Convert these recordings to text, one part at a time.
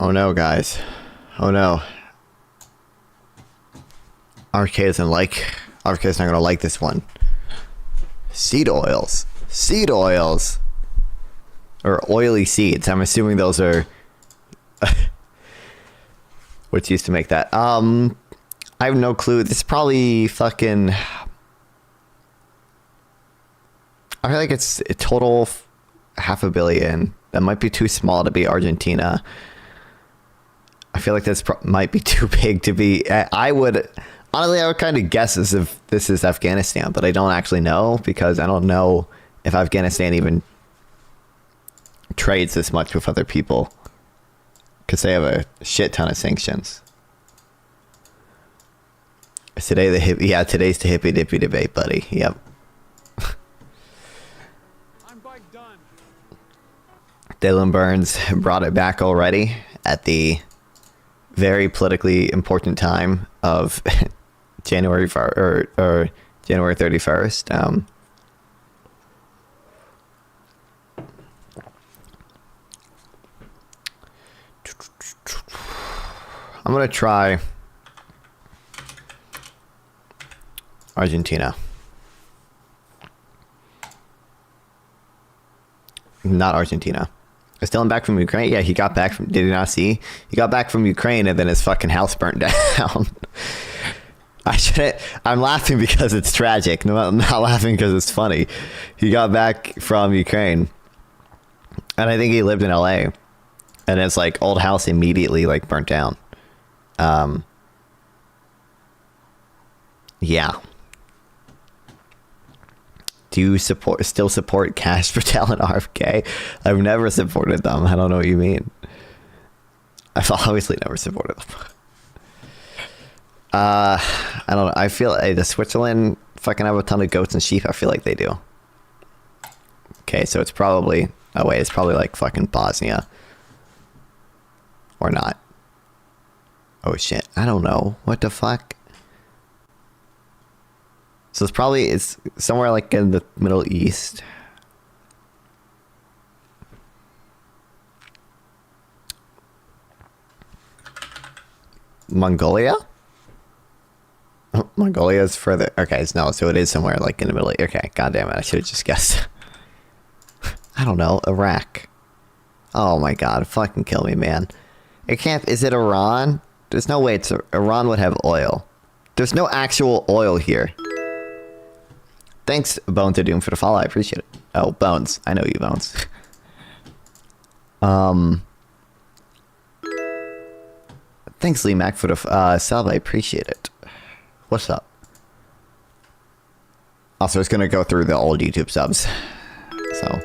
Oh no, guys. Oh no. RFK doesn't like... RFK's not gonna like this one. Seed oils. Seed oils. Or oily seeds. I'm assuming those are... what's used to make that. I have no clue. This is probably fucking... I feel like it's a total $500 million. That might be too small to be Argentina. I feel like this might be too big to be... I would... Honestly, I would kind of guess as if this is Afghanistan, but I don't actually know because I don't know if Afghanistan even trades this much with other people because they have a shit ton of sanctions. Is today the hip? Yeah, today's the hippy dippy debate, buddy. Yep. I'm bike done. Dylan Burns brought it back already at the very politically important time of January or January 31st. I'm gonna try Argentina. Not Argentina. Is Dylan back from Ukraine? Yeah, he got back from... Did you not see? He got back from Ukraine and then his fucking house burnt down. I shouldn't... I'm laughing because it's tragic. No, I'm not laughing because it's funny. He got back from Ukraine. And I think he lived in LA. And his, like, old house immediately, like, burnt down. Yeah. Do you still support Kash Patel and RFK? I've never supported them. I don't know what you mean. I've obviously never supported them. I don't know. I feel does Switzerland fucking have a ton of goats and sheep? I feel like they do. Okay, so it's probably... Oh wait, it's probably like fucking Bosnia. Or not. Oh shit. I don't know. What the fuck? So it's somewhere like in the Middle East. Mongolia? Oh, Mongolia is further. Okay, no, so it is somewhere like in the Middle East. Okay, god damn it, I should have just guessed. I don't know, Iraq. Oh my god, fucking kill me, man. It can't. Is it Iran? There's no way Iran would have oil. There's no actual oil here. Thanks, Bones to Doom, for the follow. I appreciate it. Oh, Bones. I know you, Bones. Thanks, Lee Mac, for the sub. I appreciate it. What's up? Also, it's gonna go through the old YouTube subs. So,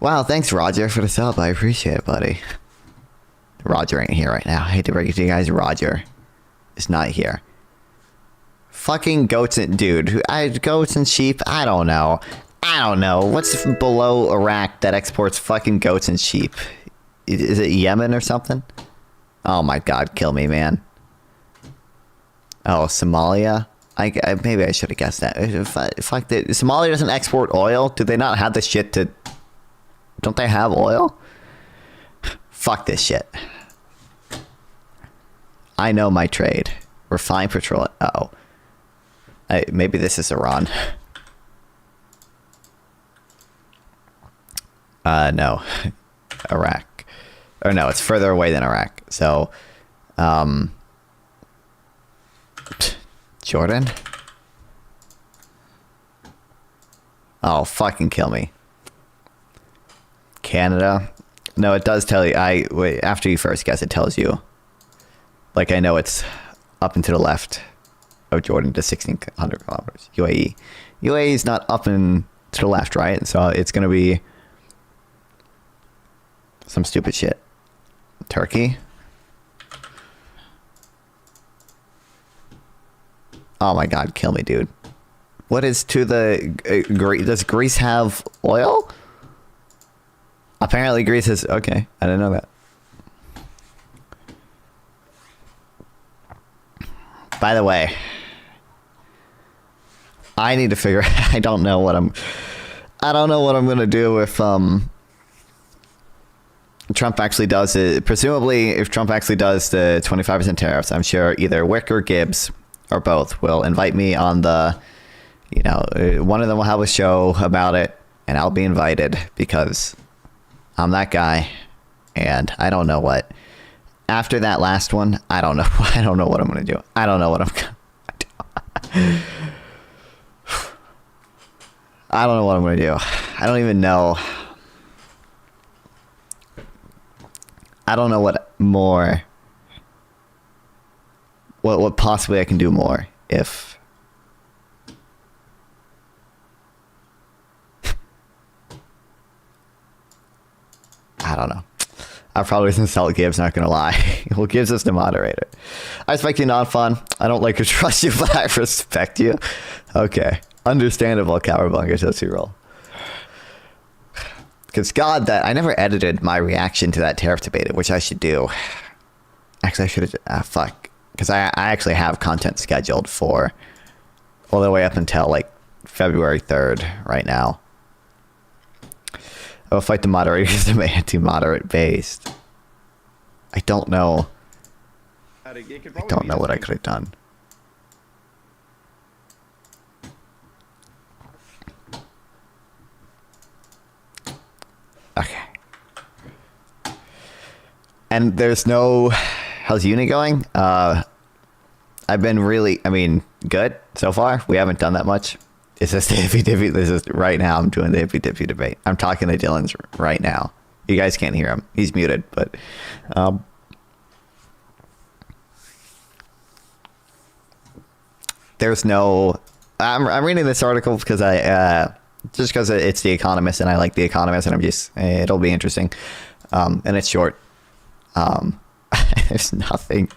wow, thanks, Roger, for the sub. I appreciate it, buddy. Roger ain't here right now. I hate to break it to you guys. Roger is not here. Fucking goats and... Dude, goats and sheep? I don't know. I don't know. What's below Iraq that exports fucking goats and sheep? Is it Yemen or something? Oh my god, kill me, man. Oh, Somalia? Maybe I should have guessed that. Fuck that. Somalia doesn't export oil? Do they not have the shit to... Don't they have oil? Fuck this shit. I know my trade. Refined petroleum. Uh-oh. Maybe this is Iran. No. Iraq. Or no, it's further away than Iraq. So, Jordan? Oh, fucking kill me. Canada? No, it does tell you. Wait, after you first guess, it tells you. Like, I know it's up and to the left of Jordan to 1,600 kilometers. UAE. UAE is not up and to the left, right? So it's going to be some stupid shit. Turkey. Oh my god, kill me, dude. What is to the... does Greece have oil? Apparently Greece is... Okay, I didn't know that. By the way, I need to figure... I don't know what I'm going to do with Trump actually does it, presumably if Trump actually does the 25% tariffs, I'm sure either Wick or Gibbs or both will invite me on the, one of them will have a show about it, and I'll be invited because I'm that guy. And I don't know what, after that last one, I don't know. I don't know what I'm going to do. I don't know what I'm going to do. I don't know what I'm going to do. I don't even know. I don't know what more, what possibly I can do more if, I don't know. I probably was insult Gibbs, not gonna lie. Well, Gibbs is the moderator. I respect you, not fun. I don't like or trust you, but I respect you. Okay. Understandable, Cowabunga, Tootsie Roll. Because God, that I never edited my reaction to that tariff debate, which I should do. Actually, I should have, fuck. Because I actually have content scheduled for all the way up until like February 3rd right now. I will fight the moderators of anti-moderate based. I don't know. I don't know what I could have done. Okay. And there's no... How's uni going? I've been really... good so far. We haven't done that much. It's just the hippy dippy. This is right now. I'm doing the hippy dippy debate. I'm talking to Dylan's right now. You guys can't hear him. He's muted, but there's no. I'm reading this article because just because it's The Economist and I like The Economist, and I'm just it'll be interesting, and it's short. There's nothing.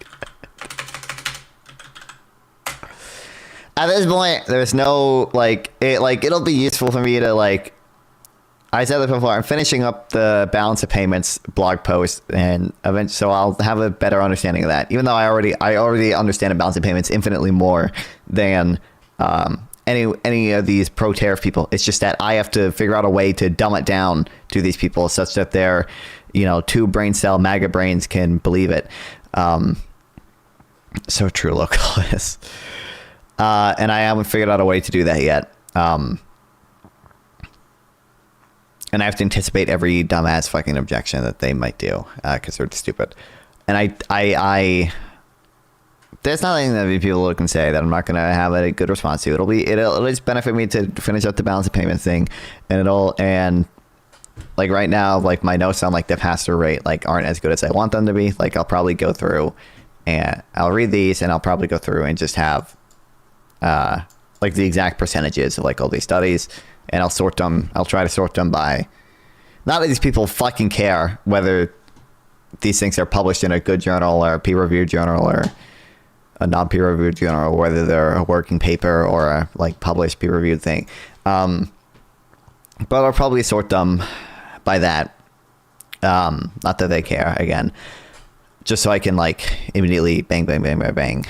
At this point, there's no, it'll be useful for me to, I said this before, I'm finishing up the balance of payments blog post, and so I'll have a better understanding of that. Even though I already understand a balance of payments infinitely more than any of these pro-tariff people. It's just that I have to figure out a way to dumb it down to these people such that their, two brain cell MAGA brains can believe it. So true, localist. And I haven't figured out a way to do that yet. And I have to anticipate every dumbass fucking objection that they might do, because they're stupid. And I there's nothing that people can say that I'm not going to have a good response to. It'll just benefit me to finish up the balance of payment thing. And right now, my notes on the pass-through rate, aren't as good as I want them to be. I'll probably go through and I'll read these and I'll probably go through and just have the exact percentages of all these studies, and I'll sort them. I'll try to sort them by, not that these people fucking care whether these things are published in a good journal or a peer-reviewed journal or a non-peer-reviewed journal, or whether they're a working paper or a published peer-reviewed thing. But I'll probably sort them by that. Not that they care, again, just so I can immediately bang, bang, bang, bang, bang.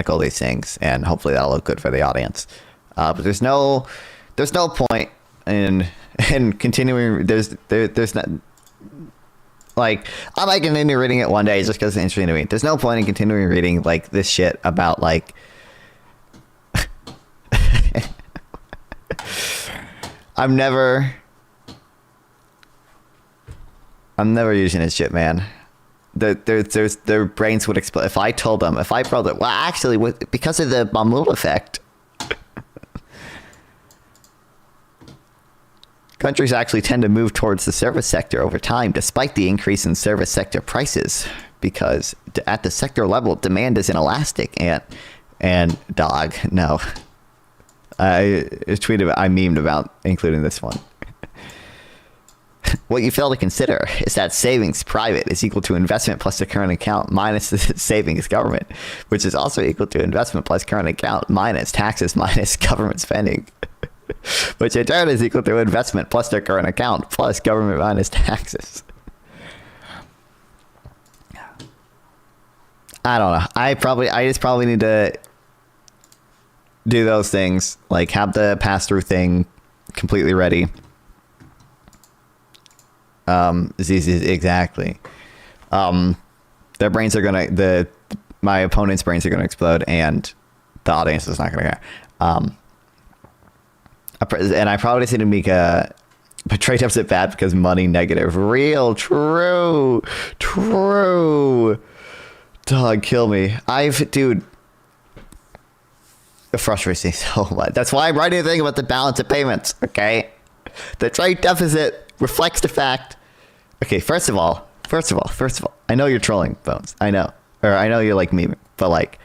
All these things, and hopefully that'll look good for the audience. But there's no point in continuing. There's not, I might continue reading it one day just because it's interesting to me. There's no point in continuing reading this shit about I'm never using this shit, man. Their brains would explode if I told them. If I told them, well, actually, because of the Mahmoud effect, countries actually tend to move towards the service sector over time, despite the increase in service sector prices, because at the sector level, demand is inelastic. And dog, no, I memed about including this one. What you fail to consider is that savings private is equal to investment plus the current account minus the savings government, which is also equal to investment plus current account minus taxes minus government spending, which in turn is equal to investment plus the current account plus government minus taxes. I don't know. I just probably need to do those things, have the pass-through thing completely ready. Exactly. Their brains are gonna my opponent's brains are gonna explode, and the audience is not gonna care. And I probably seem to make a trade deficit bad because money negative. Real true. Dog, kill me. Dude, it frustrates me so much. That's why I'm writing a thing about the balance of payments. Okay, the trade deficit reflects the fact. Okay, first of all, I know you're trolling, Bones. I know you're like me, but like,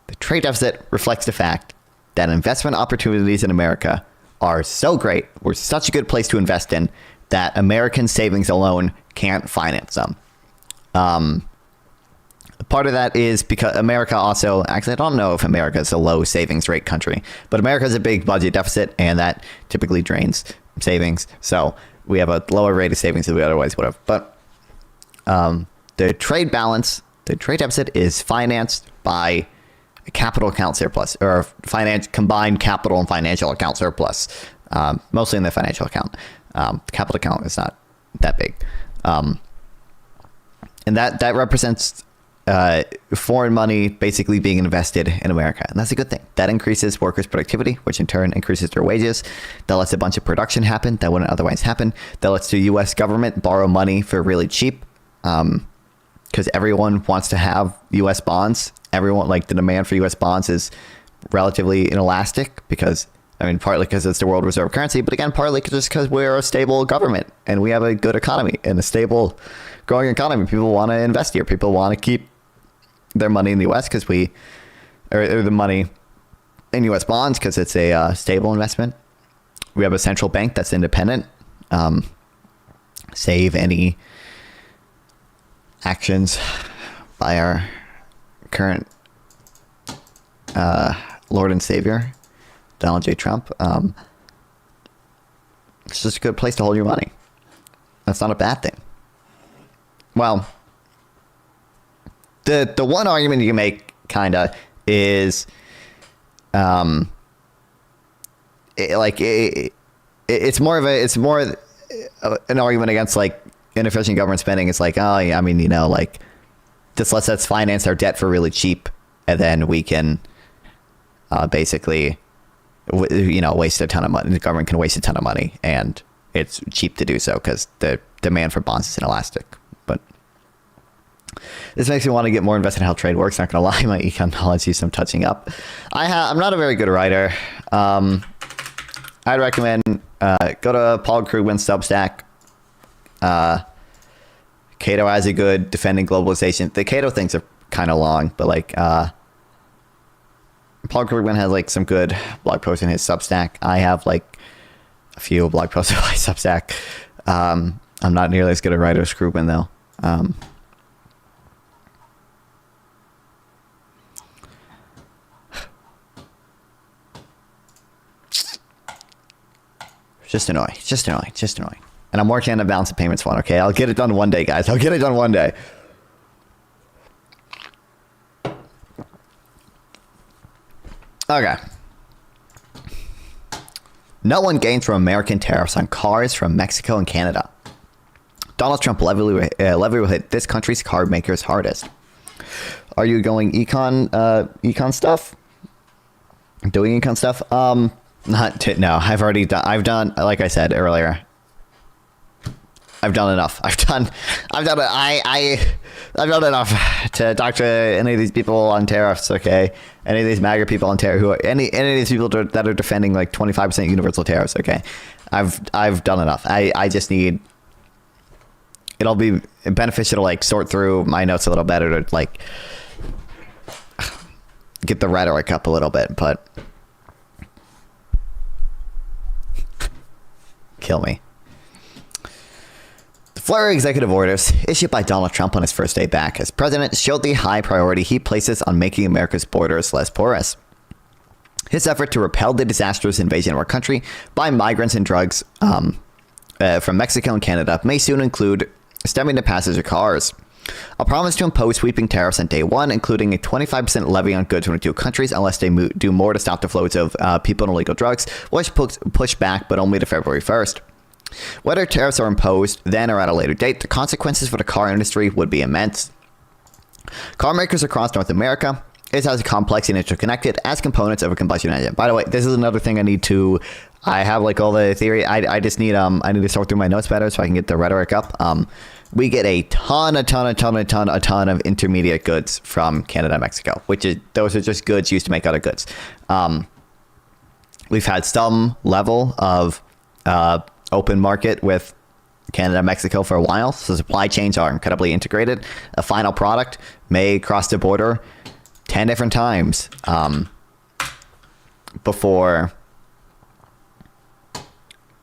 the trade deficit reflects the fact that investment opportunities in America are so great. We're such a good place to invest in that American savings alone can't finance them. Part of that is because America also, actually, I don't know if America is a low savings rate country, but America has a big budget deficit, and that typically drains savings. So we have a lower rate of savings than we otherwise would have. But the trade deficit is financed by a capital account surplus, or combined capital and financial account surplus, mostly in the financial account. The capital account is not that big. And that represents foreign money basically being invested in America. And that's a good thing. That increases workers' productivity, which in turn increases their wages. That lets a bunch of production happen that wouldn't otherwise happen. That lets the U.S. government borrow money for really cheap, because everyone wants to have U.S. bonds. Everyone, like, the demand for U.S. bonds is relatively inelastic because, partly because it's the world reserve currency, but again, partly just because we're a stable government and we have a good economy and a stable, growing economy. People want to invest here. People want to keep their money in the U.S. because or the money in U.S. bonds because it's a stable investment. We have a central bank that's independent, save any actions by our current Lord and Savior, Donald J. Trump. It's just a good place to hold your money. That's not a bad thing. Well, the one argument you can make kinda is it's more an argument against like inefficient government spending. It's like, oh yeah, like, just let's finance our debt for really cheap, and then we can basically waste a ton of money. The government can waste a ton of money, and it's cheap to do so because the demand for bonds is inelastic. But this makes me want to get more invested in how trade works. Not gonna lie, my econ knowledge needs some touching up. I'm not a very good writer. I'd recommend go to Paul Krugman's Substack. Cato has a good defending globalization. The Cato things are kind of long, but like Paul Krugman has like some good blog posts in his Substack. I have like a few blog posts on my Substack. I'm not nearly as good a writer as Krugman though. Just annoying. And I'm working on the balance of payments one, okay? I'll get it done one day, guys. I'll get it done one day. Okay. No one gains from American tariffs on cars from Mexico and Canada. Donald Trump levy will hit this country's car makers hardest. Are you going econ stuff? Doing econ stuff? No, I've done, like I said earlier, I've done enough. I've done enough to talk to any of these people on tariffs, okay? Any of these MAGA people on tariff, any of these people that are defending like 25% universal tariffs, okay? I've done enough. I just need, it'll be beneficial to like sort through my notes a little better to like get the rhetoric up a little bit, but kill me. The flurry of executive orders issued by Donald Trump on his first day back as president showed the high priority he places on making America's borders less porous. His effort to repel the disastrous invasion of our country by migrants and drugs from Mexico and Canada may soon include stemming the passage of cars. A promise to impose sweeping tariffs on day one, including a 25% levy on goods from the two countries unless they do more to stop the flows of people and illegal drugs, was pushed back, but only to February 1st. Whether tariffs are imposed then or at a later date, the consequences for the car industry would be immense. Car makers across North America is as complex and interconnected as components of a combustion engine. By the way, this is another thing I have like all the theory. I just need I need to sort through my notes better so I can get the rhetoric up. We get a ton of intermediate goods from Canada and Mexico, those are just goods used to make other goods. We've had some level of open market with Canada and Mexico for a while, so supply chains are incredibly integrated. A final product may cross the border 10 different times before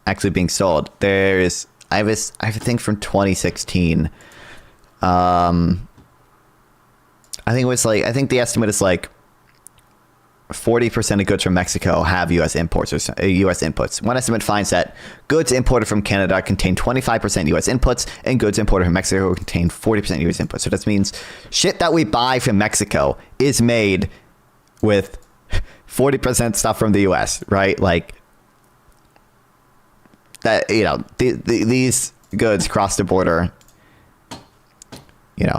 actually being sold. I have a thing from 2016. I think the estimate is like 40% of goods from Mexico have U.S. imports or U.S. inputs. One estimate finds that goods imported from Canada contain 25% U.S. inputs, and goods imported from Mexico contain 40% U.S. inputs. So that means shit that we buy from Mexico is made with 40% stuff from the U.S., right? Like that, these goods cross the border,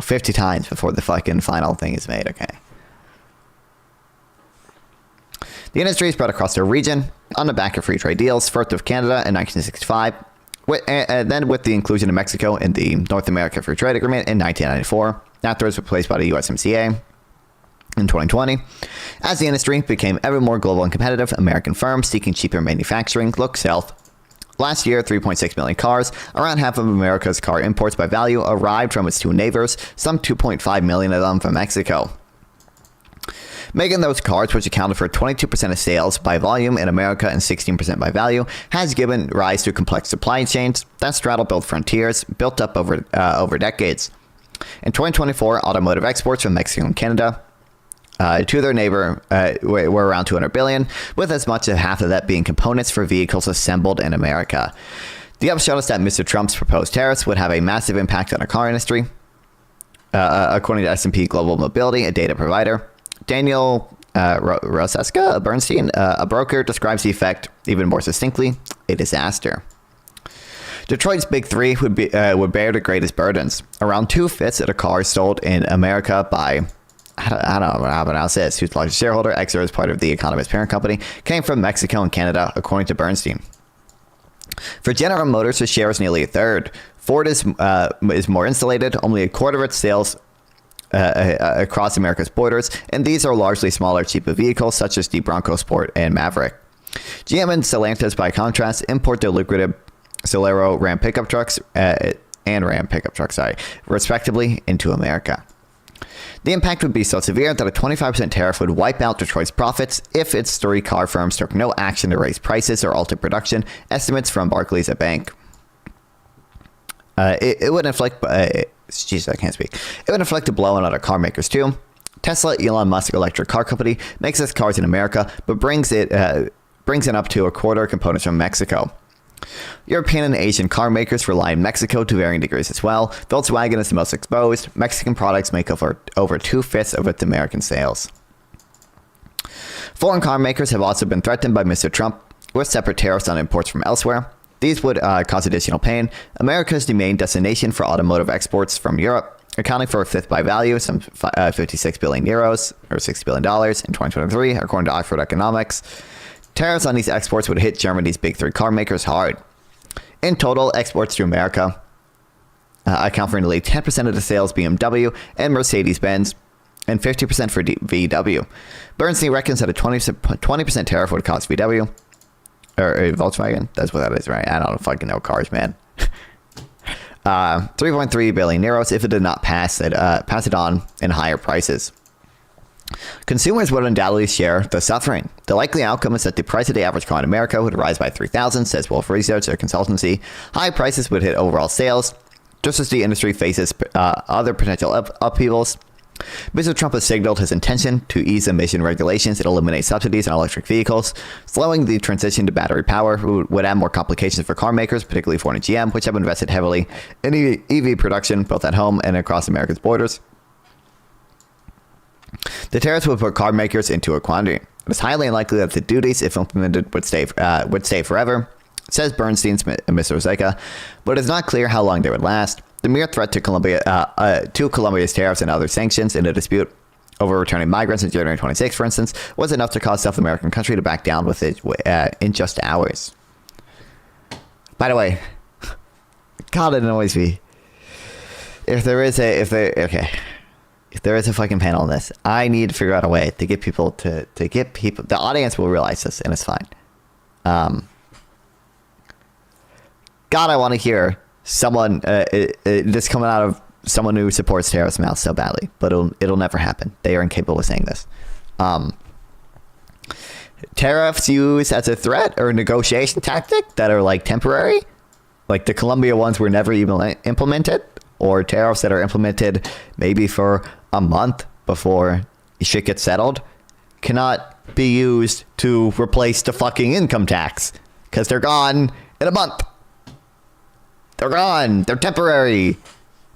50 times before the fucking final thing is made. Okay. The industry spread across the region on the back of free trade deals, first with Canada in 1965, and then with the inclusion of Mexico in the North America Free Trade Agreement in 1994. Afterwards replaced by the USMCA in 2020. As the industry became ever more global and competitive, American firms seeking cheaper manufacturing looked south. Last year, 3.6 million cars, around half of America's car imports by value, arrived from its two neighbors, some 2.5 million of them from Mexico. Making those cars, which accounted for 22% of sales by volume in America and 16% by value, has given rise to complex supply chains that straddle both frontiers, built up over decades. In 2024, automotive exports from Mexico and Canada to their neighbor were around 200 billion, with as much as half of that being components for vehicles assembled in America. The upshot is that Mr. Trump's proposed tariffs would have a massive impact on the car industry, according to S&P Global Mobility, a data provider. Daniel Roseska, Bernstein, a broker, describes the effect even more succinctly: a disaster. Detroit's big three would bear the greatest burdens. Around 2/5 of the cars sold in America by, I don't know how to pronounce this, who's the largest shareholder, Exor is part of the Economist parent company, came from Mexico and Canada, according to Bernstein. For General Motors, the share is nearly a third. Ford is more insulated, only a quarter of its sales across America's borders, and these are largely smaller, cheaper vehicles such as the Bronco Sport and Maverick. GM and Stellantis, by contrast, import their lucrative Solero Ram pickup trucks respectively, into America. The impact would be so severe that a 25% tariff would wipe out Detroit's profits if its three car firms took no action to raise prices or alter production, estimates from Barclays, a bank. It would inflict... Jesus, I can't speak. It would inflict a blow on other car makers too. Tesla, Elon Musk electric car company, makes its cars in America, but brings in up to a quarter of components from Mexico. European and Asian car makers rely on Mexico to varying degrees as well. Volkswagen is the most exposed. Mexican products make over 2/5 of its American sales. Foreign car makers have also been threatened by Mr. Trump with separate tariffs on imports from elsewhere. These would cause additional pain. America is the main destination for automotive exports from Europe, accounting for a fifth by value, some 56 billion euros, or $60 billion in 2023, according to Oxford Economics. Tariffs on these exports would hit Germany's big three car makers hard. In total, exports to America account for nearly 10% of the sales BMW and Mercedes-Benz, and 50% for VW. Bernstein reckons that a 20% tariff would cost VW, or Volkswagen, that's what that is, right? I don't fucking know cars, man. 3.3 billion euros if it did not pass it on in higher prices. Consumers would undoubtedly share the suffering. The likely outcome is that the price of the average car in America would rise by 3,000, says Wolf Research, their consultancy. High prices would hit overall sales, just as the industry faces other potential upheavals. Mr. Trump has signaled his intention to ease emission regulations and eliminate subsidies on electric vehicles. Slowing the transition to battery power would add more complications for car makers, particularly Ford and GM, which have invested heavily in EV production, both at home and across America's borders. The tariffs would put car makers into a quandary. It is highly unlikely that the duties, if implemented, would stay forever. says Bernstein's Mr. Zeka, but it's not clear how long they would last. The mere threat to Colombia's tariffs and other sanctions in a dispute over returning migrants in January 26, for instance, was enough to cause South American country to back down with it in just hours. By the way, God, it annoys me. If there is a fucking panel on this, I need to figure out a way to get people the audience will realize this, and it's fine. God, I want to hear someone this coming out of someone who supports terrorist mouth so badly, but it'll never happen. They are incapable of saying this. Tariffs used as a threat or a negotiation tactic that are like temporary, like the Colombia ones were never even implemented, or tariffs that are implemented maybe for a month before shit gets settled, cannot be used to replace the fucking income tax because they're gone in a month. They're gone. They're temporary.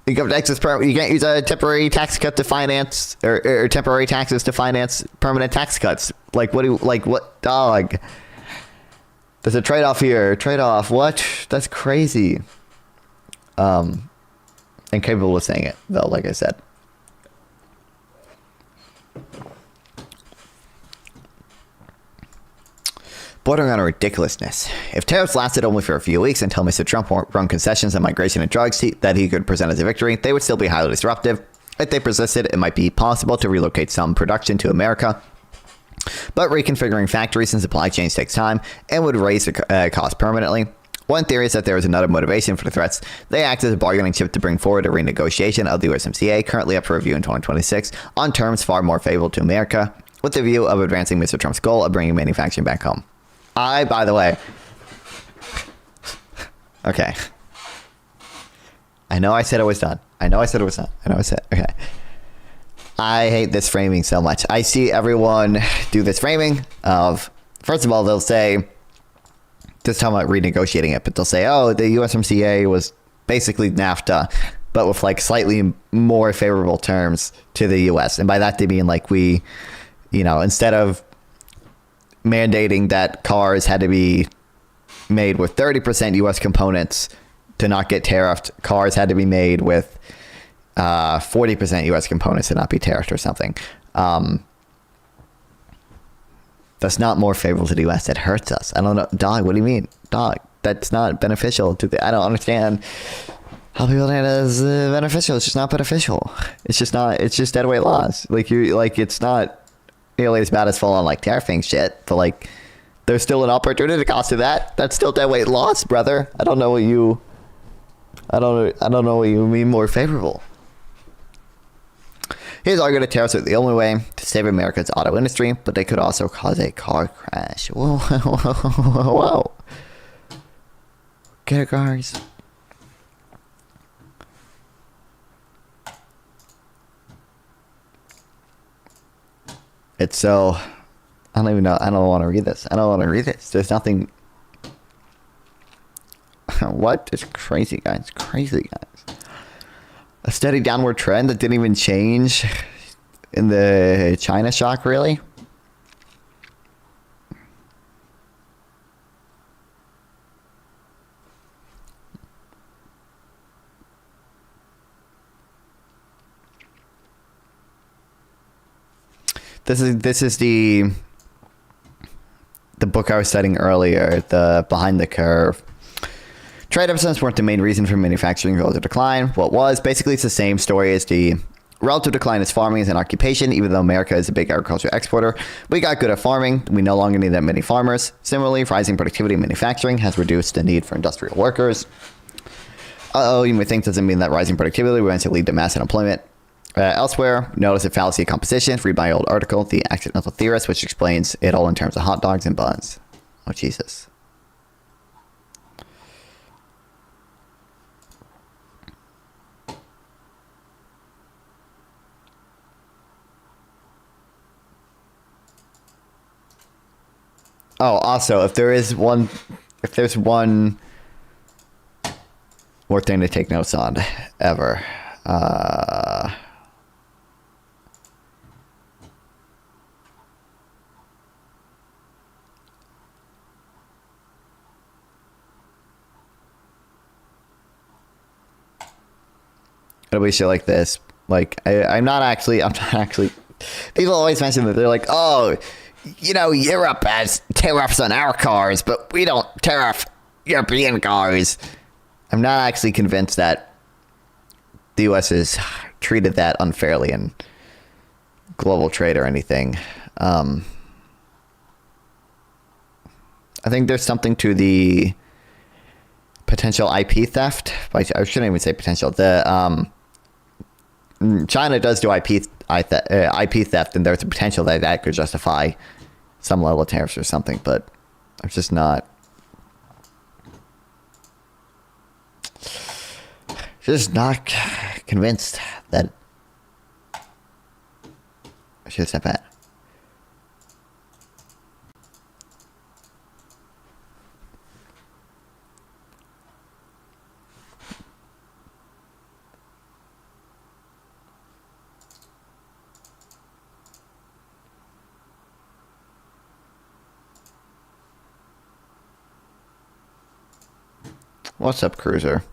Income tax is you can't use a temporary tax cut to finance or temporary taxes to finance permanent tax cuts. Like what dog? There's a trade-off here. Trade-off. What? That's crazy. Incapable of saying it though, like I said. Bordering on a ridiculousness. If tariffs lasted only for a few weeks until Mr. Trump run concessions on migration and drugs that he could present as a victory, they would still be highly disruptive. If they persisted, it might be possible to relocate some production to America. But reconfiguring factories and supply chains takes time and would raise the cost permanently. One theory is that there is another motivation for the threats. They act as a bargaining chip to bring forward a renegotiation of the USMCA, currently up for review in 2026, on terms far more favorable to America, with the view of advancing Mr. Trump's goal of bringing manufacturing back home. By the way, okay. I know I said it was done. Okay. I hate this framing so much. I see everyone do this framing of, first of all, they'll say, just talking about renegotiating it, but they'll say, oh, the USMCA was basically NAFTA, but with like slightly more favorable terms to the US. And by that, they mean like we, instead of mandating that cars had to be made with 30% US components to not get tariffed, cars had to be made with 40% US components to not be tariffed or something. That's not more favorable to the US. It hurts us. I don't know. Dog, what do you mean? Dog, that's not beneficial to I don't understand how people think that is beneficial. It's just not beneficial. It's just dead weight loss. It's not nearly as bad as full on like tariffing shit, but like there's still an opportunity cost to that. That's still dead weight loss, brother. I don't know what you mean more favorable. He's argued that tariffs are the only way to save America's auto industry, but they could also cause a car crash. Whoa. Get it, guys. It's so... I don't even know. I don't want to read this. There's nothing... What? It's crazy, guys. A steady downward trend that didn't even change in the China shock, really? This is the book I was citing earlier, the Behind the Curve. Trade deficits weren't the main reason for manufacturing relative decline. What was? Basically, it's the same story as the relative decline as farming as an occupation. Even though America is a big agriculture exporter, we got good at farming. We no longer need that many farmers. Similarly, rising productivity in manufacturing has reduced the need for industrial workers. You may think doesn't mean that rising productivity will eventually lead to mass unemployment. Elsewhere, notice a fallacy of composition. Read my old article, The Accidental Theorist, which explains it all in terms of hot dogs and buns. Oh, Jesus. Oh, also, if there's one more thing to take notes on ever, It'll be shit like this. Like, I'm not actually. People always mention that they're like, oh, you know, Europe has tariffs on our cars, but we don't tariff European cars. I'm not actually convinced that the U.S. has treated that unfairly in global trade or anything. I think there's something to the potential IP theft. I shouldn't even say potential. China does do IP theft, and there's a potential that could justify some level of tariffs or something. But I'm just not convinced that I should step back. What's up, Cruiser?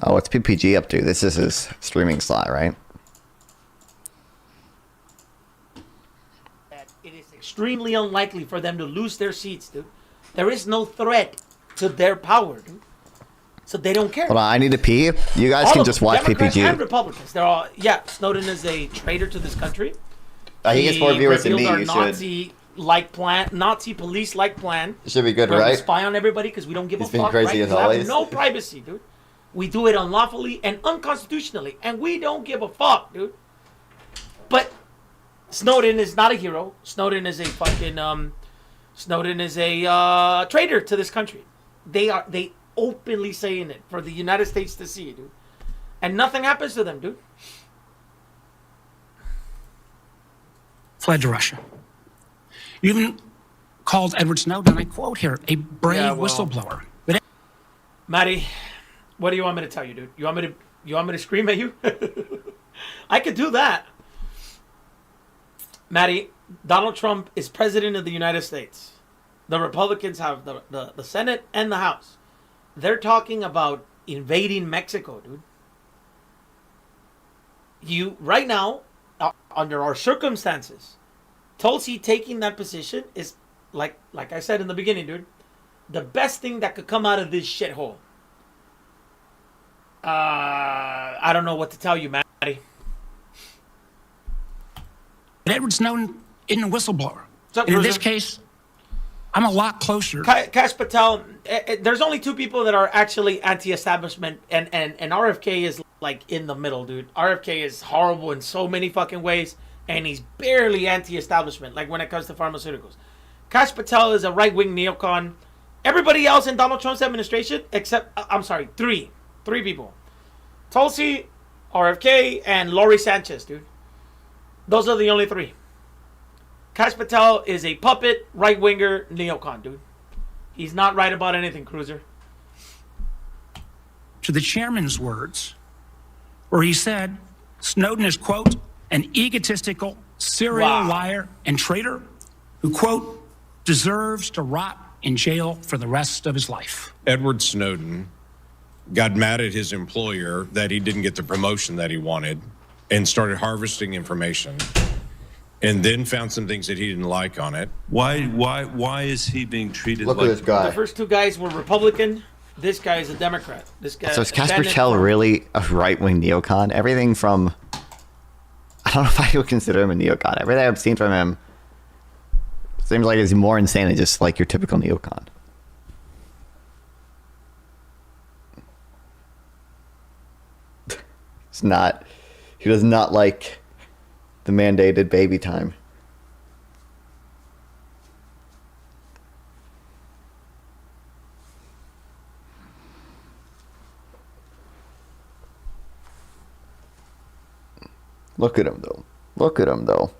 Oh, what's PPG up to? This is his streaming slot, right? It is extremely unlikely for them to lose their seats, dude. There is no threat to their power, dude. So they don't care. Hold on, I need to pee. You guys can just watch Democrats PPG. And Republicans, they're all Snowden is a traitor to this country. He gets more viewers than me. Our You Nazi police-like plan. It should be good, where right? We spy on everybody because we don't give a fuck. He's been crazy right? as always. We have no privacy, dude. We do it unlawfully and unconstitutionally, and we don't give a fuck, dude. But Snowden is not a hero. Snowden is a fucking traitor to this country. They openly saying it for the United States to see, dude. And nothing happens to them, dude. Fled to Russia. You even called Edward Snowden, I quote here, a brave whistleblower. But Maddie, what do you want me to tell you, dude? You want me to scream at you? I could do that. Maddie, Donald Trump is president of the United States. The Republicans have the Senate and the House. They're talking about invading Mexico, dude. You, right now, under our circumstances, Tulsi taking that position is, like I said in the beginning, dude, the best thing that could come out of this shithole. I don't know what to tell you, Maddie. Edward Snowden isn't a whistleblower. Up, in this case, I'm a lot closer. Kash Patel, there's only two people that are actually anti-establishment, and RFK is like in the middle, dude. RFK is horrible in so many fucking ways, and he's barely anti-establishment, like when it comes to pharmaceuticals. Kash Patel is a right-wing neocon. Everybody else in Donald Trump's administration, except, three people. Tulsi, RFK, and Lori Sanchez, dude. Those are the only three. Kash Patel is a puppet, right-winger neocon, dude. He's not right about anything, Cruiser. To the chairman's words, where he said Snowden is, quote, an egotistical serial liar and traitor who, quote, deserves to rot in jail for the rest of his life. Edward Snowden got mad at his employer that he didn't get the promotion that he wanted and started harvesting information, and then found some things that he didn't like on it. Why is he being treated Look like at this guy. The first two guys were Republican. This guy is a Democrat. This guy. So is Kash Patel really a right-wing neocon? Everything from... I don't know if I would consider him a neocon. Everything I've seen from him seems like he's more insane than just like your typical neocon. It's not... He does not like the mandated baby time. Look at him, though. Look at him, though.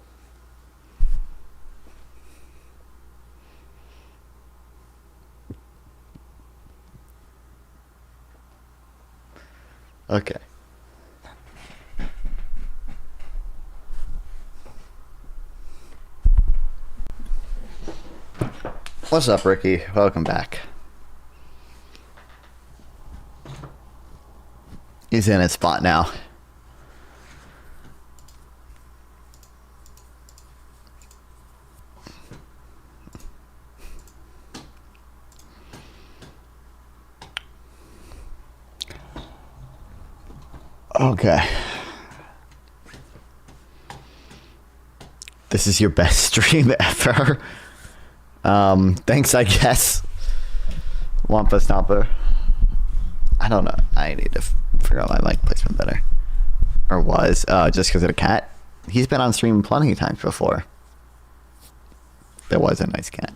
Okay. What's up, Ricky? Welcome back. He's in his spot now. Okay. This is your best stream ever. Thanks, I guess. Wampa Stomper. I don't know. I need to figure out my mic placement better. Or was. Just because of the cat. He's been on stream plenty of times before. There was a nice cat.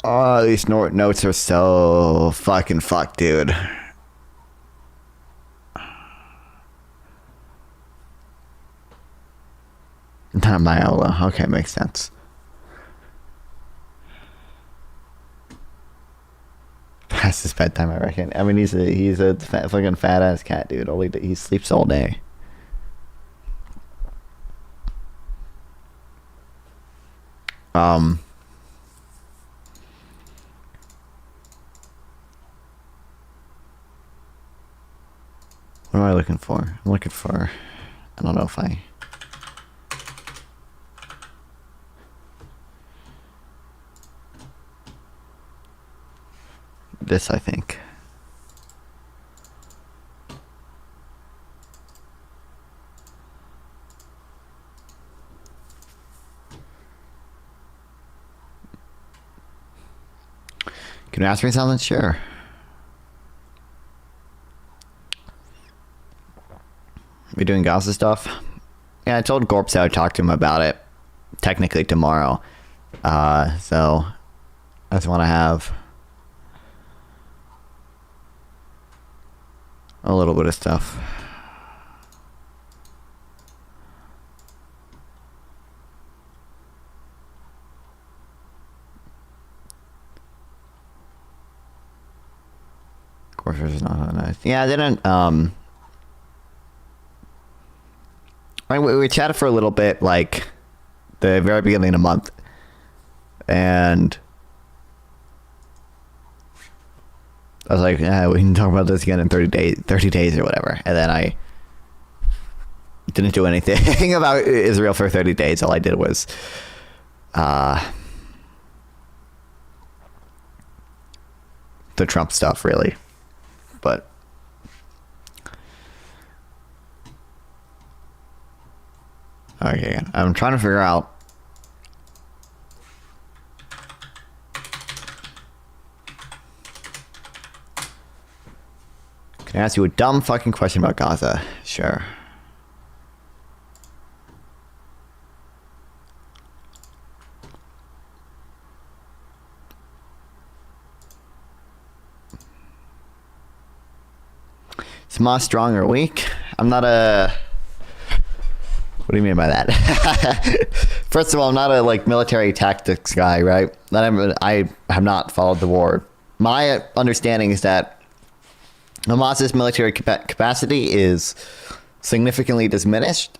Oh, these notes are so fucking fucked, dude. Not Myola. Okay, makes sense. Past his bedtime, I reckon. I mean, he's a fucking fat ass cat, dude. He sleeps all day. What am I looking for? I'm looking for. I don't know if I. This, I think. Can you ask me something? Sure. We doing Gaza stuff? Yeah, I told Gorps I would talk to him about it. Technically tomorrow. So I just want to have a little bit of stuff. Gorps is not nice. Yeah, I didn't. We chatted for a little bit, like the very beginning of the month, and I was like, "Yeah, we can talk about this again in 30 days or whatever." And then I didn't do anything about Israel for 30 days. All I did was, the Trump stuff, really, but. Okay, I'm trying to figure out. Can I ask you a dumb fucking question about Gaza? Sure. Is Hamas strong or weak? I'm not a... What do you mean by that? First of all, I'm not a military tactics guy, right? I have not followed the war. My understanding is that Hamas's military capacity is significantly diminished.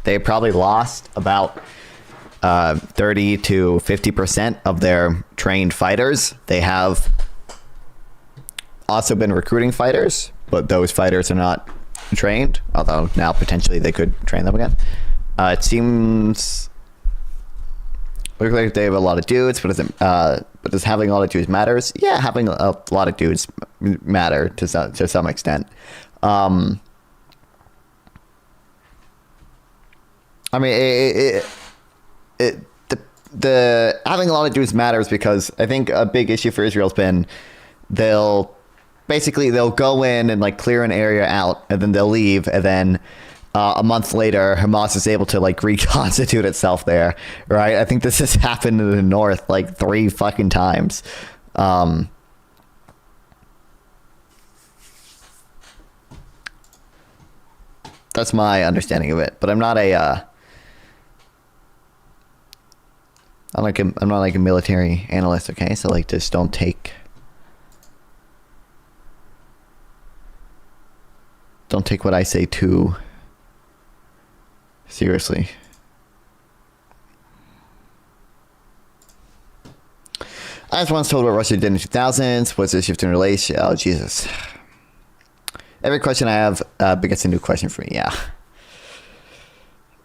They probably lost about 30 to 50% of their trained fighters. They have also been recruiting fighters, but those fighters are not trained, although now potentially they could train them again. It seems looks like they have a lot of dudes, but does having a lot of dudes matters? Yeah, having a lot of dudes matter to some extent. I mean, the having a lot of dudes matters because I think a big issue for Israel's been they'll go in and clear an area out, and then they'll leave, and then a month later, Hamas is able to reconstitute itself there, right? I think this has happened in the north 3 fucking times. That's my understanding of it, but I'm not a I'm not a military analyst, okay? So just don't take what I say too seriously. I was once told what Russia did in the 2000s. What's the shift in relation? Oh, Jesus. Every question I have begets a new question for me. Yeah.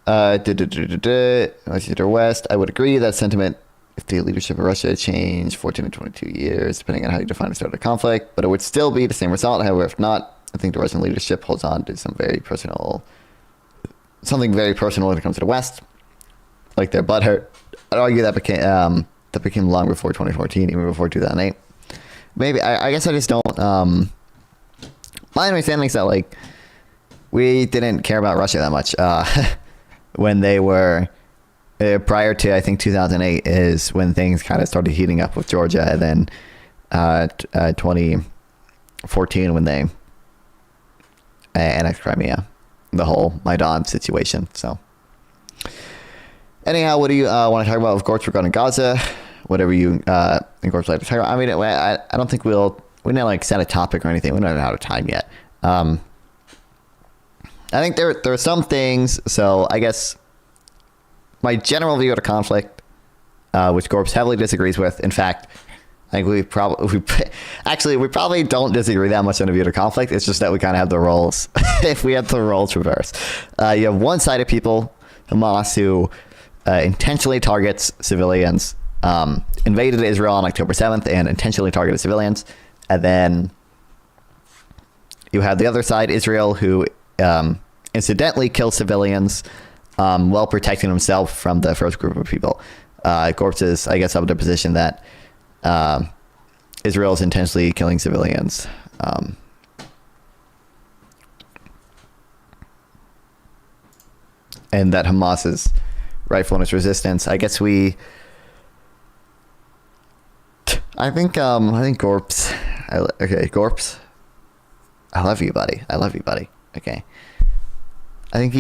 East or West. I would agree that sentiment if the leadership of Russia changed 14 to 22 years, depending on how you define the start of the conflict, but it would still be the same result. However, if not, I think the Russian leadership holds on to something very personal when it comes to the West, like their butthurt. I'd argue that became long before 2014, even before 2008. Maybe I guess I just don't. My understanding is that like we didn't care about Russia that much when they were prior to I think 2008 is when things kind of started heating up with Georgia, and then 2014 when they annexed Crimea, the whole Maidan situation. So anyhow, what do you want to talk about, of course, regarding Gaza? Whatever you think Gorp's like to talk about. I mean, I don't think we didn't like set a topic or anything. We don't have out of time yet. I think there are some things. So I guess my general view of the conflict, which Gorps heavily disagrees with. In fact, I think we probably don't disagree that much on the view of the conflict. It's just that we kind of have the roles. If we had the roles reversed, you have one-sided people, Hamas, who intentionally targets civilians, invaded Israel on October 7th and intentionally targeted civilians. And then you have the other side, Israel, who incidentally killed civilians while protecting himself from the first group of people. Gorps is, I guess, of the position that Israel is intentionally killing civilians. And that Hamas is rightful in its resistance. I guess I think Gorps. Gorps. I love you, buddy. Okay. I think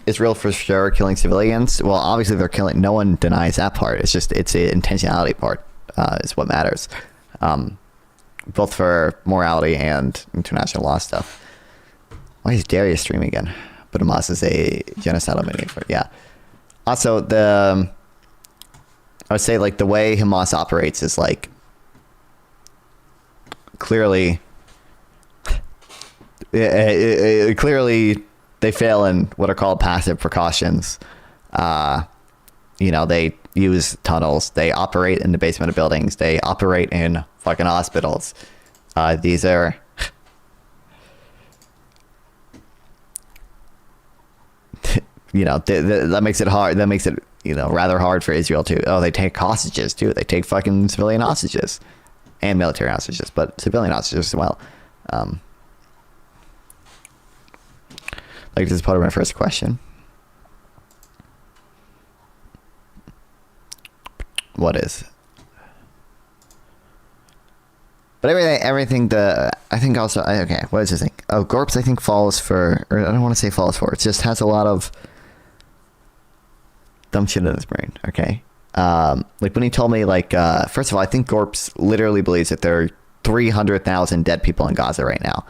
Israel for sure killing civilians. Well, obviously they're killing. No one denies that part. It's just it's the intentionality part is what matters, both for morality and international law stuff. Why is Darius streaming again? But Hamas is a genocidal maneuver. Yeah. Also, I would say like the way Hamas operates is like clearly they fail in what are called passive precautions. They use tunnels. They operate in the basement of buildings. They operate in fucking hospitals. These are that makes it hard. That makes it rather hard for Israel too. Oh, they take hostages too. They take fucking civilian hostages and military hostages, but civilian hostages as well. Like this is part of my first question. What is? But everything. I think also. Okay, what is this thing? Oh, Gorps I think falls for, or I don't want to say falls for. It just has a lot of dumb shit in his brain. Okay. Like when he told me, like, first of all, I think Gorps literally believes that there are 300,000 dead people in Gaza right now.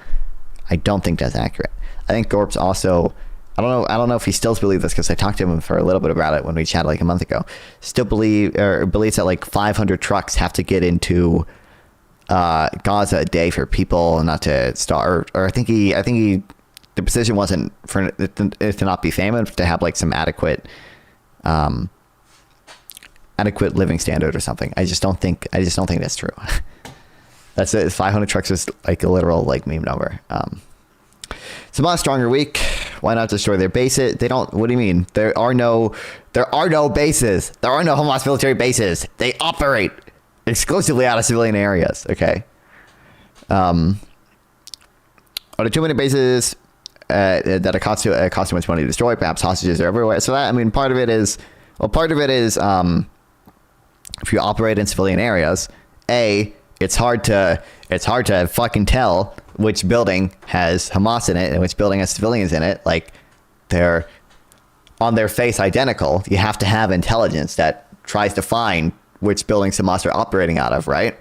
I don't think that's accurate. I think Gorps also, I don't know if he still believes this because I talked to him for a little bit about it when we chatted like a month ago. Still believes that like 500 trucks have to get into Gaza a day for people not to starve. Or I think he the position wasn't for it to not be famine, to have like some adequate living standard or something. I just don't think that's true. That's it. 500 trucks is like a literal like meme number. Hamas stronger weak. Why not destroy their bases? They don't. What do you mean? There are no bases. There are no Hamas military bases. They operate exclusively out of civilian areas. Okay. Are there too many bases that cost too much money to destroy? Perhaps hostages are everywhere. So that, I mean, part of it is if you operate in civilian areas, it's hard to fucking tell which building has Hamas in it and which building has civilians in it. Like, they're on their face identical. You have to have intelligence that tries to find which buildings Hamas are operating out of, right?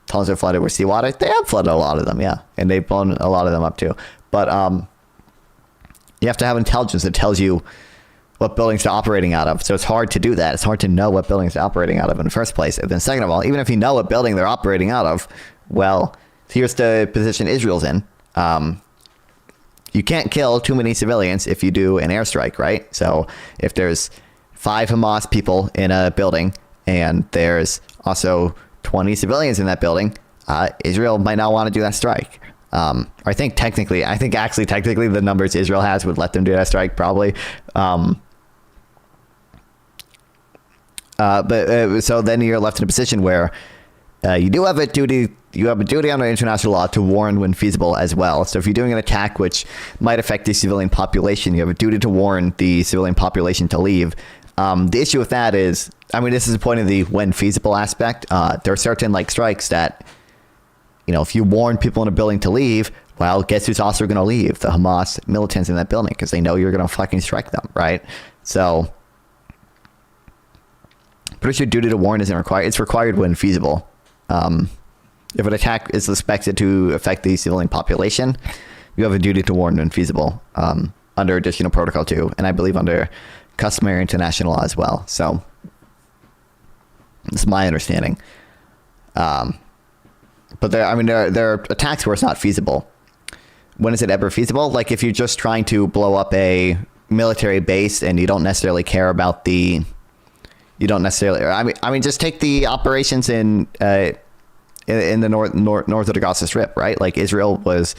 Tunnels are flooded with seawater. They have flooded a lot of them, yeah. And they've blown a lot of them up too. But you have to have intelligence that tells you what buildings they're operating out of. So it's hard to do that. It's hard to know what buildings they're operating out of in the first place. And then second of all, even if you know what building they're operating out of, well, here's the position Israel's in. You can't kill too many civilians if you do an airstrike, right? So if there's 5 Hamas people in a building and there's also 20 civilians in that building, Israel might not want to do that strike. I think technically the numbers Israel has would let them do that strike probably. So then you're left in a position where you do have a duty. You have a duty under international law to warn when feasible as well. So if you're doing an attack which might affect the civilian population, you have a duty to warn the civilian population to leave. The issue with that is, I mean, this is the point of the when feasible aspect. There are certain like strikes that, you know, if you warn people in a building to leave, well, guess who's also going to leave? The Hamas militants in that building, because they know you're going to fucking strike them, right? So, but your duty to warn isn't required. It's required when feasible. If an attack is suspected to affect the civilian population, you have a duty to warn when feasible, under additional protocol 2, and I believe under customary international law as well. So, it's my understanding. But there are attacks where it's not feasible. When is it ever feasible? Like if you're just trying to blow up a military base and you don't necessarily care about the, I mean, just take the operations in the north of the Gaza Strip, right? Like Israel was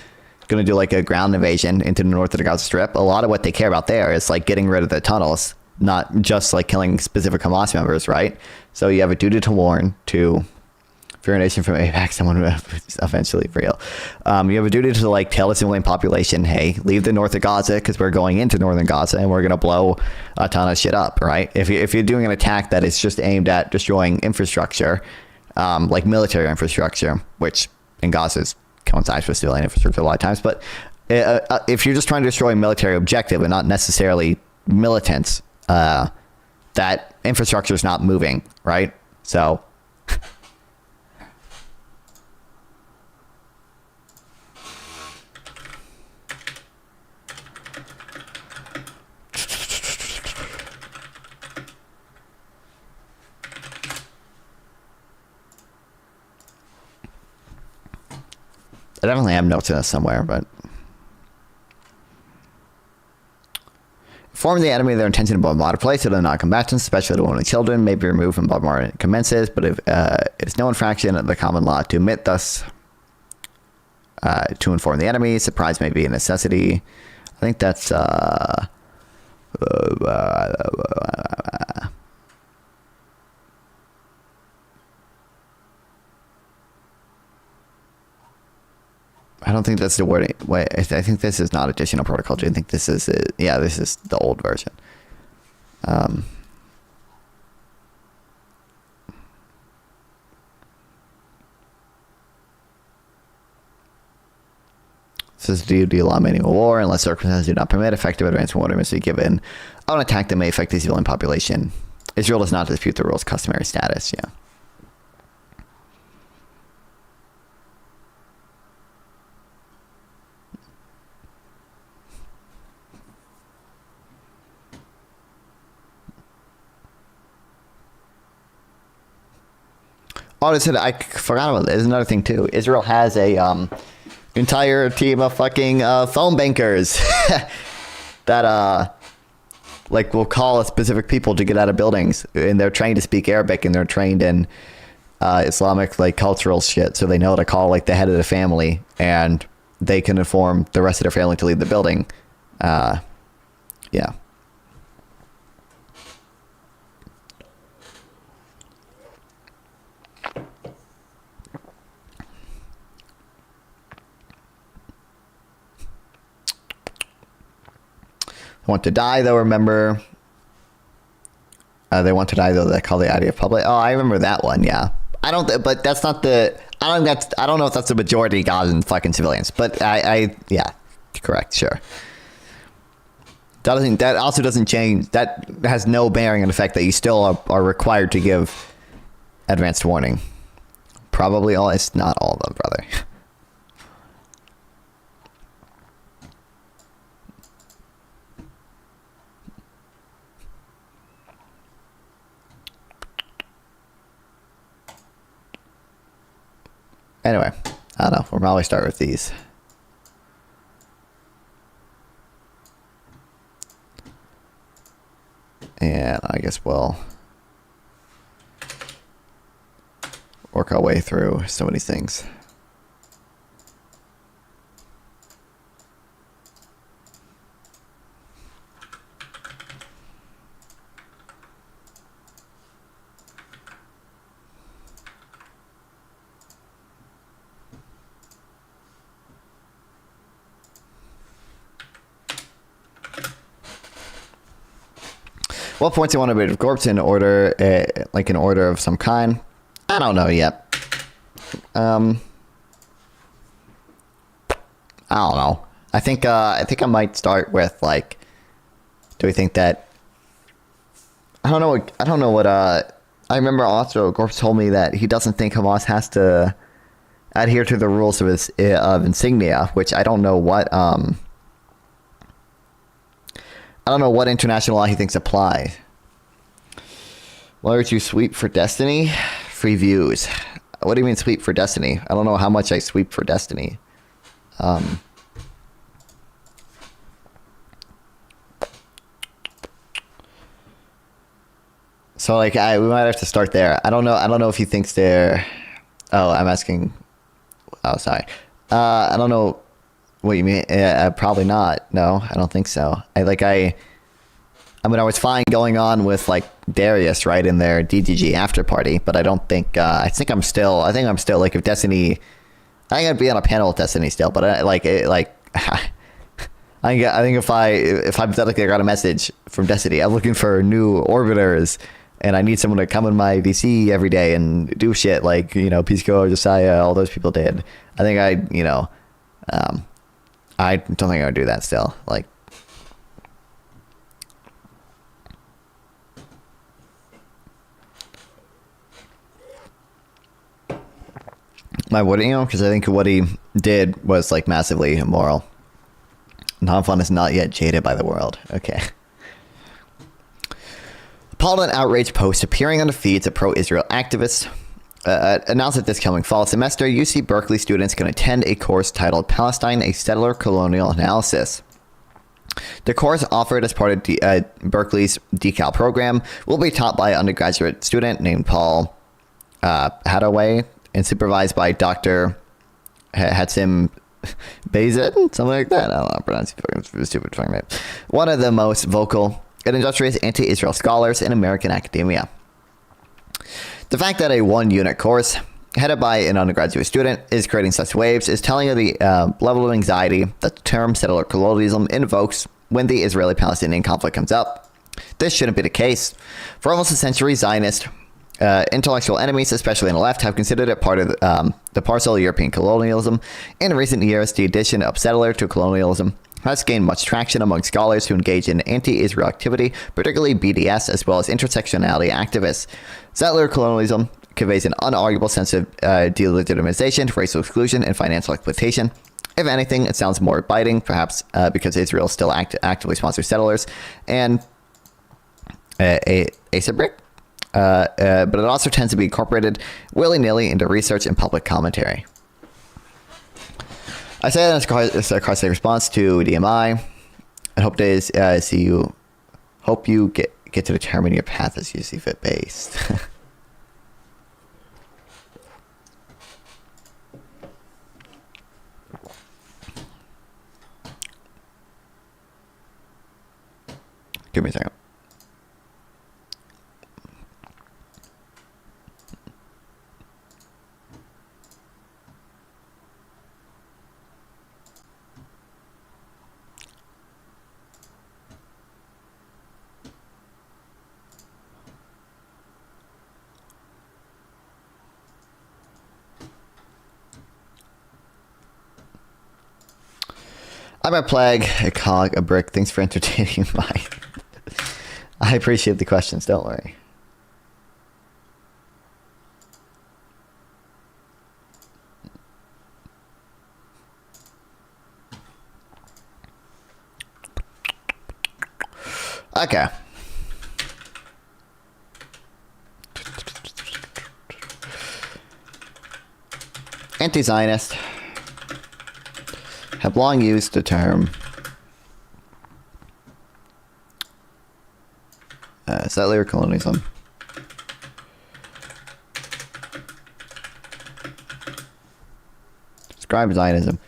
going to do like a ground invasion into the north of the Gaza Strip. A lot of what they care about there is like getting rid of the tunnels, not just like killing specific Hamas members, right? So you have a duty to warn to. If you're a nation from APAC, someone will eventually for real. You have a duty to like tell the civilian population, hey, leave the north of Gaza because we're going into northern Gaza and we're going to blow a ton of shit up, right? If you're doing an attack that is just aimed at destroying infrastructure, like military infrastructure, which in Gaza coincides with civilian infrastructure a lot of times, but if you're just trying to destroy a military objective and not necessarily militants, that infrastructure is not moving, right? So... I definitely have notes in this somewhere, but inform the enemy of their intention to bombard a place so the non-combatants, especially the women and children, may be removed when bombardment commences. But if it is no infraction of the common law to omit thus to inform the enemy, surprise may be a necessity. I think that's I don't think that's the wording. Wait, I think this is not additional protocol. I think this is it. Yeah, this is the old version. This is the law manual war unless circumstances do not permit effective advance warning must be given on an attack that may affect the civilian population. Israel does not dispute the rule's customary status. Yeah. Oh, I forgot about this. There's another thing too. Israel has a entire team of fucking phone bankers that like will call specific people to get out of buildings, and they're trained to speak Arabic and they're trained in Islamic like cultural shit, so they know to call like the head of the family and they can inform the rest of their family to leave the building. Yeah. Want to die though, remember? They want to die though, they call the idea of public. Oh, I remember that one, yeah. But that's not the, I don't know if that's the majority of Gazan fucking civilians, but yeah, correct, sure. That also doesn't change, that has no bearing on the fact that you still are required to give advanced warning. Probably all, it's not all of them, brother. Anyway, I don't know. We'll probably start with these. And I guess we'll work our way through some of these things. What points you want to be of corpse in order, like in order of some kind? I don't know yet. I don't know. I think I might start with like. Do we think that? I don't know. I don't know what. I remember also Corpse told me that he doesn't think Hamas has to adhere to the rules of his insignia, which I don't know what. I don't know what international law he thinks apply. Why would you sweep for Destiny? Free views. What do you mean sweep for Destiny? I don't know how much I sweep for Destiny. So like we might have to start there. I don't know if he thinks they're. Oh, I'm asking. Oh, sorry. I don't know. What you mean? Probably not. No, I don't think so. I mean, I was fine going on with like Darius, right, in their DGG after party, but I don't think. I think I'm still like if Destiny. I think I'd be on a panel with Destiny still, but I think if hypothetically I got a message from Destiny, I'm looking for new orbiters, and I need someone to come in my VC every day and do shit like Pisco, Josiah, all those people did. I think I don't think I would do that still. Like, my what? Because I think what he did was like massively immoral. Non-fun is not yet jaded by the world. Okay. Appalled and outraged post appearing on the feeds of pro-Israel activists announced that this coming fall semester, UC Berkeley students can attend a course titled Palestine, a Settler Colonial Analysis. The course, offered as part of Berkeley's DeCal program, will be taught by an undergraduate student named Paul Hadaway and supervised by Dr. Hatsim Bayzid, something like that. I don't know how to pronounce it. Stupid fucking name. One of the most vocal and industrious anti-Israel scholars in American academia. The fact that a one-unit course, headed by an undergraduate student, is creating such waves is telling of the level of anxiety that the term settler colonialism invokes when the Israeli-Palestinian conflict comes up. This shouldn't be the case. For almost a century, Zionist intellectual enemies, especially on the left, have considered it part of the parcel of European colonialism. In recent years, the addition of settler to colonialism has gained much traction among scholars who engage in anti-Israel activity, particularly BDS, as well as intersectionality activists. Settler colonialism conveys an unarguable sense of delegitimization, racial exclusion, and financial exploitation. If anything, it sounds more biting, perhaps because Israel still actively sponsors settlers and Asabric, but it also tends to be incorporated willy-nilly into research and public commentary. I say that as a caustic response to DMI. I hope to see you. Hope you get to determine your path as you see fit based. Give me a second. I'm a plague, a cog, a brick. Thanks for entertaining my... I appreciate the questions, don't worry. Okay. anti-Zionist have long used the term settler colonialism describe Zionism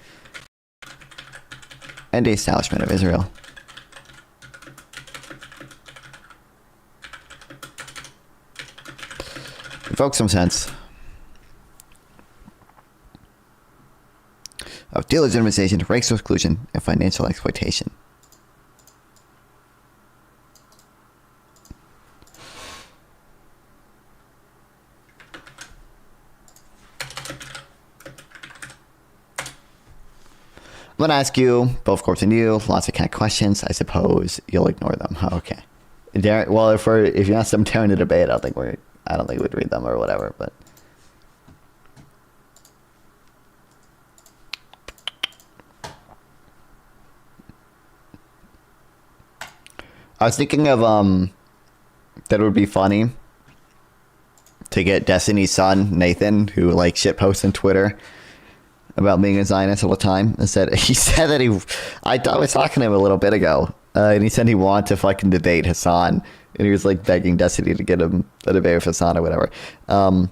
and the establishment of Israel. Evoke some sense of delegitimization, racial exclusion, and financial exploitation. I'm going to ask you, both Corbs and you, lots of cat questions. I suppose you'll ignore them. Oh, okay. Well, if you ask them during the debate, I don't think we'd read them or whatever, but. I was thinking of that it would be funny to get Destiny's son, Nathan, who like shitposts on Twitter about being a Zionist all the time. He said that I was talking to him a little bit ago, and he said he wanted to fucking debate Hassan, and he was like begging Destiny to get him a debate with Hassan or whatever. I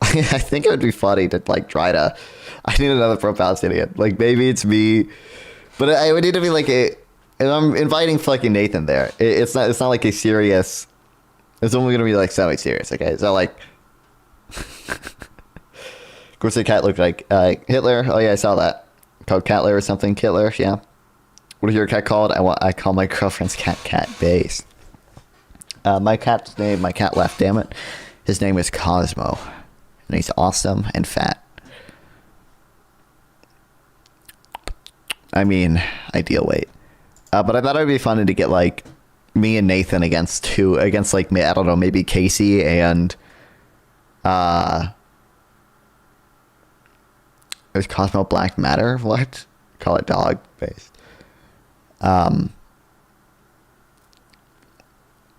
think it would be funny to like try to. I need another pro-Palestinian. Like maybe it's me, but I would need to be like a. And I'm inviting fucking Nathan there. It's not like a serious. It's only gonna be like semi-serious. Okay, it's not like. Of course, the cat looked like Hitler. Oh yeah, I saw that. Called Catler or something. Hitler, yeah. What is your cat called? I call my girlfriend's cat Base. My cat's name. My cat left. Damn it. His name is Cosmo, and he's awesome and fat. I mean, ideal weight. But I thought it would be fun to get like me and Nathan against like I don't know, maybe Casey and is Cosmo Black Matter? What? Call it dog based. I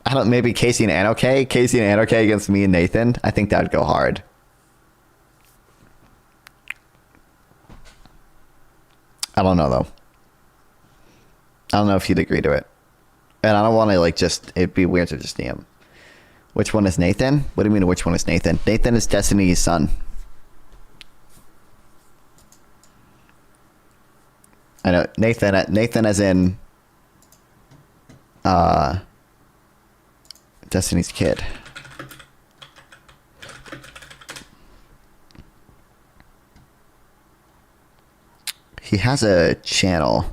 don't. Maybe Casey and Anarchy. Casey and Anarchy against me and Nathan. I think that would go hard. I don't know though. I don't know if you'd agree to it. And I don't want to like just, it'd be weird to just name. Which one is Nathan? What do you mean which one is Nathan? Nathan is Destiny's son. I know, Nathan as in Destiny's kid. He has a channel.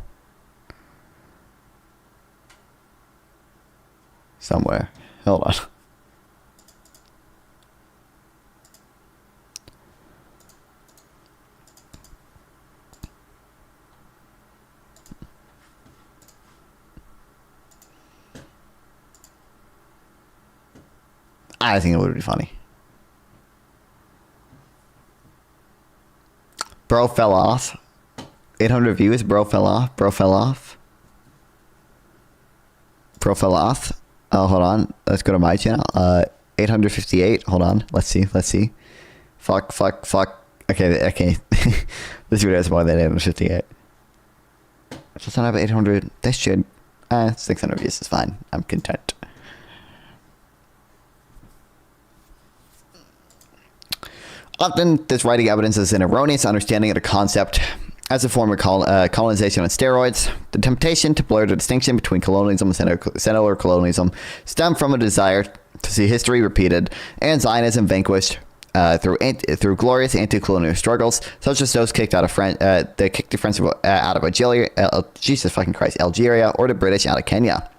Somewhere. Hold on. I think it would be funny. Bro fell off. 800 views. Bro fell off. Bro fell off. Bro fell off. Oh, hold on. Let's go to my channel. 858. Hold on. Let's see. Fuck. Okay. This video has more than 858. Just not have 800. This should. 600 views is fine. I'm content. Often, this writing evidence is an erroneous understanding of the concept as a form of colonization on steroids. The temptation to blur the distinction between colonialism and settler colonialism stemmed from a desire to see history repeated and Zionism vanquished through glorious anti-colonial struggles, such as those kicked out of that kicked the French out of Algeria, Algeria, or the British out of Kenya.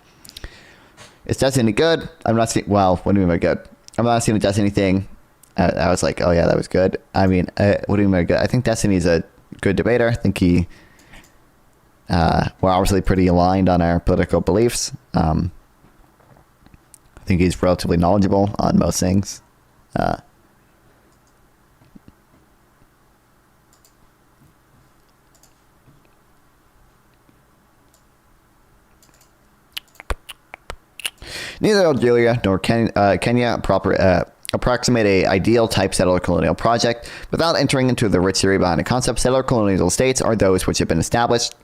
Is Destiny good? I'm not seeing. Well, what do you mean by good? I'm not seeing a Destiny thing. I was like, oh yeah, that was good. I mean, what do you mean by good? I think Destiny's a good debater. I think we're obviously pretty aligned on our political beliefs. I think he's relatively knowledgeable on most things. Neither Algeria nor Kenya approximate a ideal type settler colonial project without entering into the rich theory behind the concept. Settler colonial states are those which have been established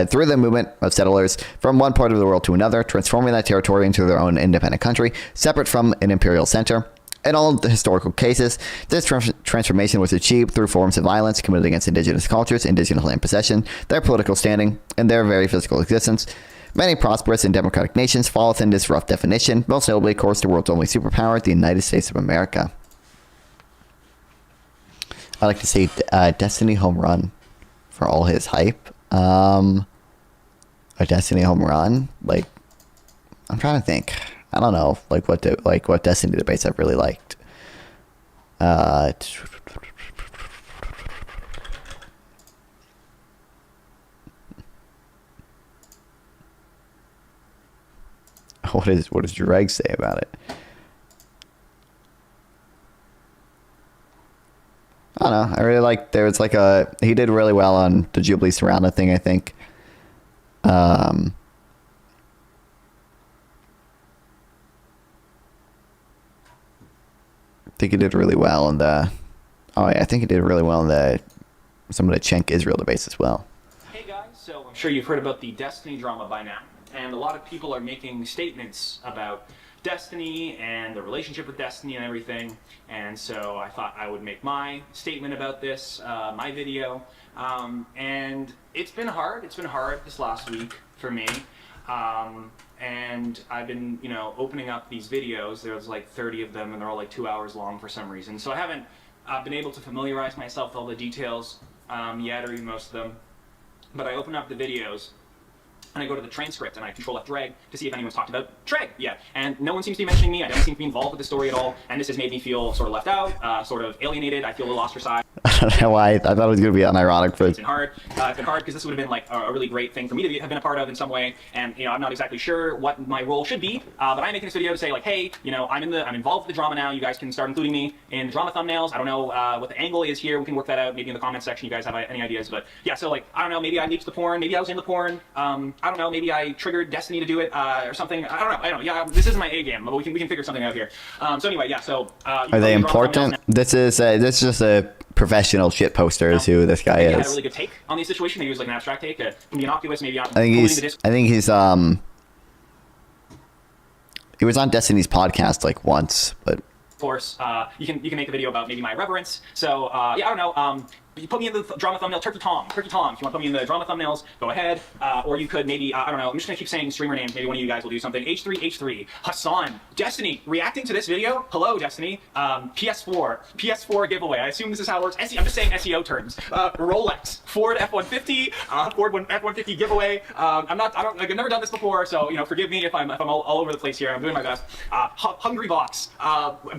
through the movement of settlers from one part of the world to another, transforming that territory into their own independent country, separate from an imperial center. In all the historical cases, this transformation was achieved through forms of violence committed against indigenous cultures, indigenous land possession, their political standing, and their very physical existence. Many prosperous and democratic nations fall within this rough definition, most notably, of course, the world's only superpower, the United States of America. I like to say Destiny home run for all his hype. A Destiny home run, like, I'm trying to think. I don't know, what Destiny debates I've really liked. What does Dreg say about it? I don't know. I really like. There was he did really well on the Jubilee Surrounded thing, I think. I think he did really well in the. Oh yeah, I think he did really well in some of the Cenk Israel debates as well. Hey guys, so I'm sure you've heard about the Destiny drama by now, and a lot of people are making statements about Destiny and the relationship with Destiny and everything, and so I thought I would make my statement about this, my video, and it's been hard this last week for me, and I've been, opening up these videos. There's like 30 of them, and they're all like 2 hours long for some reason, so I haven't been able to familiarize myself with all the details yet, or even most of them, but I open up the videos, and I go to the transcript and I control F drag to see if anyone's talked about drag yet. And no one seems to be mentioning me. I don't seem to be involved with the story at all. And this has made me feel sort of left out, sort of alienated. I feel a little ostracized. I don't know why. I thought it was going to be unironic. It's been hard. It's been hard because this would have been like a really great thing for me to have been a part of in some way. And I'm not exactly sure what my role should be. But I'm making this video to say like, hey, I'm involved with the drama now. You guys can start including me in the drama thumbnails. I don't know what the angle is here. We can work that out maybe in the comments section. You guys have any ideas? But yeah, so like I don't know. Maybe I leaked the porn. Maybe I was in the porn. I don't know. Maybe I triggered Destiny to do it or something. I don't know. Yeah, this isn't my A game, but we can figure something out here. So anyway, yeah. So are they important? This is just a professional shit posters who this guy is. He had a really good take on the situation. Maybe it was like an abstract take. Can be innocuous. Maybe I think he's he was on Destiny's podcast like once, but. Of course, you can make a video about maybe my reverence. So yeah, I don't know. You put me in the drama thumbnail, Turkey Tom. If you want to put me in the drama thumbnails, go ahead. Or you could maybe, I don't know, I'm just going to keep saying streamer names. Maybe one of you guys will do something. H3, Hassan, Destiny, reacting to this video. Hello, Destiny. PS4 giveaway. I assume this is how it works. I'm just saying SEO terms. Rolex, Ford F-150, Ford F-150 giveaway. I've never done this before, so, forgive me if I'm all over the place here. I'm doing my best. Hungry Box,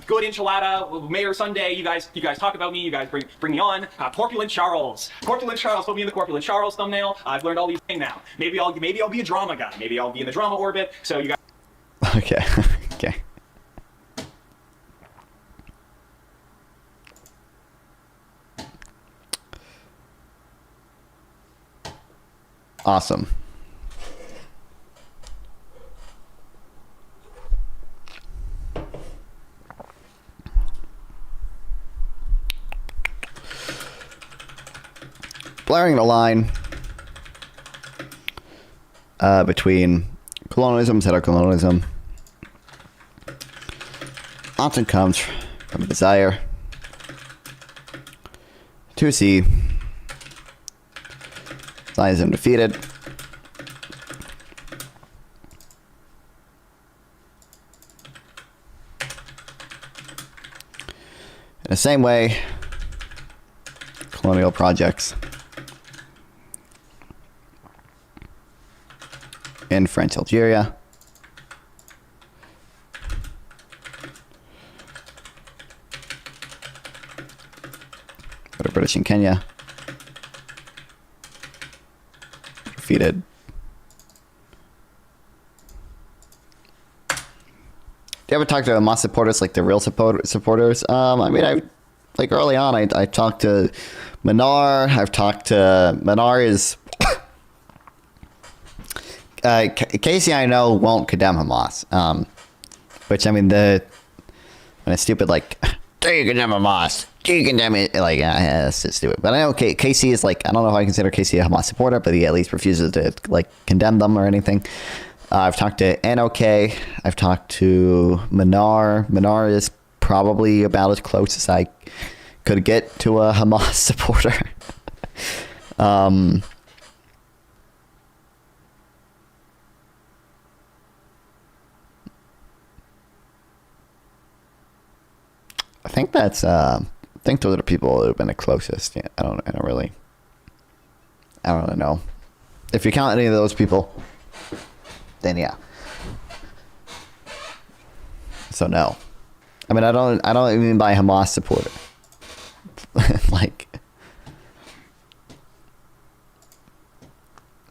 good enchilada, Mayor Sunday. You guys talk about me. You guys bring me on. Corpulent Charles, put me in the Corpulent Charles thumbnail. I've learned all these things now. Maybe I'll be a drama guy. Maybe I'll be in the drama orbit. So you guys. Okay. Okay. Awesome. Blurring the line between colonialism and settler colonialism often comes from a desire to see Zionism defeated, in the same way colonial projects in French Algeria, or the British in Kenya, defeated. Do you ever talk to Hamas supporters, like the real supporters? Early on, I talked to Manar. I've talked to Manar is. Casey, I know, won't condemn Hamas, which, the And it's stupid, like, do you condemn Hamas? Do you condemn it? Like, yeah, it's just stupid. But I know Casey is like, I don't know if I consider Casey a Hamas supporter, but he at least refuses to like condemn them or anything. I've talked to NOK. I've talked to Minar. Minar is probably about as close as I could get to a Hamas supporter. I think that's I think those are the people that have been the closest. Yeah, I don't really know. If you count any of those people, then yeah. So no. I mean, I don't even buy Hamas supporter. Like,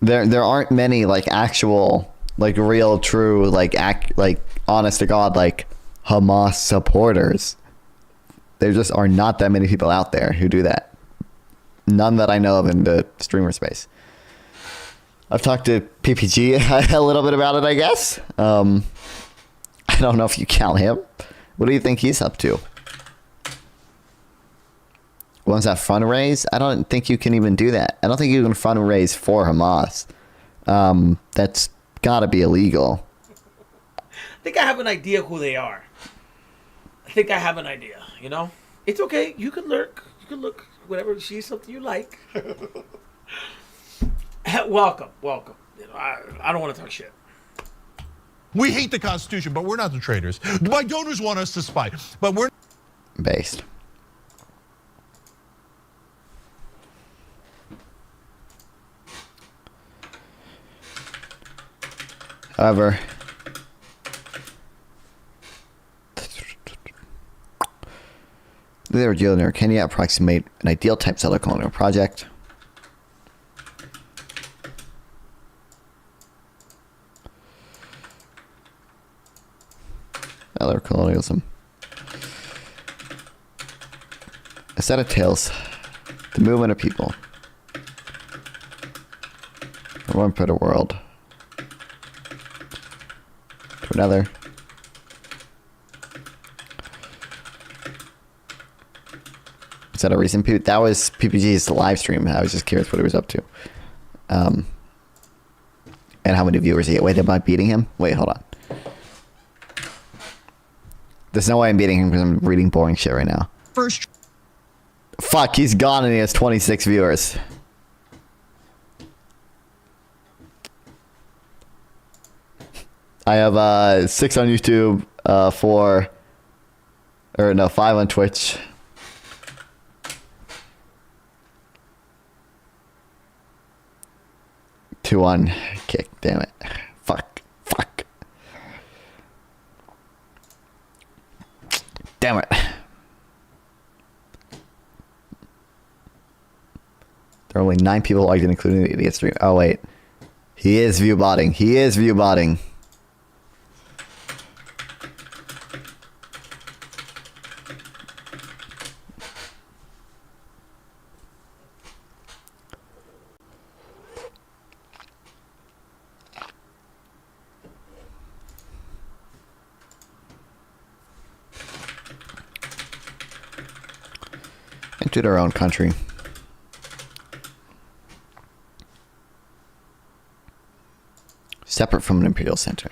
there aren't many like actual, like real, true, like honest to God, like Hamas supporters. There just are not that many people out there who do that. None that I know of in the streamer space. I've talked to PPG a little bit about it, I guess. I don't know if you count him. What do you think he's up to? One's that fundraise? I don't think you can even do that. I don't think you can fundraise for Hamas. That's got to be illegal. I think I have an idea who they are. I think I have an idea, you know? It's okay. You can lurk. You can look. Whatever. See something you like. Welcome. You know, I don't want to talk shit. We hate the Constitution, but we're not the traitors. My donors want us to spy, but we're... Based. However, they were dealing. Can you approximate an ideal type settler colonial project? Settler colonialism. A set of tales. The movement of people. From one part of the world to another. Is that a recent that was PPG's live stream. I was just curious what he was up to. And how many viewers he had. Wait, am I beating him? Wait, hold on. There's no way I'm beating him because I'm reading boring shit right now. First. Fuck, he's gone and he has 26 viewers. I have 6 on YouTube, 5 on Twitch. Two on Kick, damn it. Fuck. Damn it. There are only 9 people logged in, including the idiot stream. Oh, wait. He is view botting. Into their own country. Separate from an imperial center.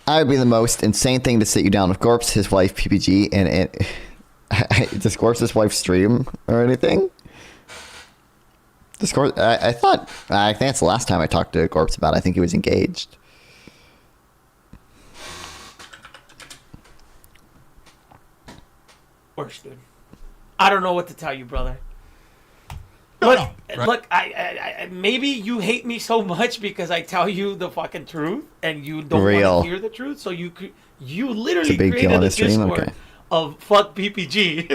I would be the most insane thing to sit you down with Gorps, his wife, PPG, and does Gorps' wife stream or anything? Discord. I think that's the last time I talked to Gorps about it. I think he was engaged. Worse, dude. I don't know what to tell you, brother. Look, I maybe you hate me so much because I tell you the fucking truth and you don't want to hear the truth. So you literally created a Discord of fuck PPG.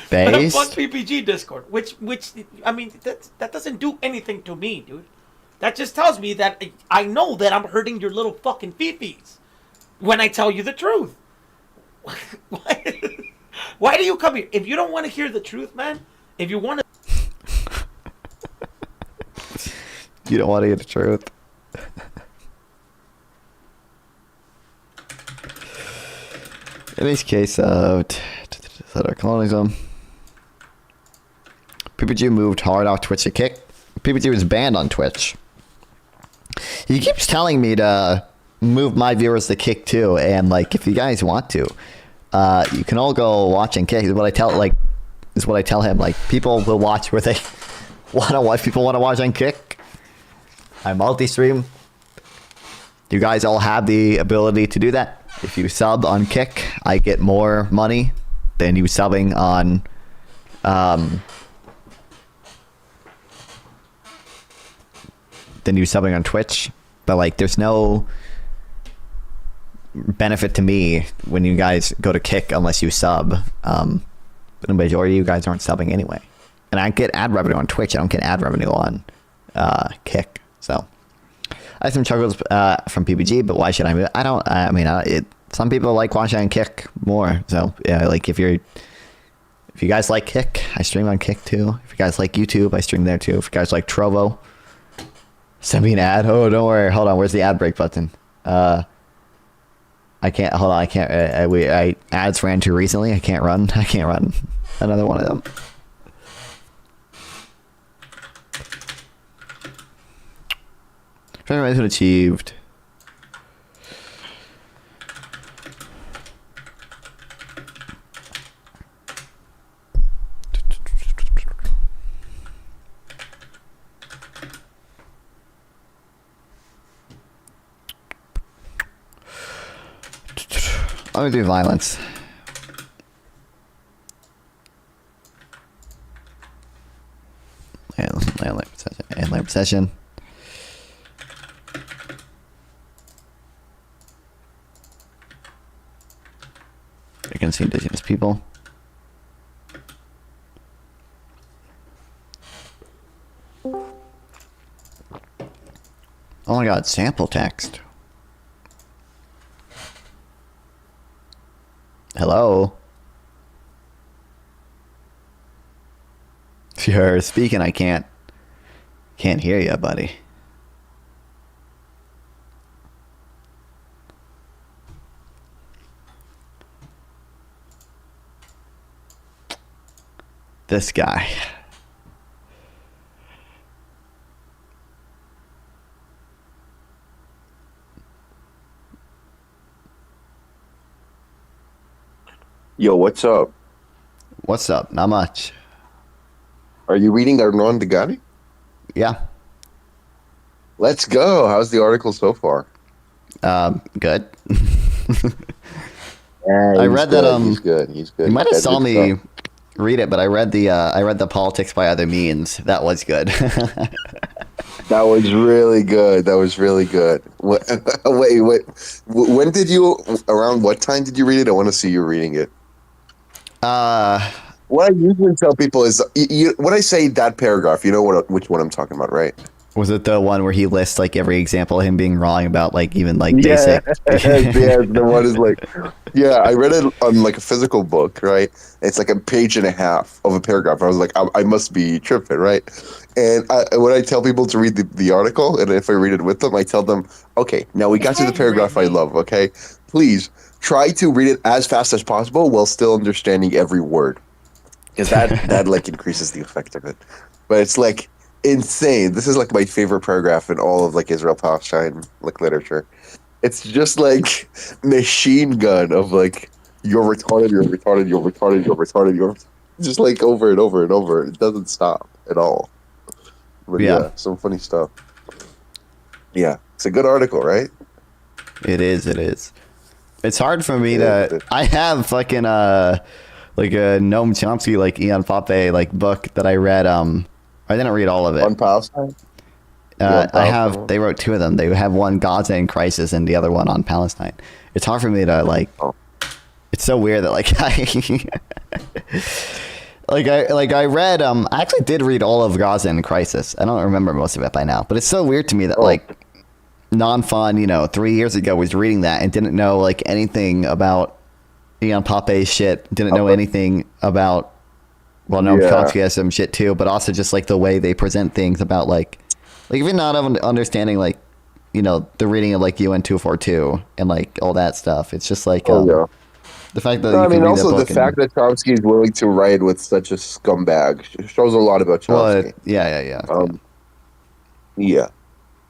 Based? Fuck PPG Discord, which I mean that doesn't do anything to me, dude. That just tells me that I know that I'm hurting your little fucking fifis. when I tell you the truth. Why do you come here? If you don't want to hear the truth, man, if you want to... You don't want to hear the truth. In this case of colonialism, PPG moved hard off Twitch to Kick. PPG was banned on Twitch. He keeps telling me to move my viewers to Kick too, and like if you guys want to, you can all go watch and Kick. Is what I tell him. Like people will watch where they want to watch. People want to watch on Kick. I multi-stream. You guys all have the ability to do that. If you sub on Kick, I get more money than you subbing on Twitch. But like there's no benefit to me when you guys go to Kick unless you sub. But the majority of you guys aren't subbing anyway. And I get ad revenue on Twitch. I don't get ad revenue on Kick. So I have some struggles from PPG, but why should I move? Some people like watching on Kick more. So yeah, like if you guys like Kick, I stream on Kick too. If you guys like YouTube, I stream there too. If you guys like Trovo, send me an ad. Oh, don't worry. Hold on. Where's the ad break button? I can't. Hold on. I can't. I ads ran too recently. I can't run another one of them. Anyways, what achieved. I'm gonna do violence. Land possession. Against the indigenous people. Oh my god, sample text. Hello? If you're speaking, I can't hear you, buddy. This guy. Yo, what's up? What's up? Not much. Are you reading Arnon Degani? Yeah. Let's go. How's the article so far? Good. I read that he's good. You might have saw me stuff. read it, but I read the politics by other means. That was good. That was really good. Wait. When did you? Around what time did you read it? I want to see you reading it. What I usually tell people is, when I say that paragraph, you know which one I'm talking about, right? Was it the one where he lists like every example of him being wrong about like even like basic? Yeah, the one is like, yeah, I read it on like a physical book, right? It's like a page and a half of a paragraph. I was like, I must be tripping, right? And when I tell people to read the article, and if I read it with them, I tell them, okay, now we got to the paragraph I love, okay? Please try to read it as fast as possible while still understanding every word. Because that like increases the effect of it. But it's like insane. This is like my favorite paragraph in all of like Israel-Palestine like literature. It's just like machine gun of like, you're retarded, just like over and over and over. It doesn't stop at all. But yeah, some funny stuff. Yeah, it's a good article, right? It is. It's hard for me to. I have fucking like a Noam Chomsky like Ian Pape like book that I read. I didn't read all of it. On Palestine. I have. They wrote two of them. They have one Gaza in Crisis and the other one on Palestine. It's hard for me to like. Oh. It's so weird that like I read. I actually did read all of Gaza in Crisis. I don't remember most of it by now, but it's so weird to me that like non-fun, 3 years ago was reading that and didn't know like anything about Pape's shit, didn't know anything about, well, no, Yeah. Trotsky has some shit too, but also just like the way they present things about like even not understanding like, the reading of like UN 242 and like all that stuff. It's just like, Yeah. the fact that No, you I can mean, read also that the book fact that Chomsky is willing to write with such a scumbag shows a lot about Chomsky. Yeah. Yeah.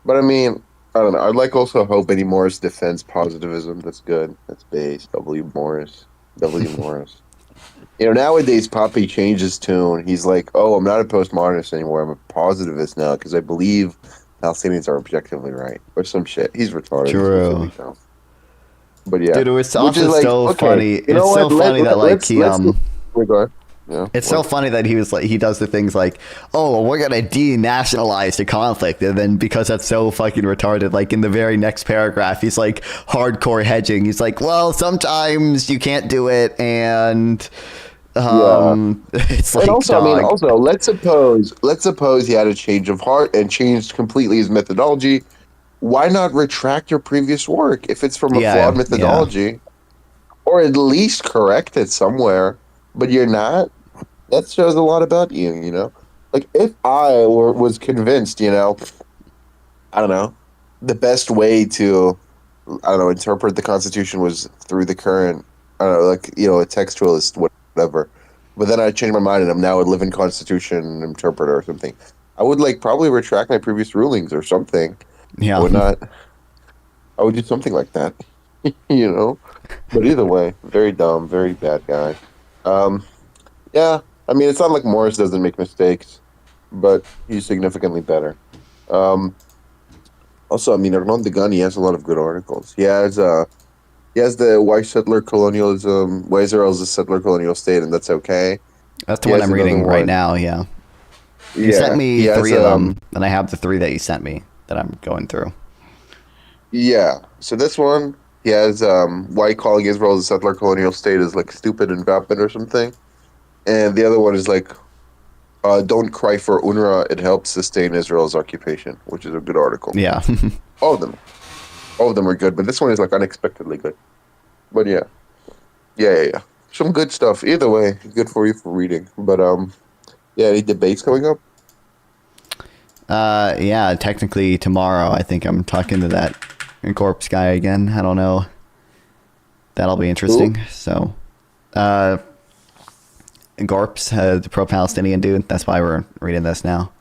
But I mean, I don't know. I'd like also hope Eddie Morris defends positivism. That's good. That's base. W. Morris. Nowadays, Poppy changed his tune. He's like, oh, I'm not a postmodernist anymore. I'm a positivist now because I believe Palestinians are objectively right. Or some shit. He's retarded. True. He's dumb. But yeah. Dude, it was Which is also like, so okay, funny. you know It's so what? funny that like he we're going. Yeah. it's so funny that he was like, he does the things like, oh, well, we're gonna denationalize the conflict, and then because that's so fucking retarded, like in the very next paragraph, he's like hardcore hedging. He's like, well, sometimes you can't do it, and it's like, And also, dog. let's suppose he had a change of heart and changed completely his methodology. Why not retract your previous work if it's from a flawed methodology, or at least correct it somewhere? But you're not. That shows a lot about you. Like if I was convinced, I don't know, the best way to, interpret the Constitution was through the current, I don't know, like a textualist, whatever. But then I changed my mind and I'm now a living Constitution interpreter or something. I would probably retract my previous rulings or something. Yeah. I would not. I would do something like that. But either way, very dumb, very bad guy. Yeah. I mean, it's not like Morris doesn't make mistakes, but he's significantly better. Also, I mean, Arnaud Degani has a lot of good articles. He has the Why Israel is a settler colonial state, and that's okay. That's the one I'm reading right now. Yeah. You sent me 3 of them, and I have the 3 that you sent me that I'm going through. Yeah. So this one, he has why calling Israel a settler colonial state is like stupid and vapid or something. And the other one is like, don't cry for UNRWA, it helps sustain Israel's occupation, which is a good article. Yeah. All of them are good, but this one is like unexpectedly good. But yeah. Some good stuff. Either way, good for you for reading. But any debates coming up? Yeah, technically tomorrow I think I'm talking to that corpse guy again. I don't know. That'll be interesting. Ooh. So, Gorps, the pro-Palestinian dude. That's why we're reading this now.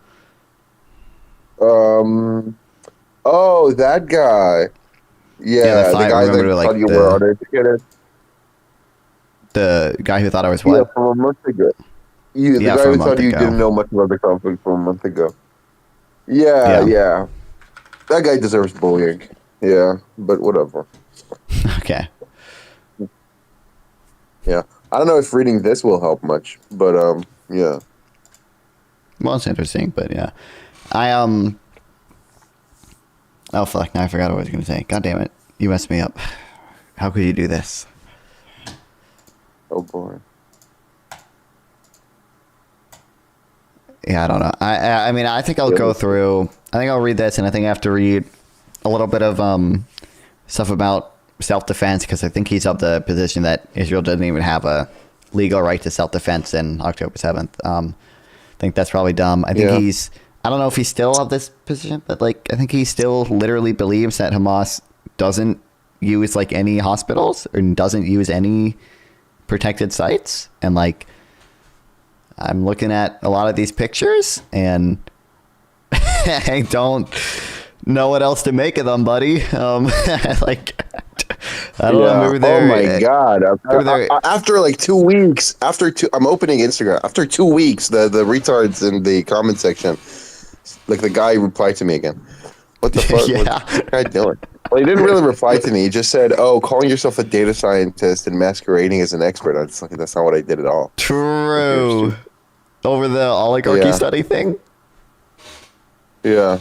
Oh, that guy. Yeah, the guy that thought you were uneducated. The guy who thought I was what? Yeah, from a month ago. The guy who thought you didn't know much about the conflict from a month ago. Yeah. That guy deserves bullying. Yeah, but whatever. Okay. Yeah. I don't know if reading this will help much, but yeah. Well, it's interesting, but yeah. Oh fuck, now I forgot what I was gonna say. God damn it. You messed me up. How could you do this? Oh boy. Yeah, I don't know. I mean, I think I'll go through. I think I'll read this, and I think I have to read a little bit of stuff about self-defense, because I think he's of the position that Israel doesn't even have a legal right to self-defense in October 7th. I think that's probably dumb. I think he's. I don't know if he's still of this position, but I think he still literally believes that Hamas doesn't use any hospitals or doesn't use any protected sites, and I'm looking at a lot of these pictures and I don't know what else to make of them, buddy. I don't know. Maybe they're, oh my god! After 2 weeks, I'm opening Instagram. After 2 weeks, the retards in the comment section, the guy replied to me again. What the fuck? What's the guy doing? Well, he didn't really reply to me. He just said, "Oh, calling yourself a data scientist and masquerading as an expert." That's not what I did at all. True. Over the oligarchy study thing? Yeah.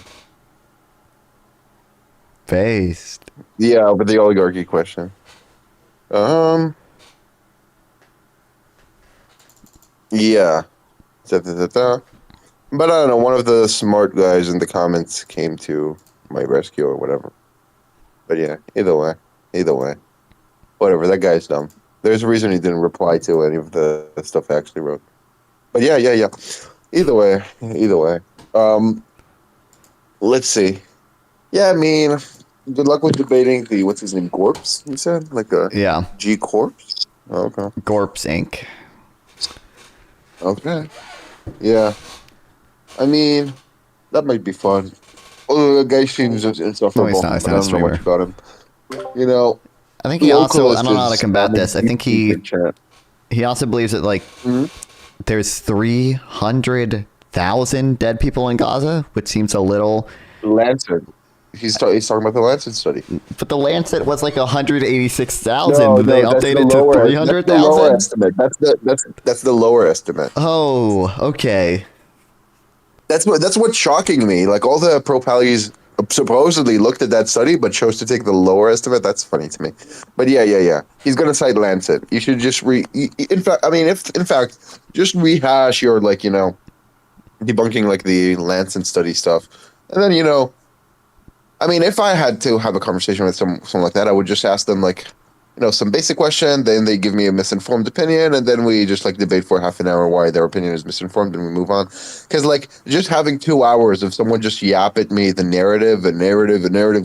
Based. Yeah, over the oligarchy question. Yeah. But I don't know, one of the smart guys in the comments came to my rescue or whatever. But yeah, either way, whatever. That guy's dumb. There's a reason he didn't reply to any of the stuff I actually wrote. But yeah. Either way. Let's see. Yeah, I mean, good luck with debating the what's his name, Corpse. You said like a Yeah. G Corpse. Okay. Gorps Inc. Okay. Yeah. I mean, that might be fun. Although the guy seems insufferable. No, he's not. He's I not a don't know much streamer. about him. You know, I think he also, I Localist don't know how to is combat this. I think he chat. also believes that like Mhm. there's 300,000 dead people in Gaza, which seems a little. Lancet. He's talking about the Lancet study. But the Lancet was like 186,000. Did they that's update the it to lower- 300,000? That's the lower estimate. That's the lower estimate. Oh, okay. That's what's shocking me. Like all the pro-pallies supposedly looked at that study, but chose to take the lower estimate. That's funny to me. But yeah. He's gonna cite Lancet. You should just in fact, just rehash your debunking like the Lancet study stuff, and then if I had to have a conversation with someone like that, I would just ask them some basic question, then they give me a misinformed opinion, and then we just debate for half an hour why their opinion is misinformed, and we move on. Because just having 2 hours of someone just yap at me the narrative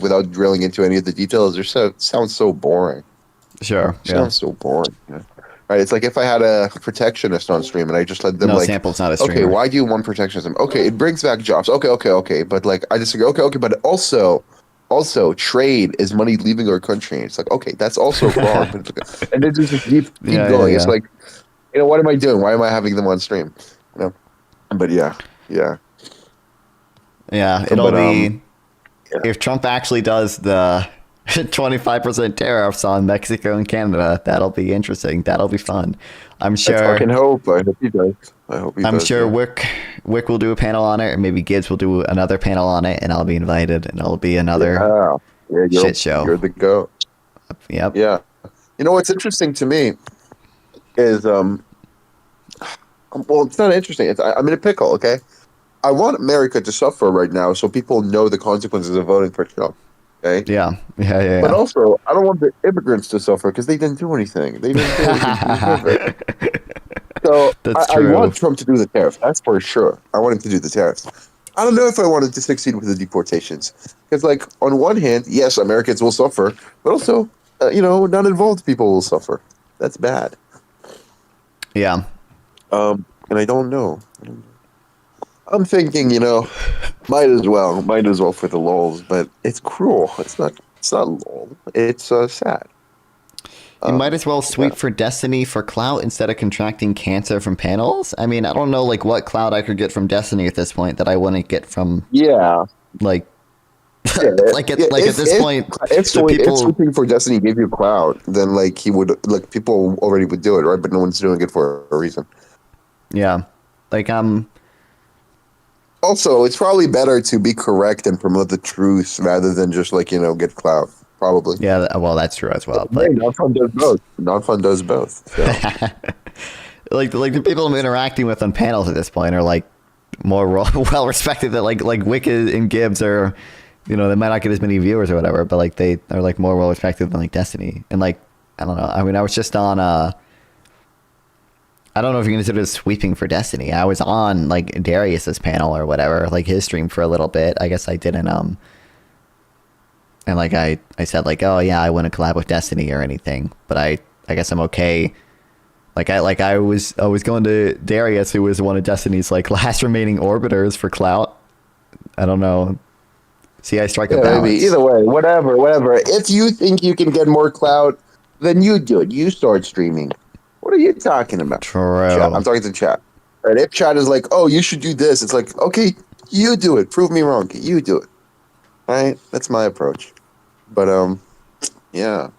without drilling into any of the details, sounds so boring. Sure. Yeah. Sounds so boring. Right? It's like if I had a protectionist on stream and I just let them No, Sample's not a streamer. okay, why do you want protectionism? Okay, it brings back jobs. Okay, but I disagree. Okay, but also trade is money leaving our country. It's like, okay, that's also wrong. And then just keep going. It's like, what am I doing? Why am I having them on stream? But yeah. Yeah, it'll be if Trump actually does the 25% tariffs on Mexico and Canada. That'll be interesting. That'll be fun. I'm sure. I fucking hope. I hope he does. I'm sure Wick will do a panel on it, or maybe Gibbs will do another panel on it, and I'll be invited, and it'll be another shit show. You're the goat. Yep. Yeah. What's interesting to me is well, it's not interesting. I'm in a pickle. Okay, I want America to suffer right now, so people know the consequences of voting for Trump. Okay. Yeah. But also, I don't want the immigrants to suffer because they didn't do anything. They didn't do anything to deserve it. So I want Trump to do the tariffs. That's for sure. I want him to do the tariffs. I don't know if I want him to succeed with the deportations. Because, on one hand, yes, Americans will suffer, but also, non-involved people will suffer. That's bad. Yeah. And I don't know. I'm thinking, might as well for the lols, but it's cruel. It's not lol. It's sad. You might as well sweep for Destiny for clout instead of contracting cancer from panels. I mean, I don't know what clout I could get from Destiny at this point that I wouldn't get from at this point. If sweeping for Destiny gave you clout, then he would people already would do it, right? But no one's doing it for a reason. Yeah. Also, it's probably better to be correct and promote the truth rather than just get clout. Probably. Yeah, well, that's true as well. But non-fun does both. Non-fun does both. So. the people I'm interacting with on panels at this point are more well respected. That Wick and Gibbs are, they might not get as many viewers or whatever, but they are more well respected than Destiny. And I don't know. I mean, I was just on I don't know if you consider it sweeping for Destiny. I was on Darius's panel or whatever, his stream for a little bit. I guess I didn't and I said oh yeah, I wouldn't collab with Destiny or anything, but I guess I'm okay. I was going to Darius, who was one of Destiny's last remaining orbiters for clout. I don't know. See, I strike a balance. Maybe. Either way, whatever. If you think you can get more clout, then you do it. You start streaming. What are you talking about? True. Chat. I'm talking to chat. Right? If chat is oh, you should do this, it's okay, you do it. Prove me wrong. You do it. Right? That's my approach. But yeah.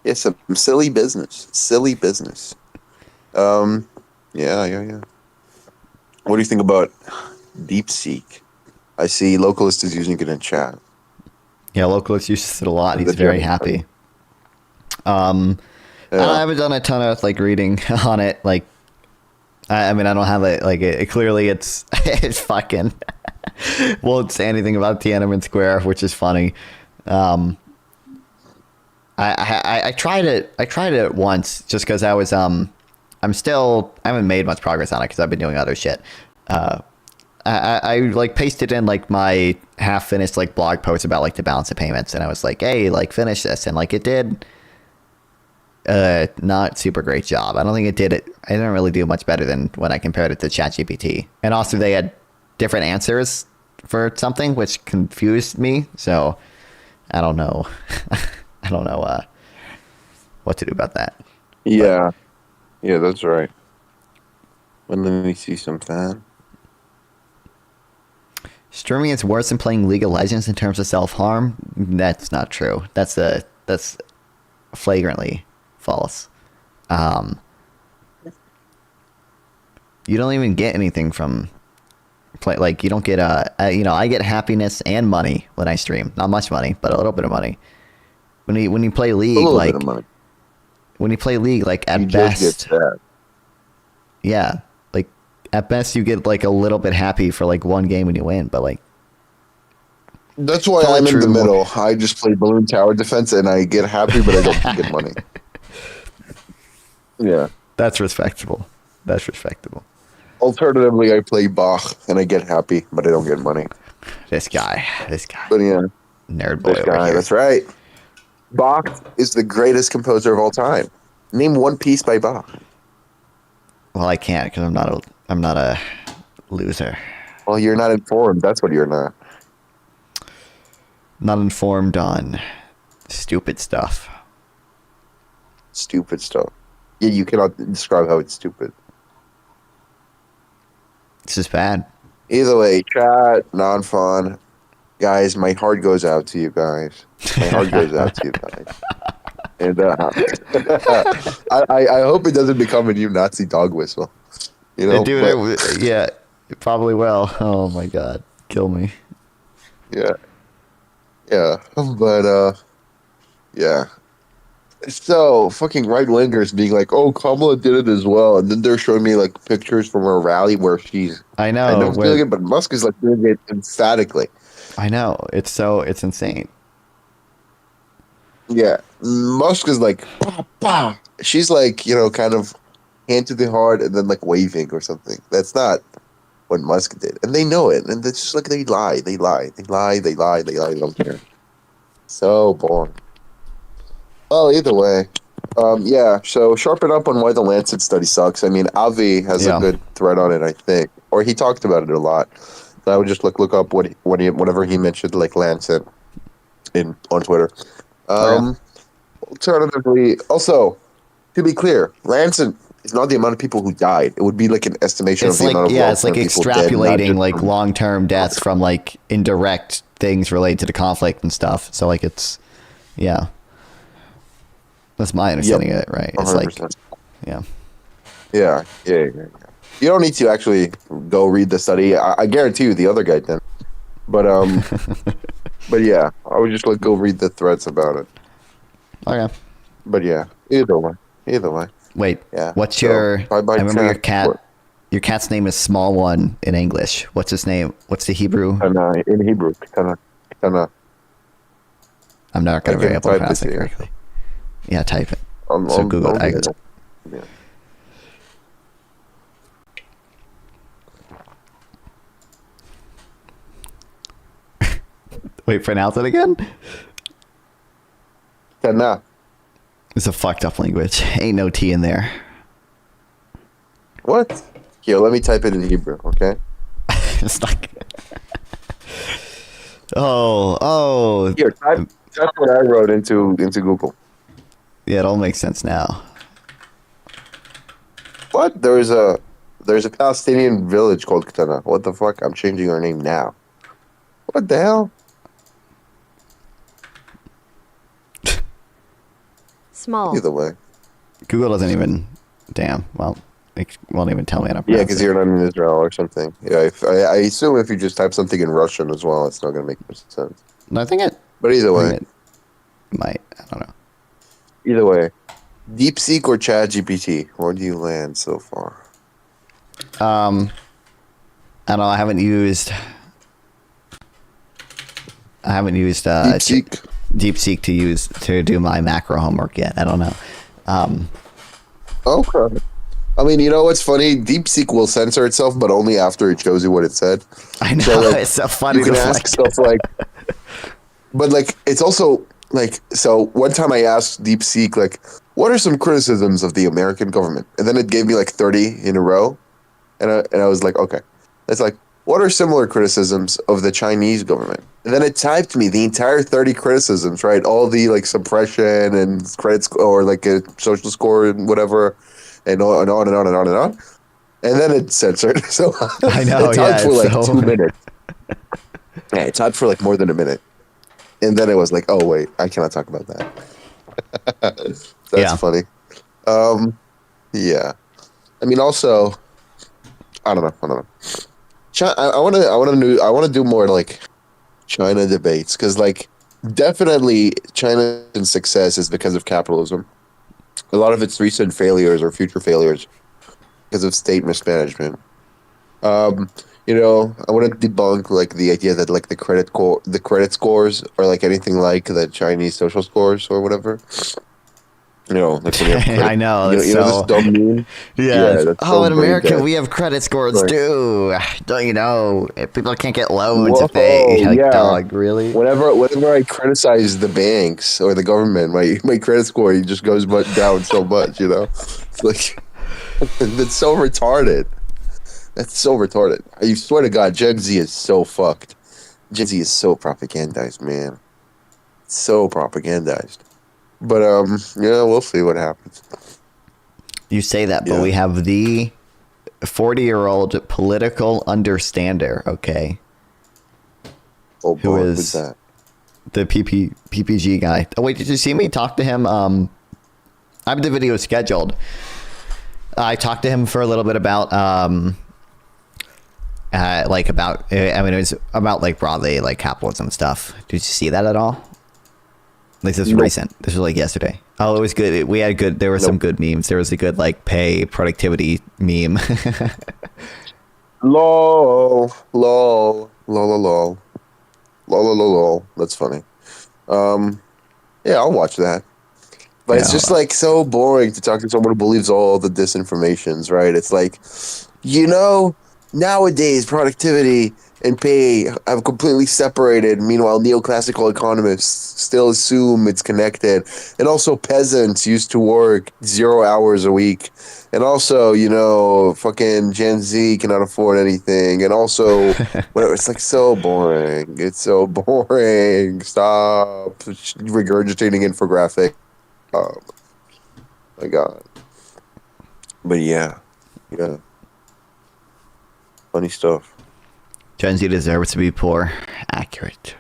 Yeah, some silly business. Yeah. What do you think about DeepSeek? I see Localist is using it in chat. Yeah, Localist uses it a lot. He's very happy. I haven't done a ton of reading on it. I mean, I don't have it. It clearly it's fucking won't say anything about Tiananmen Square, which is funny. I tried it. I tried it once just because I was I haven't made much progress on it because I've been doing other shit. I like pasted in like my half finished like blog post about like the balance of payments, and I was like, hey, like finish this, and like it did not super great job. I don't think it did it. I didn't really do much better than when I compared it to ChatGPT, and also they had different answers for something which confused me. So I don't know. I don't know what to do about that. Yeah. Yeah, that's right. Let me see something. Streaming is worse than playing League of Legends in terms of self-harm. That's not true. That's flagrantly false. You don't even get anything from play. Like you don't get I get happiness and money when I stream. Not much money, but a little bit of money. When you play League, A little like bit of money. when you play League, like at You just get best, sad. yeah, like at best you get like a little bit happy for like one game when you win, but like That's why Probably I'm in the true. middle. I just play balloon tower defense and I get happy, but I don't get money. Yeah. that's respectable. That's respectable. Alternatively, I play Bach and I get happy, but I don't get money. This guy, But yeah, nerd boy this over guy, here. that's right. Bach is the greatest composer of all time. Name one piece by Bach. Well, I can't because I'm not a loser. Well, you're not informed. That's what you're not. Not informed on stupid stuff. Stupid stuff. Yeah, you cannot describe how it's stupid. It's just bad. Either way, chat, non-fun. Guys, my heart goes out to you guys. My heart goes out to you guys. And I hope it doesn't become a new Nazi dog whistle. You know, Dude, yeah, it probably will. Oh my god, kill me. yeah, yeah, but yeah. So fucking right wingers being like, "Oh, Kamala did it as well," and then they're showing me like pictures from her rally where she's. I I know. know doing it, but Musk is like doing it emphatically. I know. It's insane. Yeah, Musk is like, bah, bah. She's like, you know, kind of hand to the heart and then like waving or something. That's not what Musk did, and they know it, and it's just like they lie. They don't care. So boring. Well, either way, yeah. So sharpen up on why the Lancet study sucks. I mean, Avi has Yeah. a good thread on it, I think, or he talked about it a lot. So I would just look up whatever he mentioned, like Lancet, on Twitter. Alternatively, also, to be clear, Lancet is not the amount of people who died. It would be like an estimation It's of the like amount of it's like long-term people dead, not extrapolating just like from- long-term deaths from like indirect things related to the conflict and stuff. So like it's yeah. That's my understanding of it, right? It's like 100%. yeah. Yeah. You don't need to actually go read the study. I guarantee you the other guy didn't. But but yeah, I would just like go read the threads about it. Okay. But yeah, either way. Wait. Yeah. What's So, your bye-bye, I remember your chat. cat. What? Your cat's name is Small One in English. What's his name? What's the Hebrew? In Hebrew, Kana. I'm not going I to be can able to type pronounce it it to you. correctly. Yeah, type it. I'm Google it. doing it. Yeah. Wait, pronounce it again? Kana. It's a fucked up language. Ain't no T in there. What? Here, let me type it in Hebrew, okay? It's not. Oh. Here, type what I wrote into Google. Yeah, it all makes sense now. What? There's a Palestinian village called Katana. What the fuck? I'm changing our name now. What the hell? Small. Either way. Google doesn't even. Damn. Well, it won't even tell me how to Yeah, pronounce because it. you're not in Israel or something. Yeah, I assume if you just type something in Russian as well, it's not going to make much sense. No, I think it. But either I way, think it might. I don't know. either way, DeepSeek or ChatGPT, where do you land so far? I don't know. I haven't used. DeepSeek. DeepSeek to do my macro homework yet. I don't know. Okay. I mean, you know what's funny? DeepSeek will censor itself, but only after it shows you what it said. I know, So, like, it's so funny. you can to ask stuff like, but like, it's also like, so one time I asked DeepSeek, like, what are some criticisms of the American government? And then it gave me like 30 in a row. And I was like, okay. It's like, what are similar criticisms of the Chinese government? And then it typed me the entire 30 criticisms, right? All the like suppression and credit score or like a social score and whatever, and on and on and on and on and on. And then it censored. So I know, it yeah, typed for it's like so 2 minutes. Yeah, it typed for like more than a minute. And then it was like, oh wait, I cannot talk about that. That's funny. Yeah. I mean, also, I don't know. I want to do more like China debates because like definitely China's success is because of capitalism. A lot of its recent failures or future failures because of state mismanagement. You know, I want to debunk like the idea that like the credit scores are like anything like the Chinese social scores or whatever. You know, like when you have credit, I know. you know this dumb meme. Yeah. That's Oh, so in brain America, dead. we have credit scores Right. too. Don't you know? People can't get loans Whoa, if they like, yeah. dog, really? Whenever I criticize the banks or the government, my credit score just goes down so much. You know, it's like that's so retarded. That's so retarded. I swear to God, Gen Z is so fucked. Gen Z is so propagandized, man. So propagandized. But yeah, we'll see what happens. You say that, but Yeah. we have the 40-year-old political understander, okay? Oh Who boy, is- who's that? The PPG guy. Oh, wait, did you see me talk to him? I have the video scheduled. I talked to him for a little bit about, I mean, it was about, like, broadly, like, capitalism stuff. Did you see that at all? Like, this was Nope. recent. This was, like, yesterday. Oh, it was good. We had good, there were some good memes. There was a good, like, pay productivity meme. Lol. That's funny. Yeah, I'll watch that. But it's Yeah. just like so boring to talk to someone who believes all the disinformations, right? It's like, you know, nowadays productivity and pay have completely separated. Meanwhile, neoclassical economists still assume it's connected. And also peasants used to work 0 hours a week. And also, you know, fucking Gen Z cannot afford anything. And also, whatever. It's like so boring. It's so boring. Stop regurgitating infographic. Oh my God. But yeah. Funny stuff. Gen Z deserves to be poor. Accurate.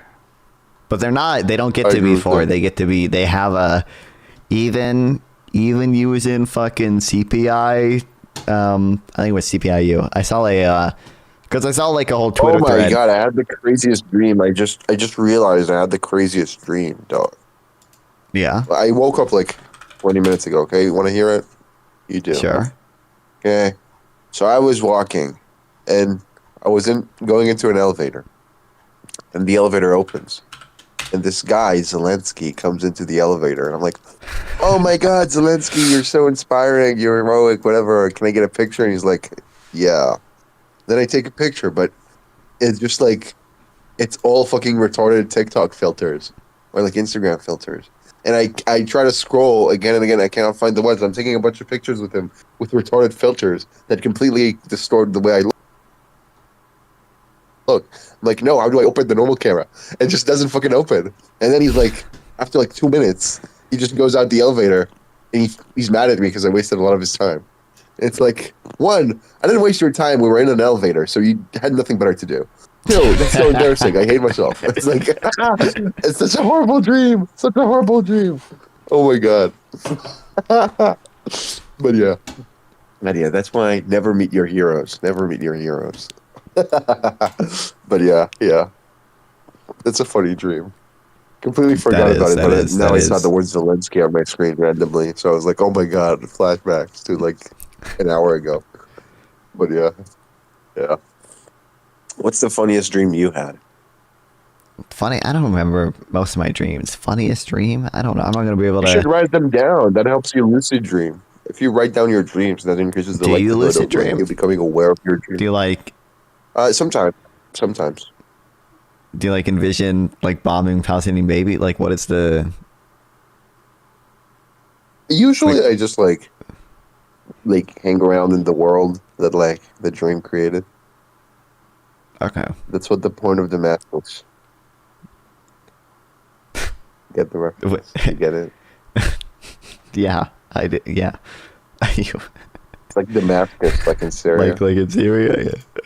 But they're not. They don't get I to agree be with poor. that. They get to be. They have a even using fucking CPI. I think it was CPIU. I saw because I saw like a whole Twitter Oh my thread. God, I had the craziest dream. I just realized I had the craziest dream, dog. Yeah. I woke up like 20 minutes ago, okay? You want to hear it? You do. Sure. Okay. So I was walking and I was going into an elevator. And the elevator opens. And this guy, Zelensky, comes into the elevator. And I'm like, oh my God, Zelensky, you're so inspiring. You're heroic, whatever. Can I get a picture? And he's like, yeah. Then I take a picture, but it's just like, it's all fucking retarded TikTok filters or like Instagram filters. And I try to scroll again and again. I cannot find the ones. I'm taking a bunch of pictures with him with retarded filters that completely distort the way I look. I'm like, no, how do I open the normal camera? It just doesn't fucking open. And then he's like, after like 2 minutes, he just goes out the elevator and he's mad at me because I wasted a lot of his time. It's like, one, I didn't waste your time. We were in an elevator, so you had nothing better to do. Two, that's so embarrassing. I hate myself. It's like, it's such a horrible dream. Such a horrible dream. Oh my God. But yeah. That's why never meet your heroes. Never meet your heroes. But yeah. It's a funny dream. Completely forgot about it, but now I saw the word Zelensky on my screen randomly. So I was like, oh my God, flashbacks to like an hour ago. But yeah. What's the funniest dream you had? Funny, I don't remember most of my dreams. Funniest dream? I don't know. I'm not gonna be able You should to. write them down. That helps you lucid dream. If you write down your dreams, that increases the Do you likelihood lucid of like, dream? you becoming aware of your Do dream. you like? Sometimes. Do you like envision like bombing Palestinian baby? Like, what is the? Usually, Like- I just like hang around in the world that like the dream created. Okay. That's what the point of the math is. Get the reference? You get it? Yeah, I did. Yeah. It's like Damascus, like in Syria. like in Syria. Yeah.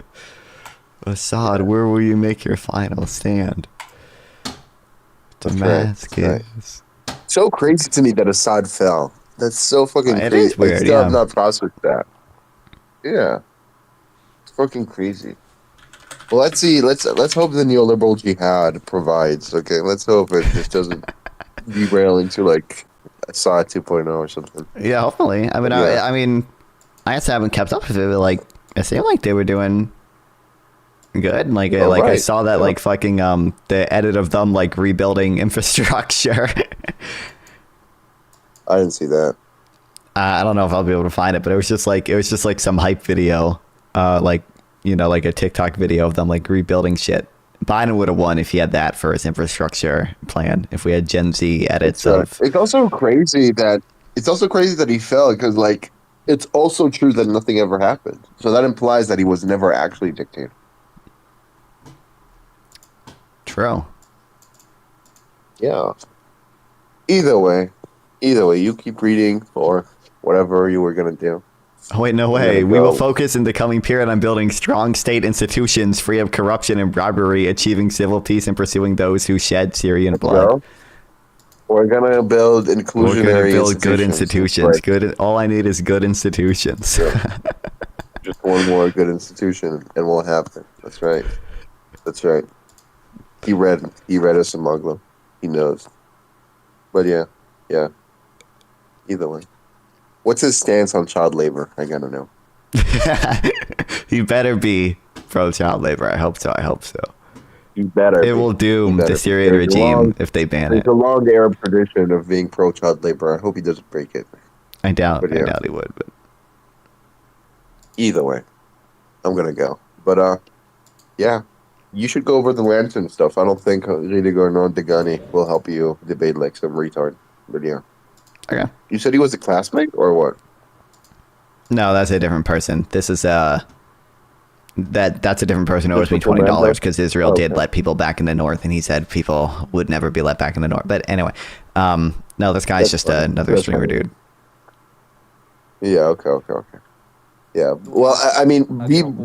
Assad, where will you make your final stand? That's right, that's Damascus. So crazy to me that Assad fell. That's so fucking It crazy. is weird, I still have yeah. not processed that. Yeah, it's fucking crazy. Well, let's see. Let's hope the neoliberal jihad provides. Okay, let's hope it just doesn't derail into like Assad 2.0 or something. Yeah, hopefully. I mean, Yeah. I mean, I just haven't kept up with it. But like, it seemed like they were doing good. Like, I right. saw that Yeah. like fucking the edit of them like rebuilding infrastructure. I didn't see that. I don't know if I'll be able to find it, but it was just like some hype video, like like a TikTok video of them like rebuilding shit. Biden would have won if he had that for his infrastructure plan. If we had Gen Z edits of, It's also crazy that he fell because like it's also true that nothing ever happened. So that implies that he was never actually dictator. true. Yeah. Either way, you keep reading or whatever you were gonna do. Oh, wait, no way. We will focus in the coming period on building strong state institutions free of corruption and bribery, achieving civil peace, and pursuing those who shed Syrian blood. So, we're gonna build We're inclusionary going to build good institutions. Right. Good. All I need is good institutions. Yeah. Just one more good institution, and we'll have it. That's right. That's right. He read us a Muslim. He knows. But yeah. Either way. What's his stance on child labor? I gotta know. He better be pro child labor. I hope so. He better. It will doom the Syrian regime if they ban it. There's a long Arab tradition of being pro child labor. I hope he doesn't break it. I doubt But yeah. he would. But Either way, I'm gonna go. But yeah, you should go over the Lantern stuff. I don't think Redigo or Degani will help you debate like some retard. But yeah, okay. you said he was a classmate or what? No, that's a different person. This is that's a different person who owes me Christopher $20 Mandel? because Israel did Okay. let people back in the north, and he said people would never be let back in the north. But anyway, no, this guy's That's just fine. another That's streamer fine. dude. Yeah. Okay. Yeah. Well, I mean,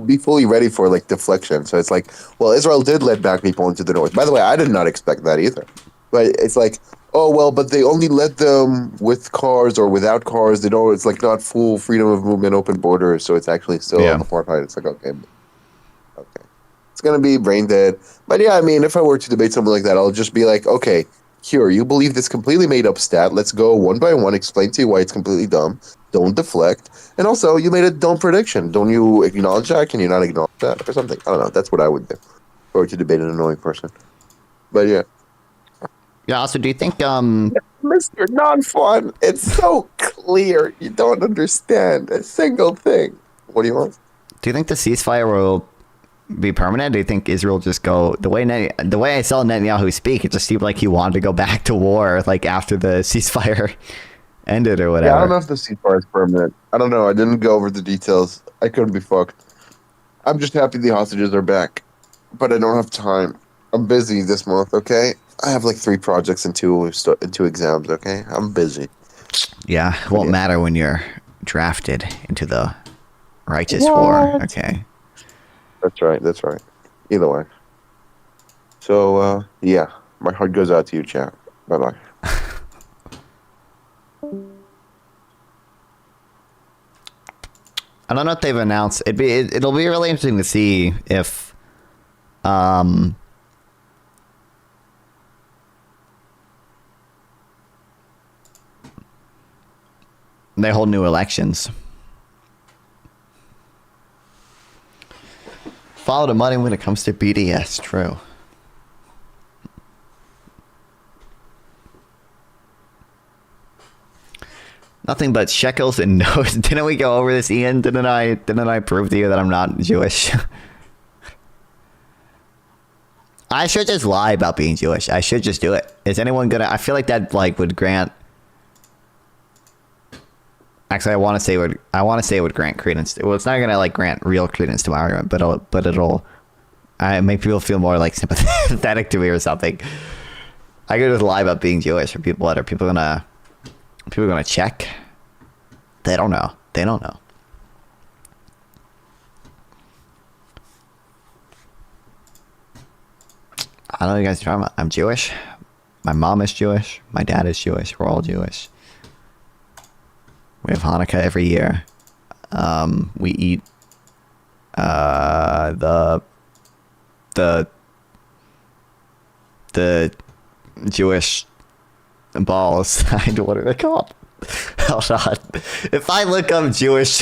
be fully ready for like deflection. So it's like, well, Israel did let back people into the north. By the way, I did not expect that either. But it's like, oh well, but they only let them with cars or without cars. They don't. It's like not full freedom of movement, open borders. So it's actually still Yeah. apartheid. It's like okay. It's gonna be brain dead. But yeah, I mean, if I were to debate something like that, I'll just be like, okay, here, you believe this completely made up stat. Let's go one by one, explain to you why it's completely dumb. Don't deflect. And also, you made a dumb prediction. Don't you acknowledge that? Can you not acknowledge that or something? I don't know. That's what I would do. Or to debate an annoying person. But yeah. Yeah. Also, do you think Mr. Non-Fun, it's so clear. You don't understand a single thing. What do you want? the ceasefire will be permanent? Do you think Israel just go the way I saw Netanyahu speak? It just seemed like he wanted to go back to war, like after the ceasefire ended or whatever. Yeah, I don't know if the ceasefire is permanent. I don't know. I didn't go over the details. I couldn't be fucked. I'm just happy the hostages are back, but I don't have time. I'm busy this month. Okay, I have like 3 projects and 2 exams. Okay, I'm busy. Yeah, it won't matter when you're drafted into the righteous war. Okay. That's right. Either way. So yeah, my heart goes out to you, chat. Bye bye. I don't know if they've announced. It'll be really interesting to see if they hold new elections. Follow the money when it comes to BDS. True. Nothing but shekels and notes. Didn't we go over this, Ian? Didn't I prove to you that I'm not Jewish? I should just lie about being Jewish. I should just do it. Is anyone gonna? I feel like that like would grant. Actually, I want to say it would grant credence. Well, it's not gonna like grant real credence to my argument, but it'll make people feel more like sympathetic to me or something. I could just lie about being Jewish. Are people gonna check? They don't know. They don't know. I don't know what you guys are talking about. I'm Jewish. My mom is Jewish. My dad is Jewish. We're all Jewish. We have Hanukkah every year. We eat the Jewish balls. What are they called? Hold on. If I look up Jewish,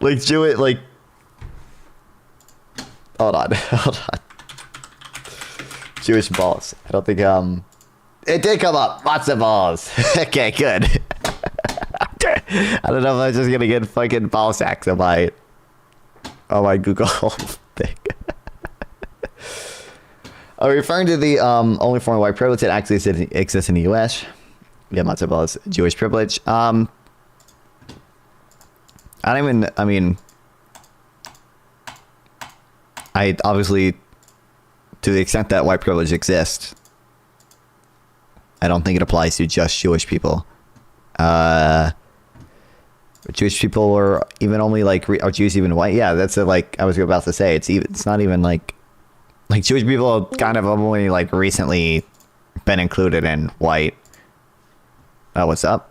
like hold on. Jewish balls. I don't think it did come up. Lots of balls. Okay, good. I don't know if I'm just gonna get fucking ball sacks on my Google thing. Are we referring to the only form of white privilege that actually exists in the U.S.? Yeah, matzo ball is Jewish privilege. I obviously, to the extent that white privilege exists, I don't think it applies to just Jewish people. Jewish people or even only like are Jews even white? Yeah, that's like I was about to say. It's not even like Jewish people have kind of only like recently been included in white. Oh, what's up?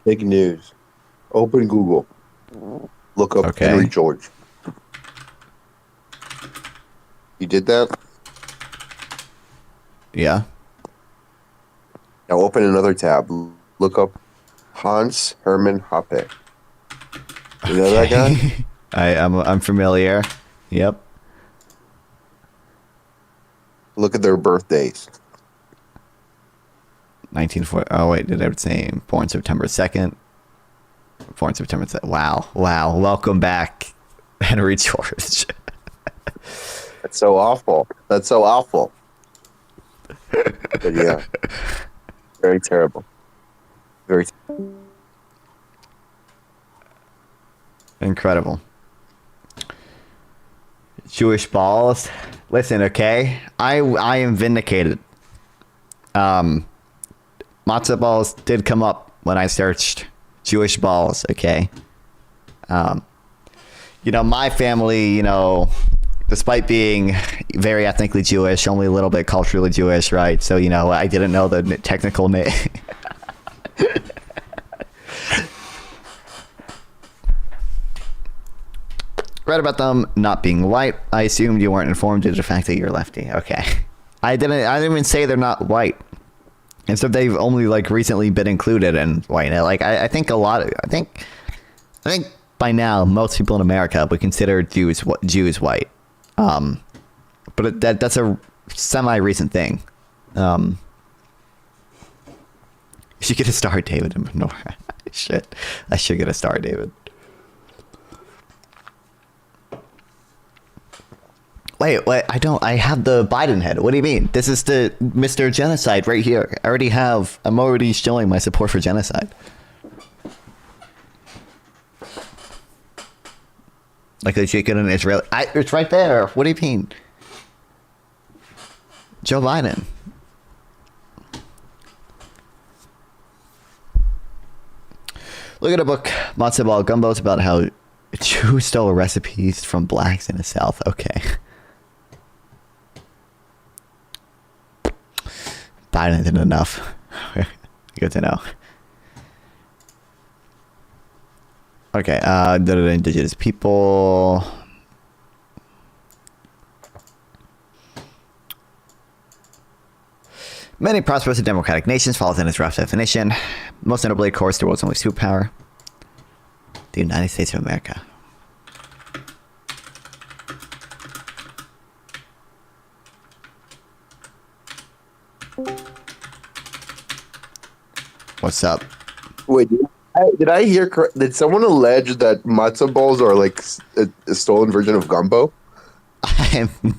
Big news. Open Google. Look up Henry George. You did that? Yeah. Now open another tab. Look up Hans Hermann Hoppe. You know that guy? I'm familiar. Yep. Look at their birthdays. 1940. Oh wait, did I say born September 2nd? Born September 2nd. Wow. Welcome back, Henry George. That's so awful. But yeah, very terrible. Very incredible. Jewish balls. Listen, okay, I am vindicated. Matzo balls did come up when I searched Jewish balls. Okay. My family, despite being very ethnically Jewish, only a little bit culturally Jewish, right? So, I didn't know the technical name. Read about them not being white. I assumed you weren't informed due to the fact that you're lefty. Okay. I didn't even say they're not white. Instead, they've only like recently been included in white. I think by now most people in America would consider Jews white. But that's a semi-recent thing. You should get a star, David. No, I should get a star, David. Wait, I have the Biden head. What do you mean? This is the Mr. Genocide right here. I'm already showing my support for genocide. Like the chicken and Israel. It's right there. What do you mean? Joe Biden. Look at a book, Matzo Ball Gumbo. It's about how Jews stole recipes from blacks in the South. Okay. Biden did enough. Good to know. Okay, indigenous people. Many prosperous and democratic nations fall within its rough definition. Most notably, of course, the world's only superpower, the United States of America. What's up? Wait, did I hear? Did someone allege that matzo balls are like a stolen version of gumbo?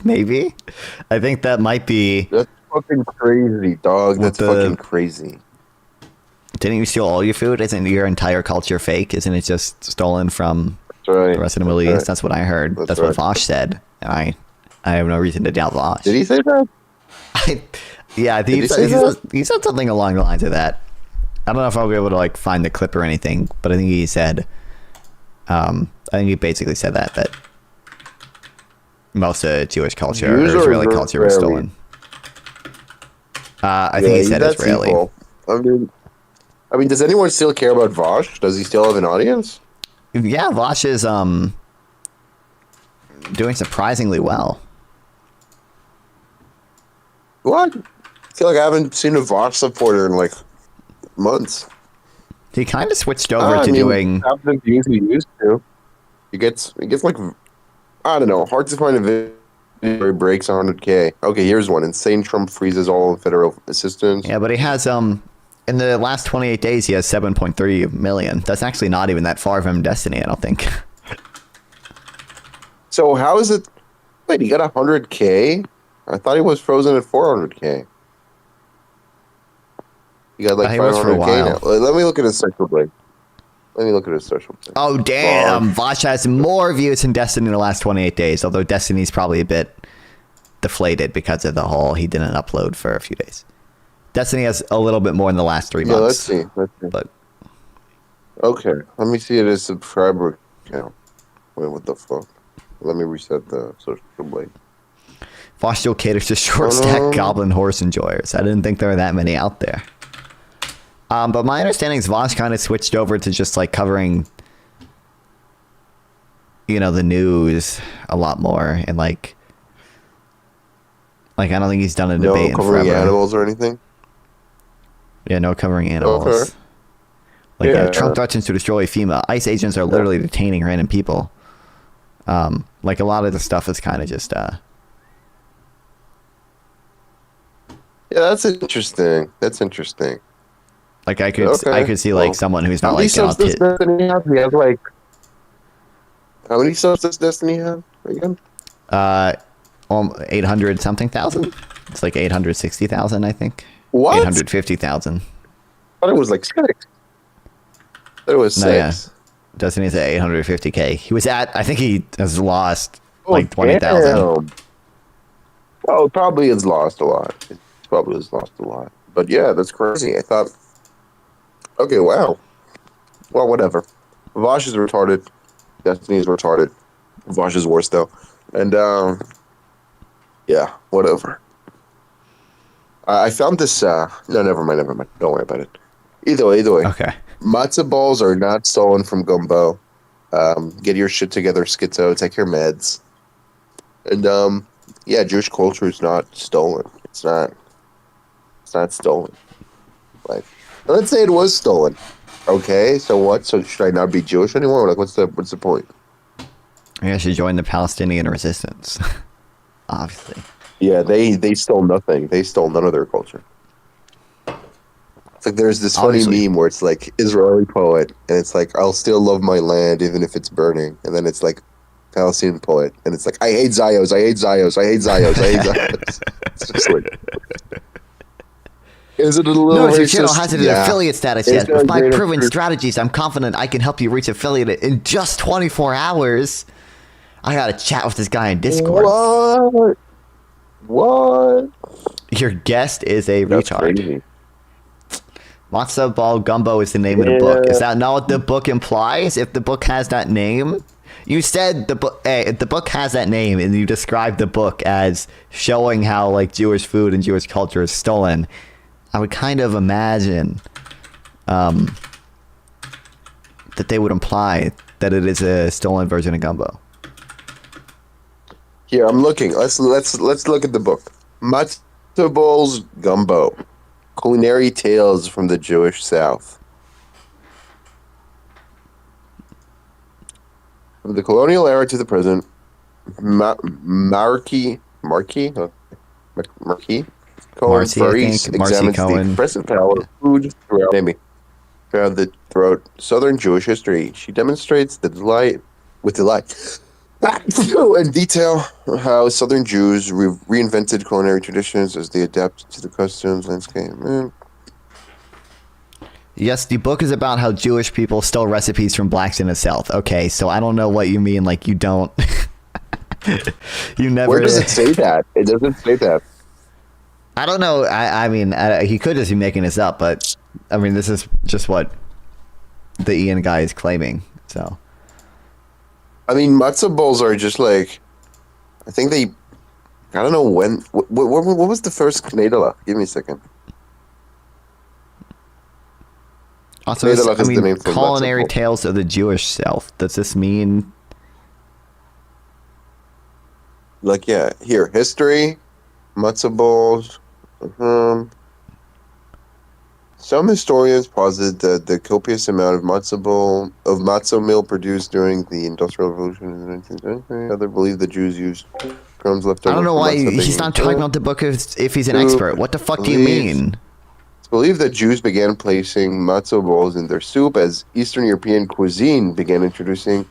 Maybe. I think that might be. That's fucking crazy, dog. What That's fucking crazy. Didn't you steal all your food? Isn't your entire culture fake? Isn't it just stolen from Right. the rest of the Middle East? That's what I heard. That's what Vosh said. And I have no reason to doubt Vosh. Did he say that? Yeah, I think he said something along the lines of that. I don't know if I'll be able to like find the clip or anything, but I think he said, I think he basically said that most of Jewish culture or Israeli culture was stolen. I think he said Israeli. Evil. I mean, does anyone still care about Vosh? Does he still have an audience? Yeah, Vosh is doing surprisingly well. What? I feel like I haven't seen a Vosh supporter in like months. He kind of switched over to doing half the views he used to. He gets like, I don't know, hard to find a video where he breaks 100K. Okay, here's one. Insane Trump freezes all federal assistance. Yeah, but he has in the last 28 days he has 7.3 million. That's actually not even that far from Destiny, I don't think. So how is it? Wait, he got 100K? I thought he was frozen at 400K. He got like 500K now. Let me look at his social blade. Oh, damn. Vosh has more views in Destiny in the last 28 days, although Destiny's probably a bit deflated because of the whole he didn't upload for a few days. Destiny has a little bit more in the last 3 months. Let's see. But okay, let me see his subscriber count. Wait, what the fuck? Let me reset the social blade. Vosh still caters to short stack goblin horse enjoyers. I didn't think there were that many out there. But my understanding is Vosh kind of switched over to just like covering, you know, the news a lot more, and like I don't think he's done a debate in forever. No covering animals or anything. Yeah, no covering animals. Okay. Like Trump threatens to destroy FEMA. ICE agents are literally detaining random people. Like a lot of the stuff is kind of just. Yeah, that's interesting. Like I could see like someone who's not like how many subs does Destiny have again? 800 something thousand. It's like 860,000, I think. What? 850,000. I thought it was like 6. I thought it was 6. No, yeah. Destiny's at 850K. He was at, I think he has lost like 20,000. Oh, it probably has lost a lot. But yeah, that's crazy. I thought, okay, wow. Well, whatever. Vosh is retarded. Destiny is retarded. Vosh is worse, though. And, yeah, whatever. I found this, no, never mind. Don't worry about it. Either way. Okay. Matzo balls are not stolen from Gumbo. Get your shit together, Schizo. Take your meds. And, yeah, Jewish culture is not stolen. It's not stolen. Like, let's say it was stolen. Okay, so what? So should I not be Jewish anymore? Like, what's the point? I should join the Palestinian resistance. Obviously. Yeah, they stole nothing. They stole none of their culture. It's like there's this funny meme where it's like Israeli poet, and it's like, I'll still love my land even if it's burning. And then it's like Palestinian poet, and it's like, I hate Zios. It's just like... Is it a little Notice your racist? channel hasn't an affiliate status yet. got With my greater proven strategies, I'm confident I can help you reach affiliate in just 24 hours. I gotta chat with this guy in Discord. What? Your guest is a That's retard. crazy. Matzo Ball Gumbo is the name of the book. Is that not what the book implies? If the book has that name? You said the book. If the book has that name, and you described the book as showing how like Jewish food and Jewish culture is stolen, I would kind of imagine that they would imply that it is a stolen version of Gumbo. Here, I'm looking. Let's look at the book. Matzo Balls Gumbo. Culinary Tales from the Jewish South. From the colonial era to the present, Marquis Cohen Marcy, Faris I think. Marcy examines Cohen. the present power of food throughout. Maybe. found that throughout Southern Jewish history, she demonstrates with delight and detail how Southern Jews reinvented culinary traditions as they adapted to the customs, landscape. Yes, the book is about how Jewish people stole recipes from blacks in the South. Okay, so I don't know what you mean. Like, you don't. You never. Where does it say that? It doesn't say that. I don't know. I mean, he could just be making this up, but I mean, this is just what the Ian guy is claiming. So, I mean, matzo balls are just like, I think they, I don't know when. What was the first knedela? Give me a second. also, Knedela I is the mean, name for culinary matzo ball. tales of the Jewish South. Does this mean? Like, yeah, here, history, matzo balls. Some historians posit that the copious amount of matzo meal produced during the Industrial Revolution in the 19th century. Others believe the Jews used crumbs left over I don't know from why matzo he's baking not dough. talking about the book if he's an Soup, expert. What the fuck do you mean? It's believed that Jews began placing matzo balls in their soup as Eastern European cuisine began introducing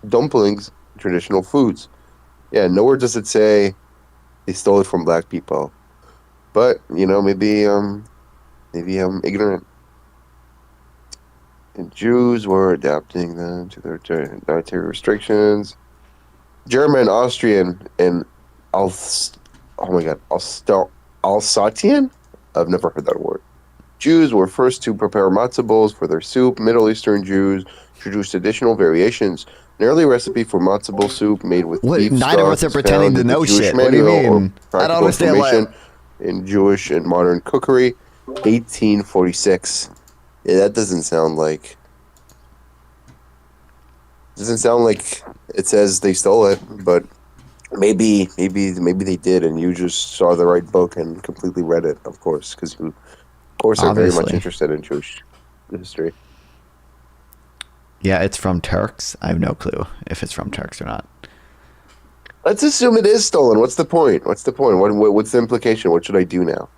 dumplings, traditional foods. Yeah, nowhere does it say they stole it from black people. But, maybe I'm ignorant. And Jews were adapting them to their dietary restrictions. German, Austrian, and Alsatian? I've never heard that word. Jews were first to prepare matzo balls for their soup. Middle Eastern Jews introduced additional variations. An early recipe for matzo ball soup made with What? beef Neither of us stock are is pretending found to in the know Jewish shit. What do you manual or mean? I practical don't understand why. information in Jewish and modern cookery, 1846. Yeah, that doesn't sound like it says they stole it, but maybe they did, and you just saw the right book and completely read it, of course, because you, of course, are very much Obviously. interested in Jewish history. Yeah, it's from Turks. I have no clue if it's from Turks or not. Let's assume it is stolen. What's the point? What's the implication? What should I do now?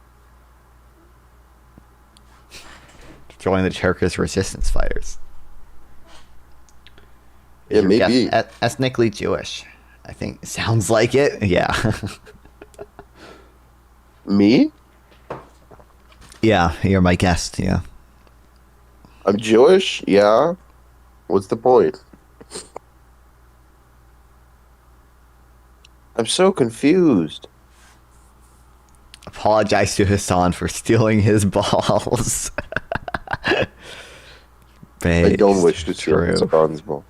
Join the Turkish resistance fighters. Yeah, You're maybe. ethnically Jewish. I think it sounds like it. Yeah. Me? Yeah, you're my guest. Yeah. I'm Jewish? Yeah. What's the point? I'm so confused. Apologize to Hassan for stealing his balls. I don't wish to steal True. Hassan's balls.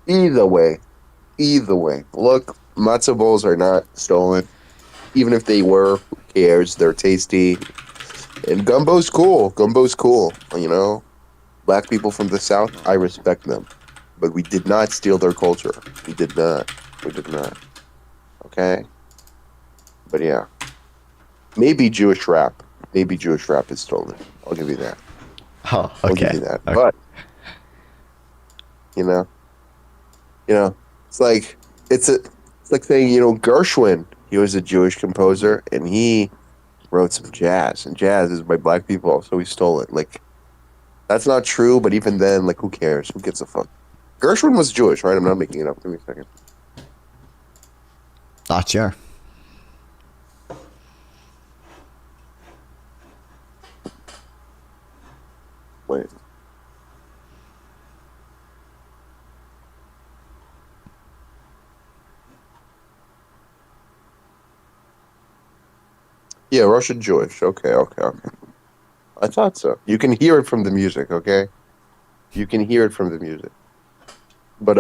Either way. Look, matzo balls are not stolen. Even if they were, who cares? They're tasty. And gumbo's cool. Black people from the South, I respect them. But we did not steal their culture. We did not. Okay? But yeah. Maybe Jewish rap. Is stolen. I'll give you that. Oh, I'll okay. give you that. Okay. But, it's like saying, Gershwin, he was a Jewish composer, and he wrote some jazz, and jazz is by black people, so he stole it. Like, that's not true, but even then, like, who cares? Who gives a fuck? Gershwin was Jewish, right? I'm not making it up. Give me a second. Not sure. Wait. Yeah, Russian Jewish. Okay. I thought so. You can hear it from the music, okay? But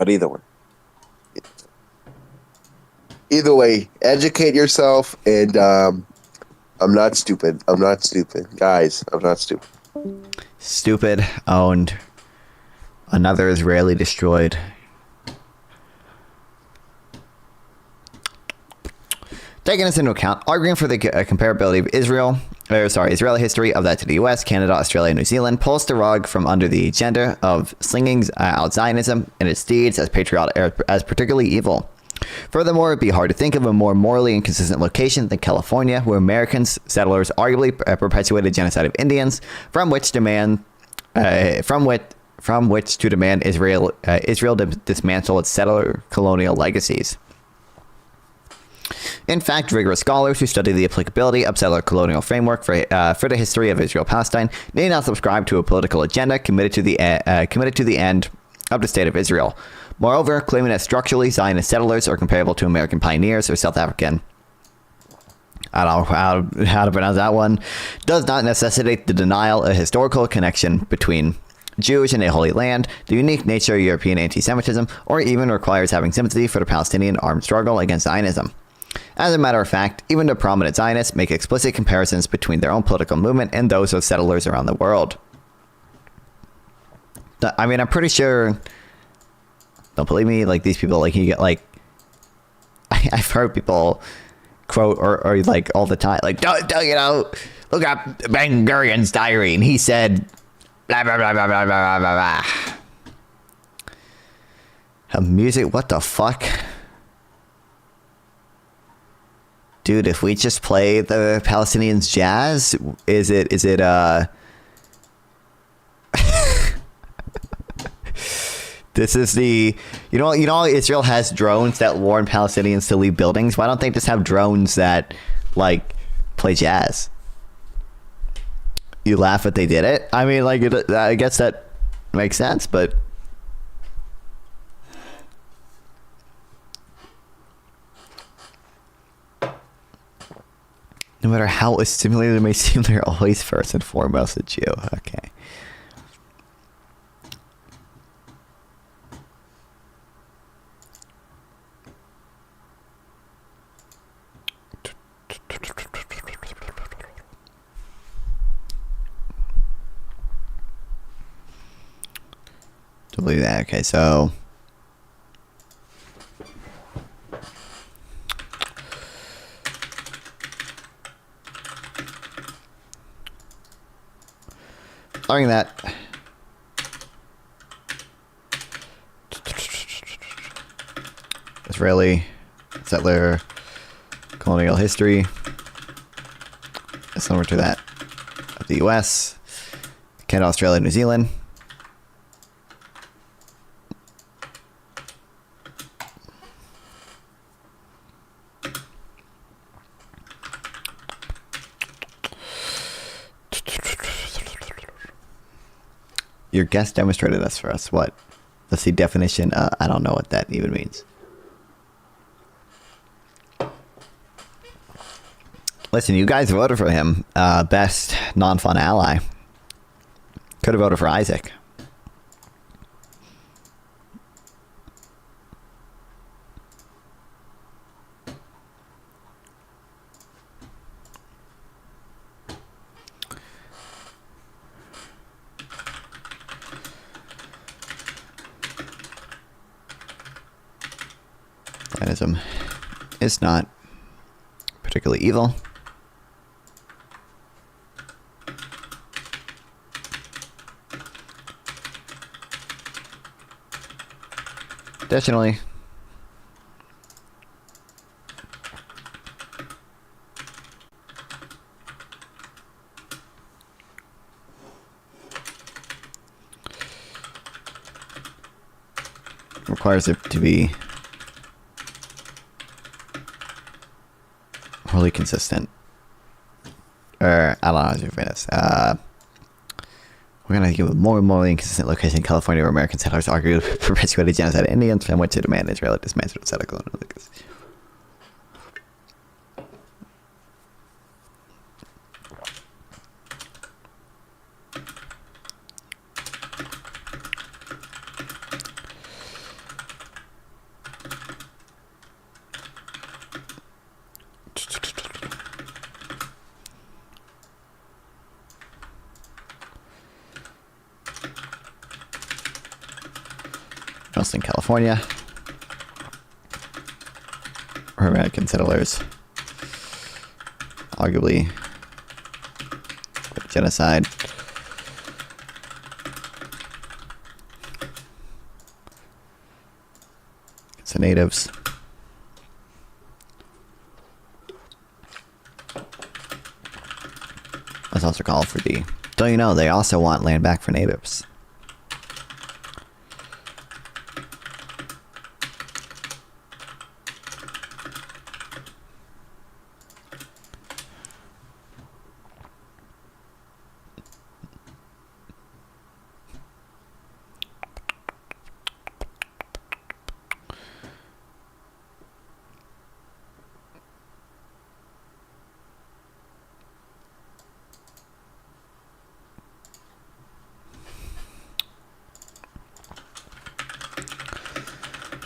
either way. Educate yourself, and I'm not stupid. Guys, I'm not stupid. Stupid, owned. Another Israeli destroyed. Taking this into account, arguing for the comparability of Israeli history of that to the US, Canada, Australia, and New Zealand, pulls the rug from under the agenda of slinging out Zionism and its deeds as particularly evil. Furthermore, it'd be hard to think of a more morally inconsistent location than California, where American settlers arguably perpetuated genocide of Indians, from which to demand Israel to dismantle its settler colonial legacies. In fact, rigorous scholars who study the applicability of settler colonial framework for the history of Israel-Palestine need not subscribe to a political agenda committed to the end of the state of Israel. Moreover, claiming that structurally Zionist settlers are comparable to American pioneers or South African, I don't know how to pronounce that one, does not necessitate the denial of a historical connection between Jews and a Holy Land, the unique nature of European anti-Semitism, or even requires having sympathy for the Palestinian armed struggle against Zionism. As a matter of fact, even the prominent Zionists make explicit comparisons between their own political movement and those of settlers around the world. I mean, I'm pretty sure... Don't believe me? Like, these people, like, you get, like... I've heard people quote, or like, all the time, like, don't you know, look up Ben Gurion's diary, and he said, blah, blah, blah, blah, blah, blah, blah, blah. Music, what the fuck? Dude, if we just play the Palestinians jazz, is it this is the, you know, Israel has drones that warn Palestinians to leave buildings. Why don't they just have drones that, like, play jazz? You laugh at they did it? I mean, like, I guess that makes sense, but... No matter how assimilated it may seem, they're always first and foremost a Jew. Okay. To believe that. Okay, so... Learning that. Israeli settler colonial history is similar to that of the US, Canada, Australia, New Zealand. Your guest demonstrated this for us. What? Let's see definition. I don't know what that even means. Listen, you guys voted for him. Best non-fun ally. Could have voted for Isaac. Zionism is not particularly evil. Additionally, requires it to be wholly consistent. Or, I don't know how to say this. We're going to give a more and more inconsistent location in California where American settlers argued perpetuated genocide of Indians from which to demand Israel dismantle its settler colonial legacy. Mostly in California, where American settlers arguably genocide against the natives. Let's also call for the... Don't you know, they also want land back for natives.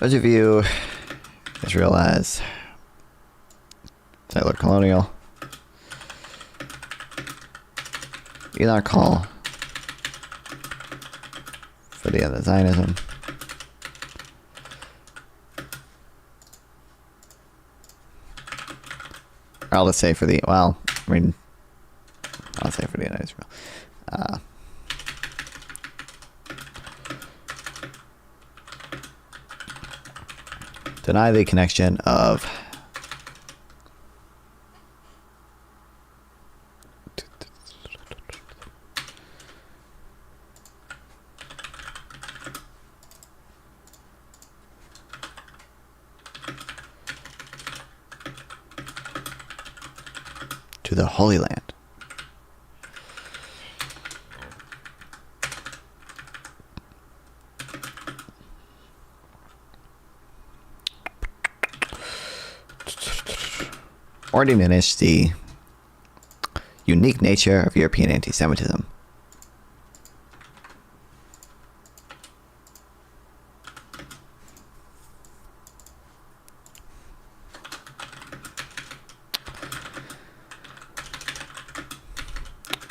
Those of you Israel as settler colonial, you not call for the end of Zionism. I'll just say for the, well, I mean, I'll say for the end of Israel. Deny the connection of to the Holy Land. Or diminish the unique nature of European anti-Semitism.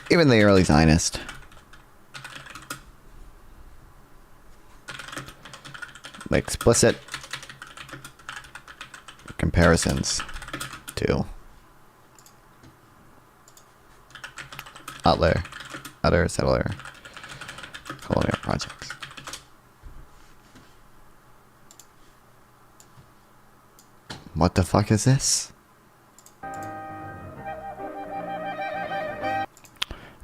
Even the early Zionists explicit comparisons to other settler colonial projects. What the fuck is this?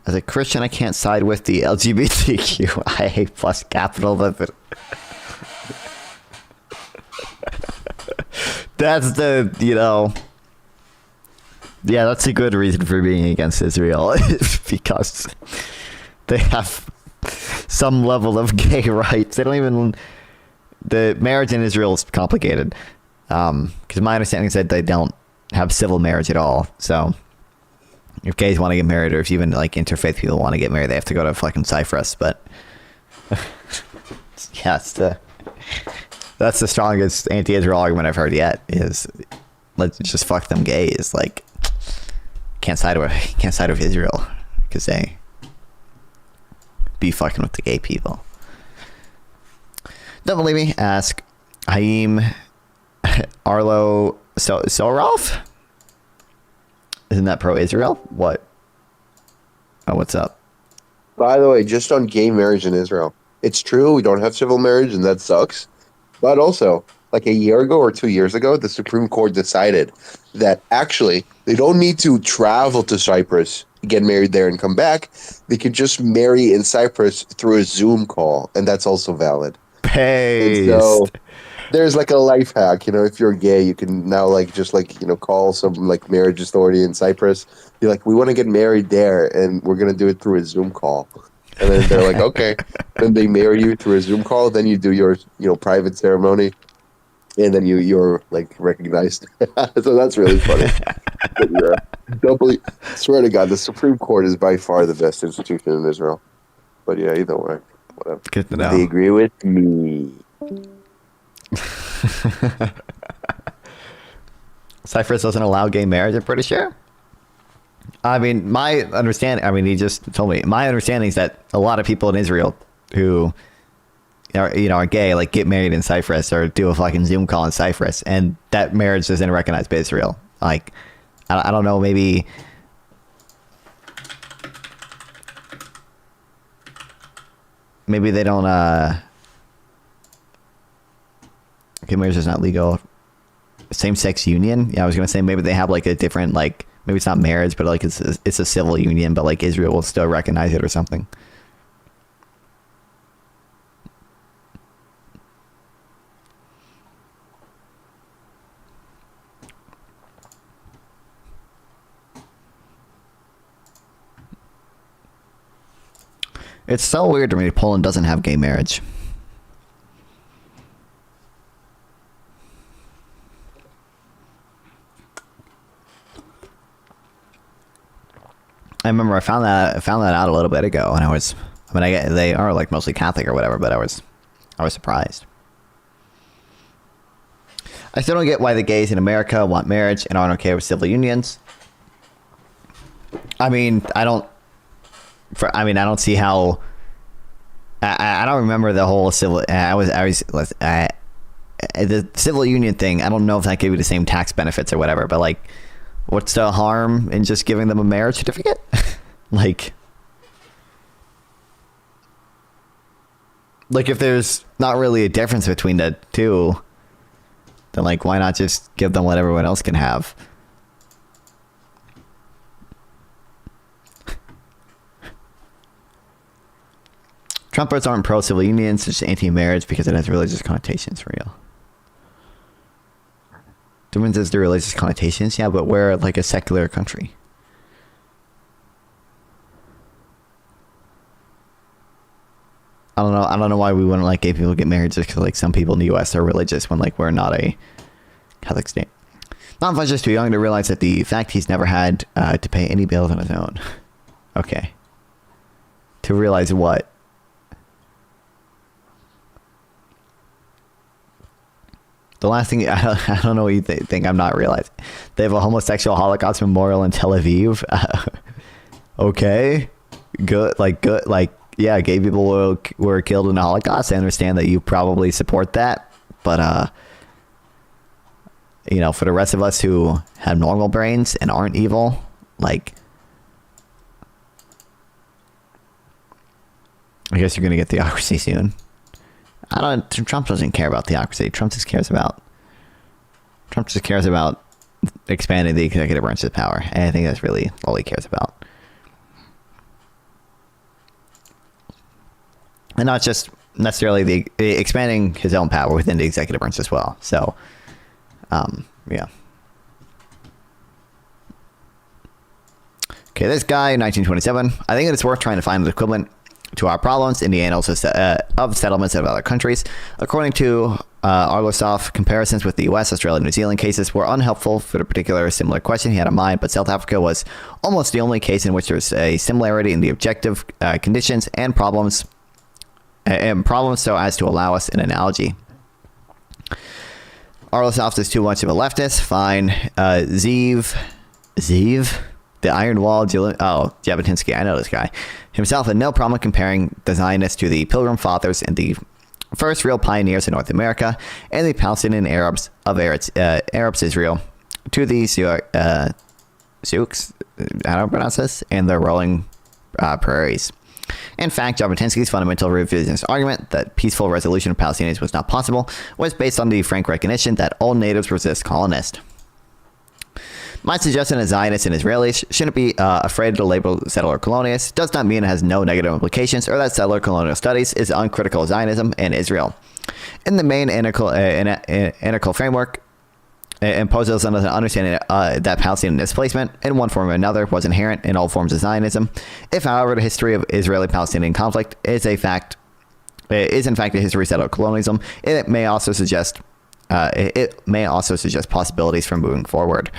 As a Christian, I can't side with the LGBTQIA plus capital, but that's the, you know, yeah, that's a good reason for being against Israel, because they have some level of gay rights. They don't even, the marriage in Israel is complicated, because my understanding is that they don't have civil marriage at all. So if gays want to get married, or if even like interfaith people want to get married, they have to go to fucking Cyprus. But yeah, that's the strongest anti-Israel argument I've heard yet, is let's just fuck them gays. Like, can't side with Israel because they be fucking with the gay people. Don't believe me? Ask Haim Arlo Sorov. Isn't that pro-Israel? What? Oh, what's up? By the way, just on gay marriage in Israel, it's true we don't have civil marriage, and that sucks. But also, like a year ago or 2 years ago, the Supreme Court decided that actually they don't need to travel to Cyprus, get married there, and come back. They could just marry in Cyprus through a Zoom call, and that's also valid. Paste. And so there's like a life hack, you know, if you're gay, you can now like just like, you know, call some like marriage authority in Cyprus. Be like, we want to get married there, and we're going to do it through a Zoom call. And then they're like, okay. Then they marry you through a Zoom call. Then you do your, you know, private ceremony, and then you're like recognized. So that's really funny. But, yeah, doubly, swear to God, the Supreme Court is by far the best institution in Israel. But yeah, either way, whatever. Good to know. They agree with me. Cyprus doesn't allow gay marriage, I'm pretty sure. I mean, my understanding, I mean, he just told me, my understanding is that a lot of people in Israel who are, you know, are gay, like get married in Cyprus or do a fucking Zoom call in Cyprus, and that marriage isn't recognized by Israel. Like, I don't know, maybe they don't, gay marriage is not legal. Same-sex union? Yeah, I was going to say maybe they have like a different like Maybe it's not marriage, but like it's a civil union, but like Israel will still recognize it or something. It's so weird to me Poland doesn't have gay marriage. I remember I found that out a little bit ago, and they are like mostly Catholic or whatever, but I was surprised. I still don't get why the gays in America want marriage and aren't okay with civil unions. I mean, I don't see how. I don't remember the whole civil. The civil union thing. I don't know if that gave you the same tax benefits or whatever. But like, what's the harm in just giving them a marriage certificate? like if there's not really a difference between the two, then like why not just give them what everyone else can have? Trumpers aren't pro-civil unions, it's just anti-marriage because it has religious connotations for real. Difference is the religious connotations, yeah, but we're like a secular country. I don't know why we wouldn't let gay people get married just because like some people in the U.S. are religious when like we're not a Catholic state. Not just too young to realize that the fact he's never had to pay any bills on his own. Okay. To realize what? The last thing, I don't know what you think I'm not realizing. They have a homosexual Holocaust memorial in Tel Aviv. Okay. Good. Yeah, gay people were killed in the Holocaust. I understand that you probably support that. But, for the rest of us who have normal brains and aren't evil, like, I guess you're going to get theocracy soon. Trump doesn't care about theocracy. Trump just cares about expanding the executive branch of power. And I think that's really all he cares about. And not just necessarily the expanding his own power within the executive branch as well. So, yeah. Okay, this guy, 1927. I think it's worth trying to find an equivalent to our problems in the annals of settlements of other countries. According to Arlosoff, comparisons with the US, Australia, and New Zealand cases were unhelpful for the particular similar question he had in mind, but South Africa was almost the only case in which there was a similarity in the objective conditions and problems so as to allow us an analogy. Arlosoff is too much of a leftist. Fine. Zeev, the Iron Wall, Jabotinsky, I know this guy. Himself had no problem comparing the Zionists to the Pilgrim Fathers and the first real pioneers in North America, and the Palestinian Arabs of Arabs Israel to the Sioux, I don't pronounce this, and their rolling prairies. In fact, Jabotinsky's fundamental revisionist argument that peaceful resolution of Palestinians was not possible was based on the frank recognition that all natives resist colonists. My suggestion that Zionists and Israelis shouldn't be afraid to label settler colonialists does not mean it has no negative implications or that settler colonial studies is uncritical of Zionism and Israel. In the main analytical framework, it imposes an understanding that Palestinian displacement in one form or another was inherent in all forms of Zionism. If, however, the history of Israeli-Palestinian conflict is in fact a history of settler colonialism, it may also suggest possibilities for moving forward.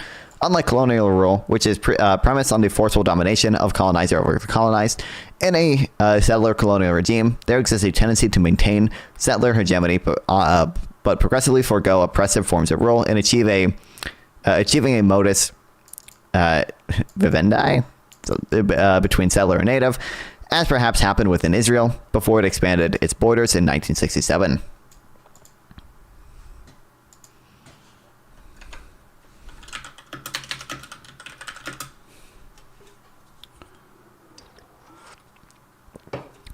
Unlike colonial rule, which is premised on the forceful domination of colonizer over the colonized, in a settler colonial regime, there exists a tendency to maintain settler hegemony, but progressively forego oppressive forms of rule and achieving a modus vivendi between settler and native, as perhaps happened within Israel before it expanded its borders in 1967.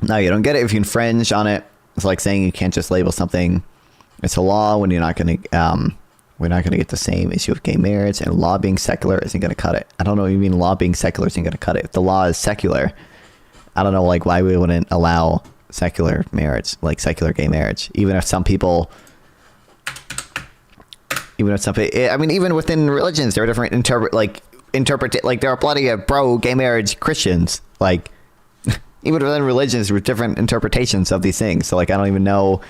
No, you don't get it if you infringe on it. It's like saying you can't just label something it's a law when you're not going to we're not going to get the same issue of gay marriage, and law being secular isn't going to cut it. I don't know what you mean law being secular isn't going to cut it. If the law is secular, I don't know like why we wouldn't allow secular marriage, like secular gay marriage, even if even within religions, there are different there are plenty of pro gay marriage Christians, like even within religions with different interpretations of these things. So like, I don't even know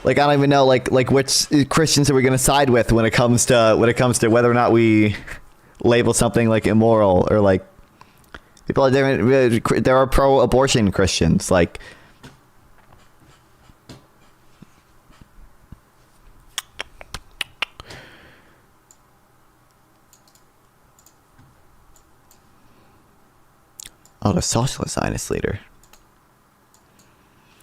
like which Christians are we going to side with when it comes to whether or not we label something like immoral, or like people are different. There are pro-abortion Christians, like. Oh, the socialist Zionist leader.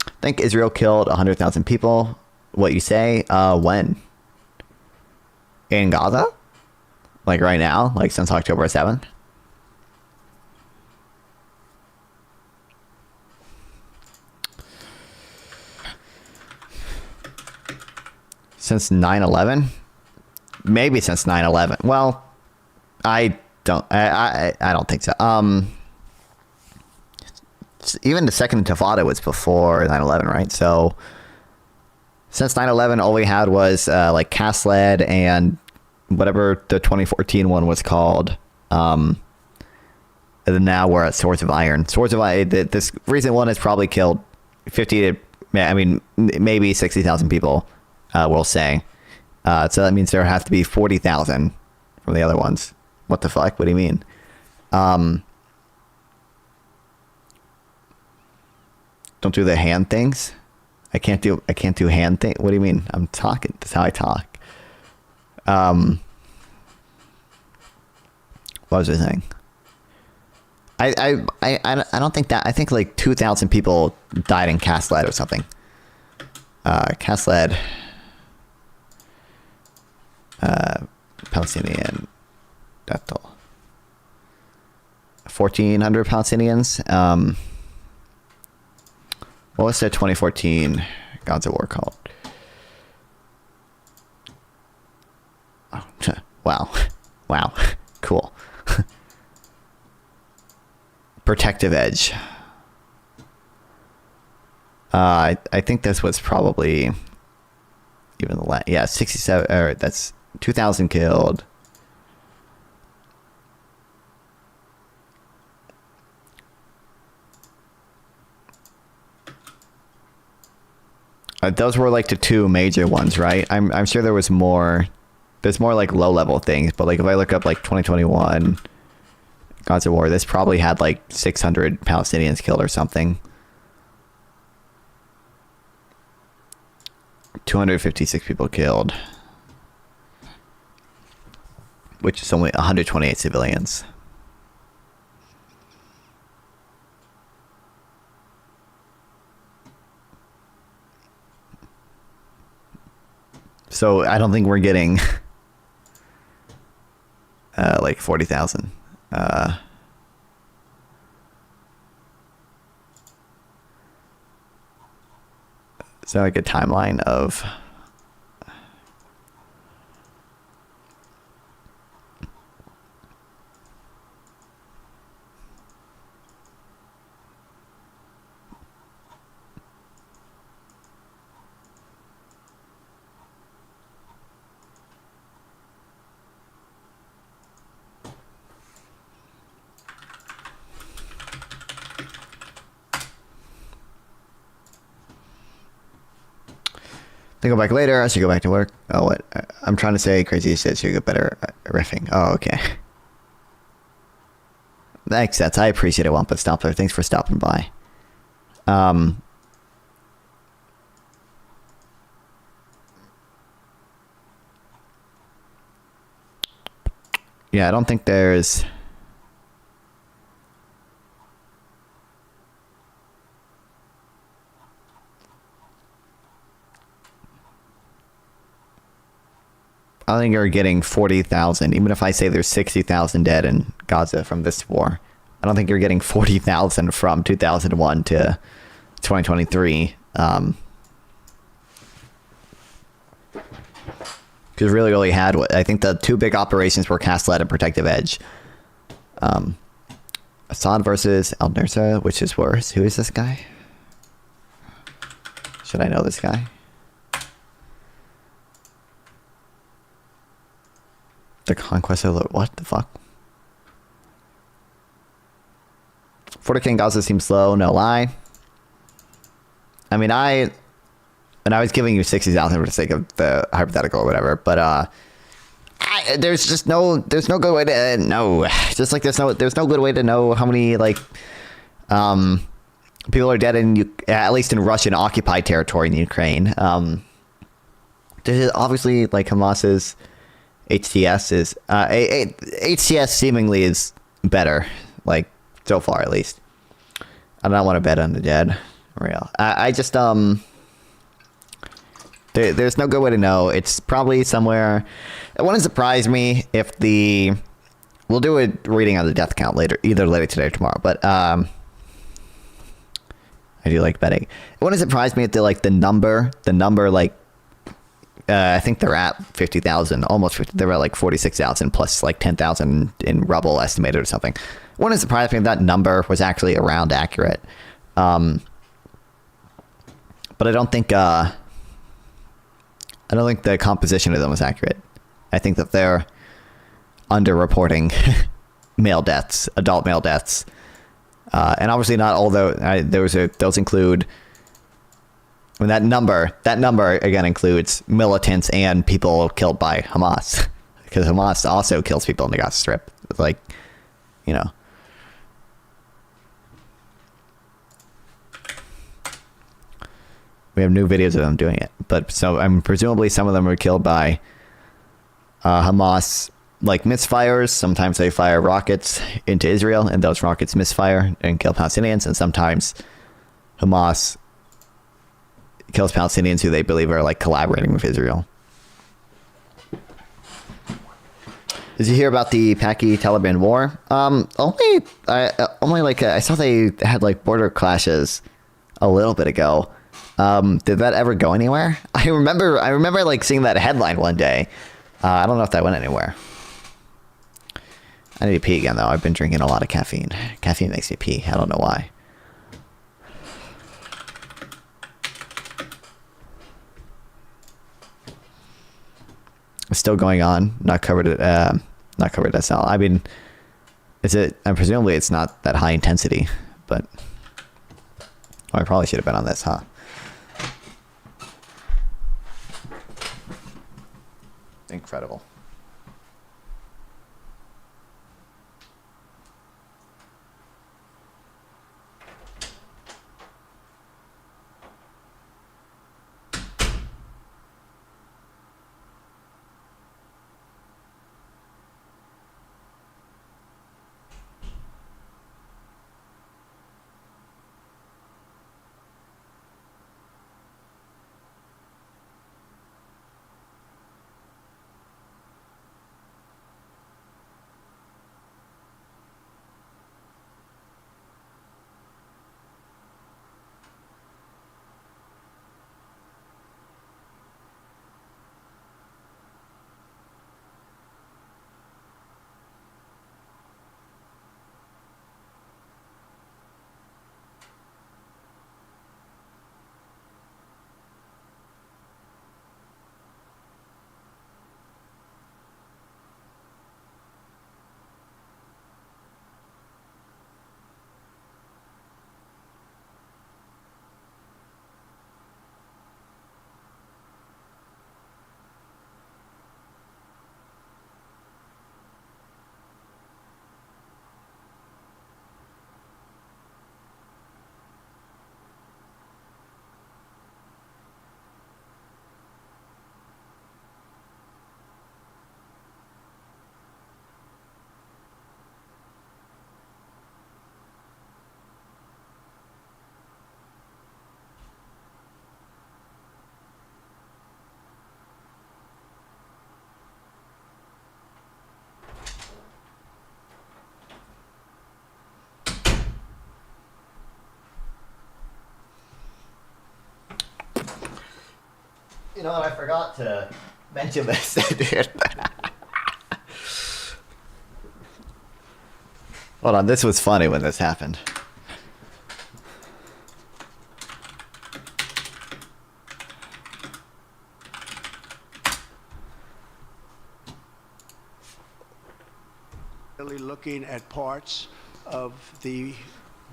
I think Israel killed 100,000 people. What you say? When? In Gaza? Like right now? Like since October 7th? Since 9/11? Maybe since 9/11. Well, I don't think so. Even the second Intifada was before 9/11, right? So since 9/11, all we had was like Cast-led and whatever the 2014 one was called. And then now we're at Swords of Iron. Swords of Iron. This recent one has probably killed 50 to, maybe 60,000 people. We'll say. So that means there has to be 40,000 from the other ones. What the fuck? What do you mean? Don't do the hand things. I can't do hand thing. What do you mean? I'm talking. That's how I talk. What was I saying? I don't think that. I think like 2,000 people died in Cast-led or something. Cast-led. Palestinian death toll. 1,400 Palestinians. What was the 2014 Gaza war called? Oh, wow. Wow. Cool. Protective Edge. I think this was probably even the last. Yeah, 67. Or that's 2,000 killed. Those were like the two major ones, right? I'm sure there was more. There's more like low level things, but like if I look up like 2021 Gaza war, this probably had like 600 Palestinians killed or something. 256 people killed, which is only 128 civilians. So I don't think we're getting like 40,000. Is there like a timeline of to go back later? I should go back to work. Oh, what? I'm trying to say crazy shit. Should get better at riffing. Oh, okay. Thanks, Sets. I appreciate it, Wampa Stompler. Thanks for stopping by. Yeah, I don't think there's... I think you're getting 40,000. Even if I say there's 60,000 dead in Gaza from this war, I don't think you're getting 40,000 from 2001 to 2023. Because really had what I think the two big operations were Castlet and Protective Edge. Assad versus El Nursa, which is worse. Who is this guy? Should I know this guy? The Conquest of the... What the fuck? Fort King Gaza seems slow, no lie. I mean, and I was giving you 60,000 for the sake of the hypothetical or whatever, but there's no good way to know. Just like there's no good way to know how many like people are dead in at least in Russian occupied territory in Ukraine. There's obviously like Hamas's HTS is HTS seemingly is better, like so far at least. I don't want to bet on the dead. Real. I just there's no good way to know. It's probably somewhere. It wouldn't surprise me if we'll do a reading on the death count later, either later today or tomorrow. But I do like betting. It wouldn't surprise me if the number like I think they're at 50,000, almost 50. They're at like 46,000 plus like 10,000 in rubble estimated or something. It wouldn't surprise me if that number was actually around accurate. But I don't think the composition of them was accurate. I think that they're underreporting male deaths, adult male deaths, and obviously not all those include. I mean, that number again includes militants and people killed by Hamas, because Hamas also kills people in the Gaza Strip. It's like, you know. We have new videos of them doing it, but so I'm presumably some of them were killed by Hamas, like misfires. Sometimes they fire rockets into Israel, and those rockets misfire and kill Palestinians. And sometimes Hamas kills Palestinians who they believe are like collaborating with Israel. Did you hear about the Paki-Taliban war? Only like I saw they had like border clashes a little bit ago. Did that ever go anywhere? I remember like seeing that headline one day. I don't know if that went anywhere. I need to pee again though. I've been drinking a lot of caffeine. Caffeine makes me pee. I don't know why. It's still going on. Not covered at SL. I mean, presumably it's not that high intensity, but I probably should have been on this, huh? Incredible. You know what? I forgot to mention this, dude. Hold on, this was funny when this happened. Really looking at parts of the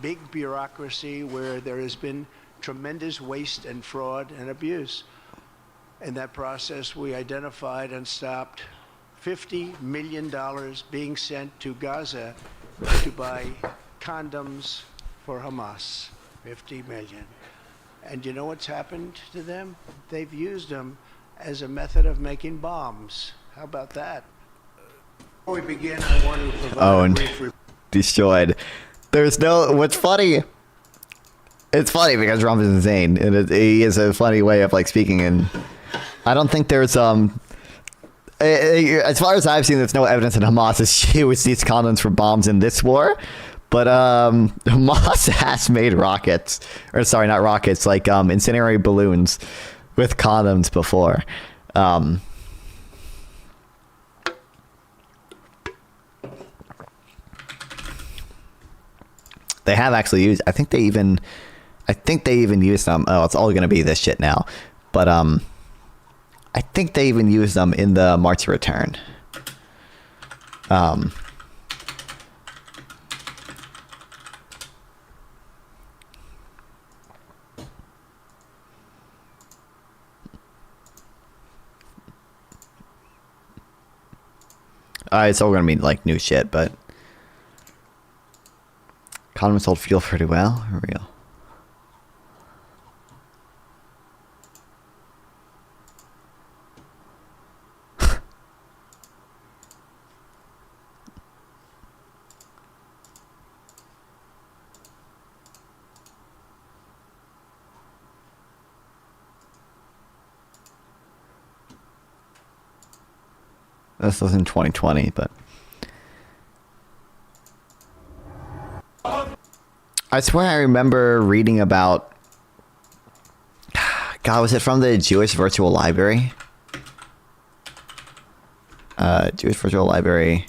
big bureaucracy where there has been tremendous waste and fraud and abuse. In that process, we identified and stopped $50 million being sent to Gaza to buy condoms for Hamas. 50 million. And you know what's happened to them? They've used them as a method of making bombs. How about that? Before we begin, I want to provide Owned. a brief Destroyed. There's no. What's funny? It's funny because Trump is insane, and he is a funny way of like speaking. And I don't think there's as far as I've seen, there's no evidence that Hamas has used these condoms for bombs in this war. But Hamas has made rockets, or sorry, not rockets, like incendiary balloons with condoms before. They have actually used. I think they even used them. Oh, it's all gonna be this shit now. But I think they even used them in the March to Return. It's all gonna be like new shit, but condoms hold feel pretty well. For real. This was in 2020, but I swear I remember reading about. God, was it from the Jewish Virtual Library? Jewish Virtual Library.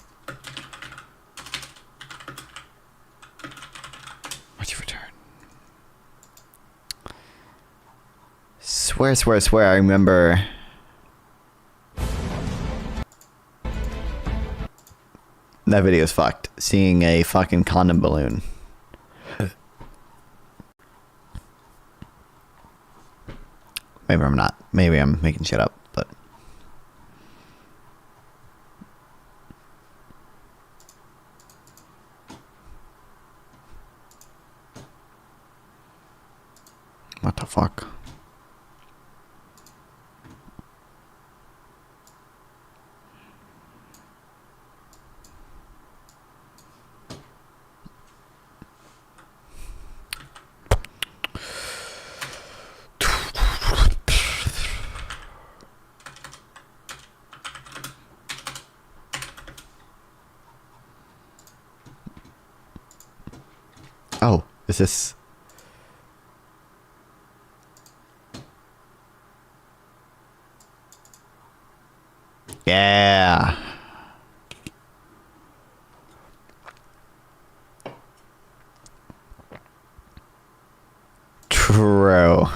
What's your return? Swear, I remember. That video is fucked. Seeing a fucking condom balloon. Maybe I'm not. Maybe I'm making shit up, but. What the fuck? Oh, is this? Yeah. True.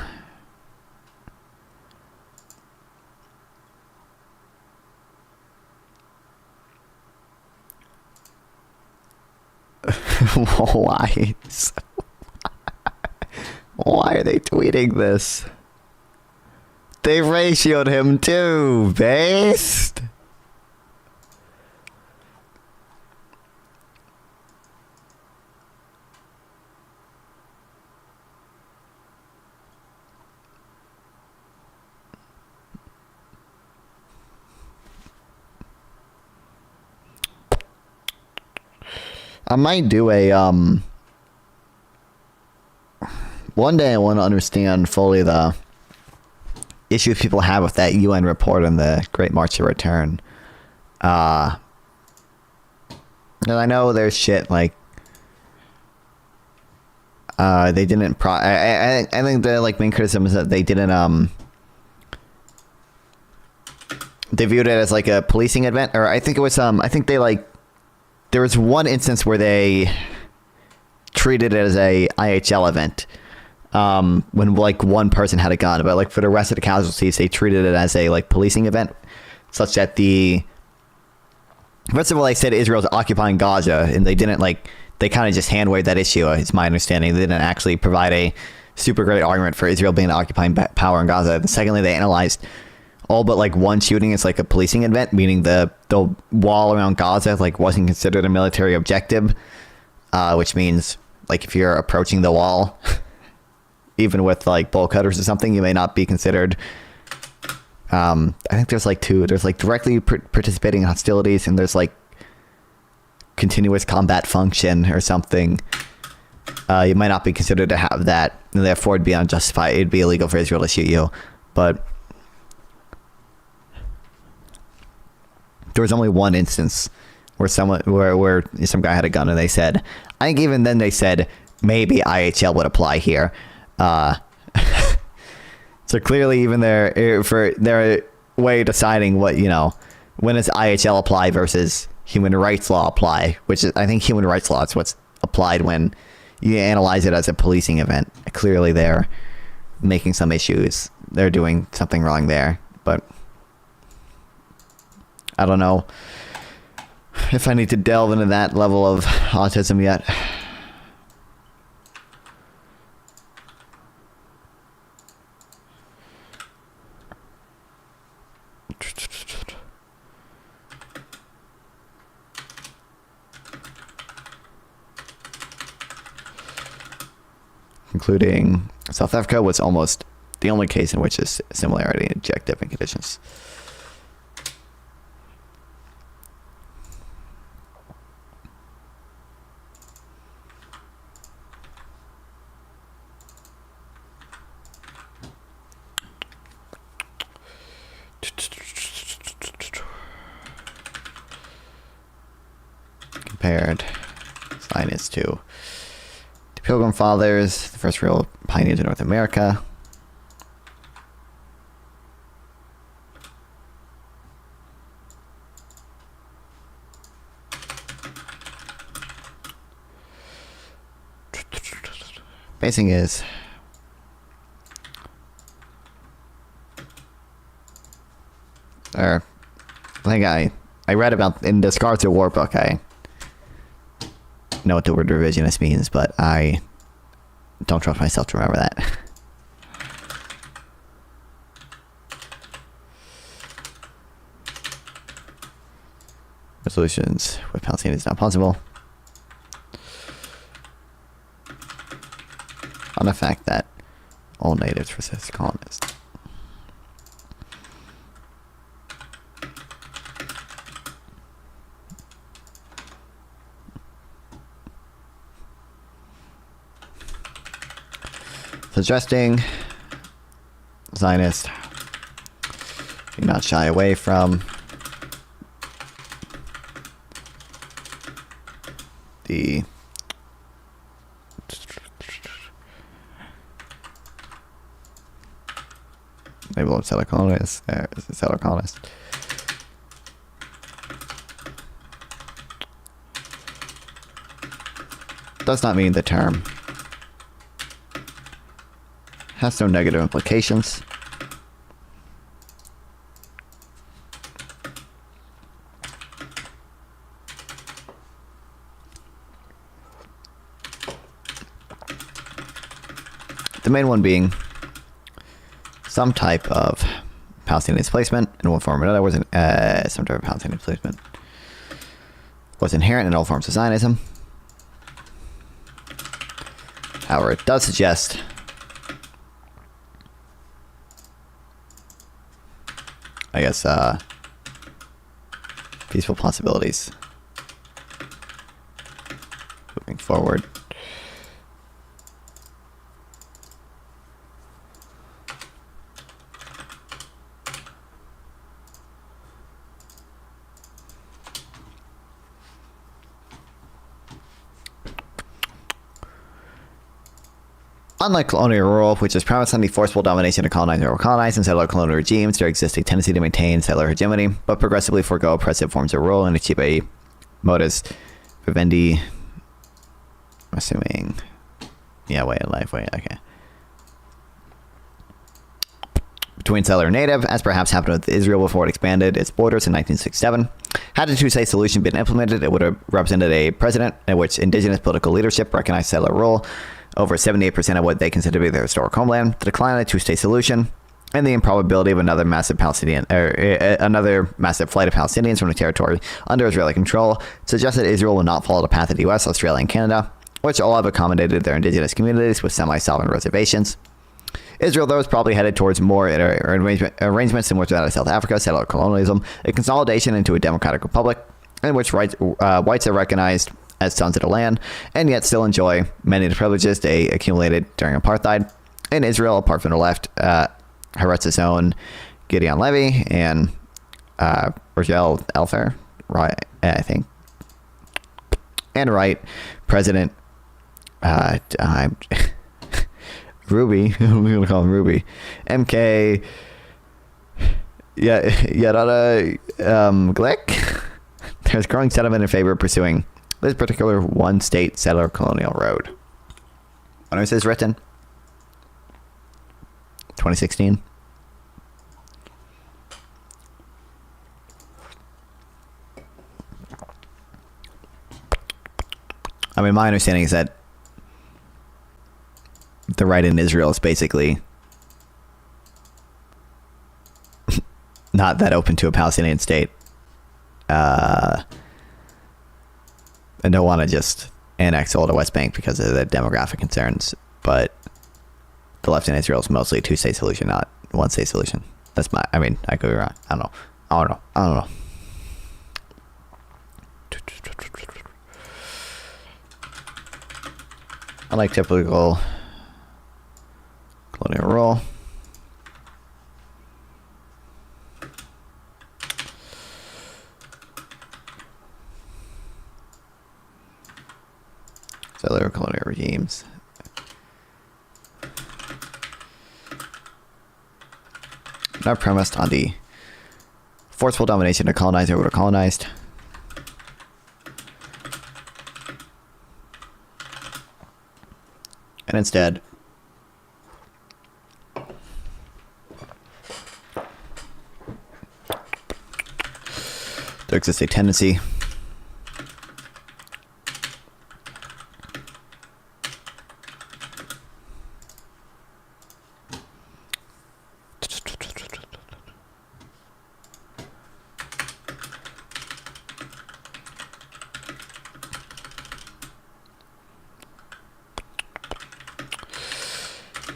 Why? Why are they tweeting this? They ratioed him too, based. I might do a one day I want to understand fully the issues people have with that UN report and the Great March to Return. And I know there's shit like they didn't I think the like main criticism is that they didn't they viewed it as like a policing event, or I think it was I think they like there was one instance where they treated it as a IHL event when like one person had a gun, but like for the rest of the casualties they treated it as a like policing event, such that the first of all they said Israel's occupying Gaza, and they didn't like they kind of just hand waved that issue. It's my understanding they didn't actually provide a super great argument for Israel being the occupying power in Gaza. And secondly, they analyzed all but like one shooting as like a policing event, meaning the wall around Gaza like wasn't considered a military objective, which means like if you're approaching the wall, even with like bolt cutters or something, you may not be considered. I think there's like two. There's like directly participating in hostilities, and there's like continuous combat function or something. You might not be considered to have that, and therefore it'd be unjustified. It'd be illegal for Israel to shoot you. But there was only one instance where where some guy had a gun, and they said, I think even then they said maybe IHL would apply here. So clearly, even for their way of deciding what when does IHL apply versus human rights law apply, which is, I think human rights law is what's applied when you analyze it as a policing event. Clearly, they're making some issues. They're doing something wrong there, but I don't know if I need to delve into that level of autism yet. Including South Africa was almost the only case in which is similarity in objective and conditions. Compared Zionists to the Pilgrim Fathers, the first real pioneers in North America. Basing is I think I read about in the Scars of War book. I know what the word revisionist means, but I don't trust myself to remember that. Resolutions with Palestine is not possible. On the fact that all natives resist colonists. Suggesting Zionists do not shy away from the label of settler colonists. Settler colonist. Does not mean the term has no negative implications. The main one being some type of Palestinian displacement in one form or another some type of Palestinian displacement was inherent in all forms of Zionism. However, it does suggest peaceful possibilities moving forward. Unlike colonial rule, which is premised on the forceful domination of colonized or colonized and settler colonial regimes, there exists a tendency to maintain settler hegemony, but progressively forego oppressive forms of rule and achieve a modus vivendi. I'm assuming. Yeah, way of life, okay. Between settler and native, as perhaps happened with Israel before it expanded its borders in 1967. Had the two-state solution been implemented, it would have represented a precedent in which indigenous political leadership recognized settler rule over 78% of what they consider to be their historic homeland. The decline of the two-state solution and the improbability of another massive flight of Palestinians from the territory under Israeli control suggests that Israel will not follow the path of the U.S., Australia, and Canada, which all have accommodated their indigenous communities with semi-sovereign reservations. Israel, though, is probably headed towards more arrangements similar to that of South Africa, settler colonialism, a consolidation into a democratic republic in which whites are recognized as sons of the land, and yet still enjoy many of the privileges they accumulated during apartheid. In Israel, apart from the left, Haaretz's own Gideon Levy and Rogel Elfer, right? I think, and right, President Ruby, I'm going to call him Ruby, MK, Yarada Glick. There's growing sentiment in favor of pursuing this particular one-state settler colonial road. When was this written? 2016. I mean, my understanding is that the right in Israel is basically not that open to a Palestinian state. And don't want to just annex all the West Bank because of the demographic concerns. But the left in Israel is mostly a two-state solution, not one-state solution. That's my, I mean, I could be wrong. I don't know. Unlike typical colonial rule, settler colonial regimes not premised on the forceful domination of colonized over colonized. And instead, there exists a tendency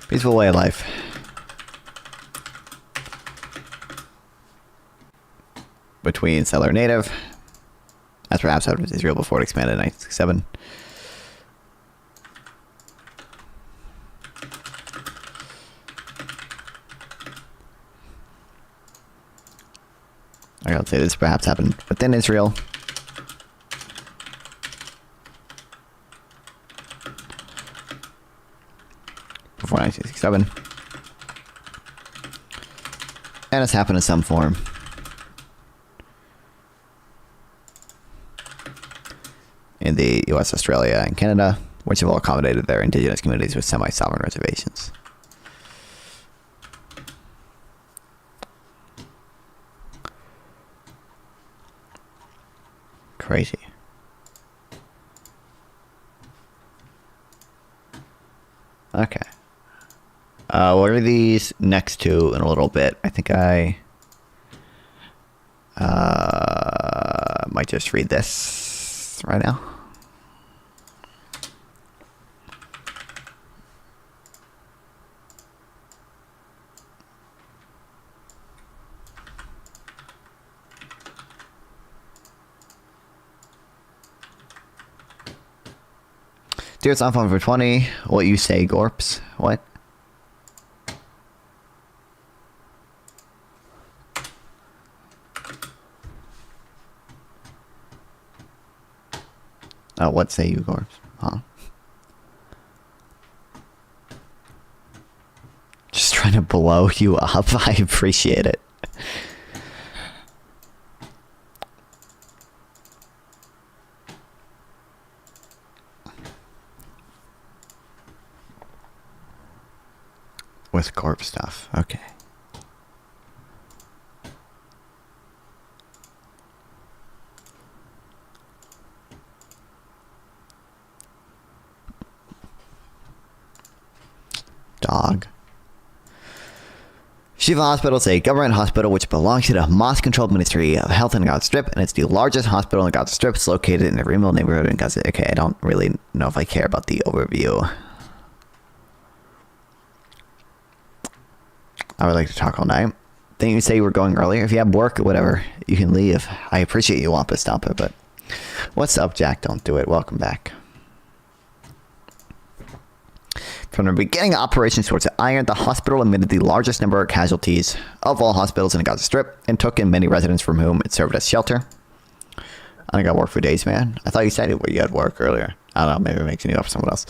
peaceful way of life. Between settler and native, as perhaps happened with Israel before it expanded in 1967. I gotta say this perhaps happened within Israel. Before 1967. And it's happened in some form in the US, Australia, and Canada, which have all accommodated their indigenous communities with semi-sovereign reservations. Crazy. Okay. What are these next two in a little bit? I think I might just read this right now. Dear, it's on phone for 20. What you say, Gorps? What? Oh, what say you, Gorps? Huh? trying to blow you up. I appreciate it. With corp stuff. Okay. Dog. Shiva Hospital is a government hospital which belongs to the Hamas-controlled Ministry of Health in Gaza Strip, and it's the largest hospital in Gaza Strip. It's located in the Remel neighborhood in Gaza. Okay, I don't really know if I care about the overview. I would like to talk all night. Didn't you say you were going earlier? If you have work or whatever, you can leave. I appreciate you, Wampa Stompa, but what's up, Jack? Don't do it. Welcome back. From the beginning of operations towards the Iron, the hospital admitted the largest number of casualties of all hospitals in the Gaza Strip and took in many residents from whom it served as shelter. I got work for days, man. I thought you said you had work earlier. I don't know. Maybe it makes you up for someone else.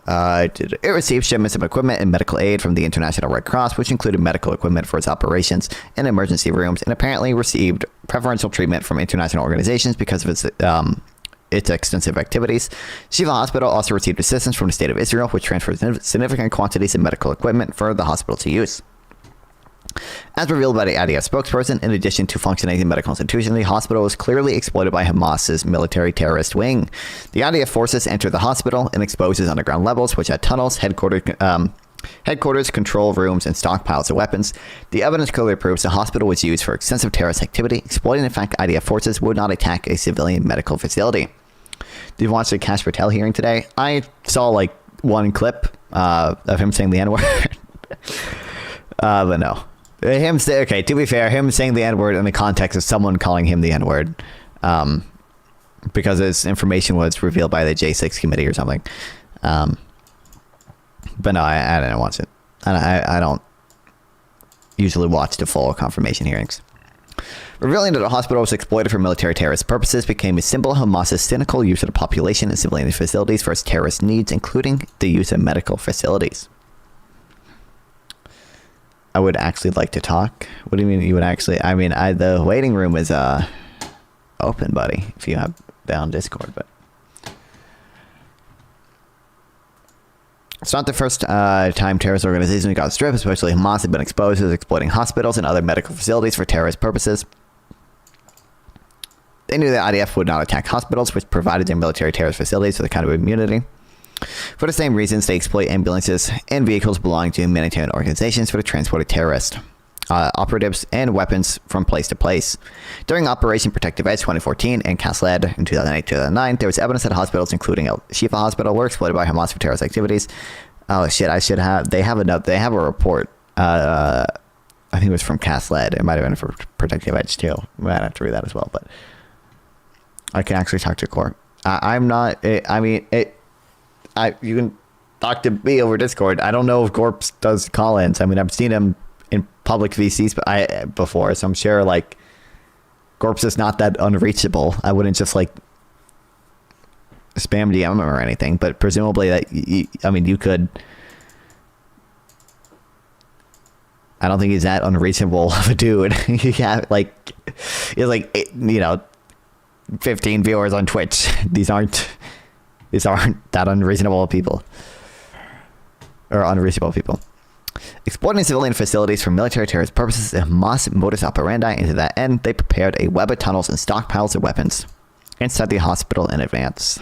It received shipments of equipment and medical aid from the International Red Cross, which included medical equipment for its operations in emergency rooms, and apparently received preferential treatment from international organizations because of its extensive activities. Shiva Hospital also received assistance from the State of Israel, which transferred significant quantities of medical equipment for the hospital to use. As revealed by the IDF spokesperson, in addition to functioning as a medical institution, the hospital was clearly exploited by Hamas's military terrorist wing. The IDF forces entered the hospital and exposed its underground levels, which had tunnels, headquarters, control rooms, and stockpiles of weapons. The evidence clearly proves the hospital was used for extensive terrorist activity, exploiting the fact IDF forces would not attack a civilian medical facility. Did you watch the Kash Patel hearing today? I saw like one clip of him saying the N-word. But no. Okay, to be fair, him saying the N-word in the context of someone calling him the N-word, because his information was revealed by the J6 committee or something. But no, I didn't watch it. I don't usually watch the full confirmation hearings. Revealing that the hospital was exploited for military terrorist purposes became a symbol of Hamas's cynical use of the population and civilian facilities for its terrorist needs, including the use of medical facilities. I would actually like to talk. What do you mean you would actually? I mean, the waiting room is open, buddy, if you have down Discord, but it's not the first time terrorist organizations in Gaza Strip, especially Hamas, have been exposed as exploiting hospitals and other medical facilities for terrorist purposes. They knew that IDF would not attack hospitals, which provided their military terrorist facilities with a kind of immunity. For the same reasons, they exploit ambulances and vehicles belonging to humanitarian organizations for the transport of terrorists, operatives, and weapons from place to place. During Operation Protective Edge 2014 and Kasled in 2008-2009, there was evidence that hospitals, including El Shifa Hospital, were exploited by Hamas for terrorist activities. Oh shit! I should have. They have a report. I think it was from Kasled. It might have been for Protective Edge too. I might have to read that as well. But I can actually talk to court. I'm not. You can talk to me over Discord. I don't know if Gorps does call-ins. I mean, I've seen him in public VCs before, so I'm sure like Gorps is not that unreachable. I wouldn't just like spam DM him or anything, but presumably that you could. I don't think he's that unreachable of a dude. He's like 15 viewers on Twitch. These aren't that unreasonable people. Or unreasonable people. Exploiting civilian facilities for military terrorist purposes is Hamas modus operandi, and to that end, they prepared a web of tunnels and stockpiles of weapons inside the hospital in advance.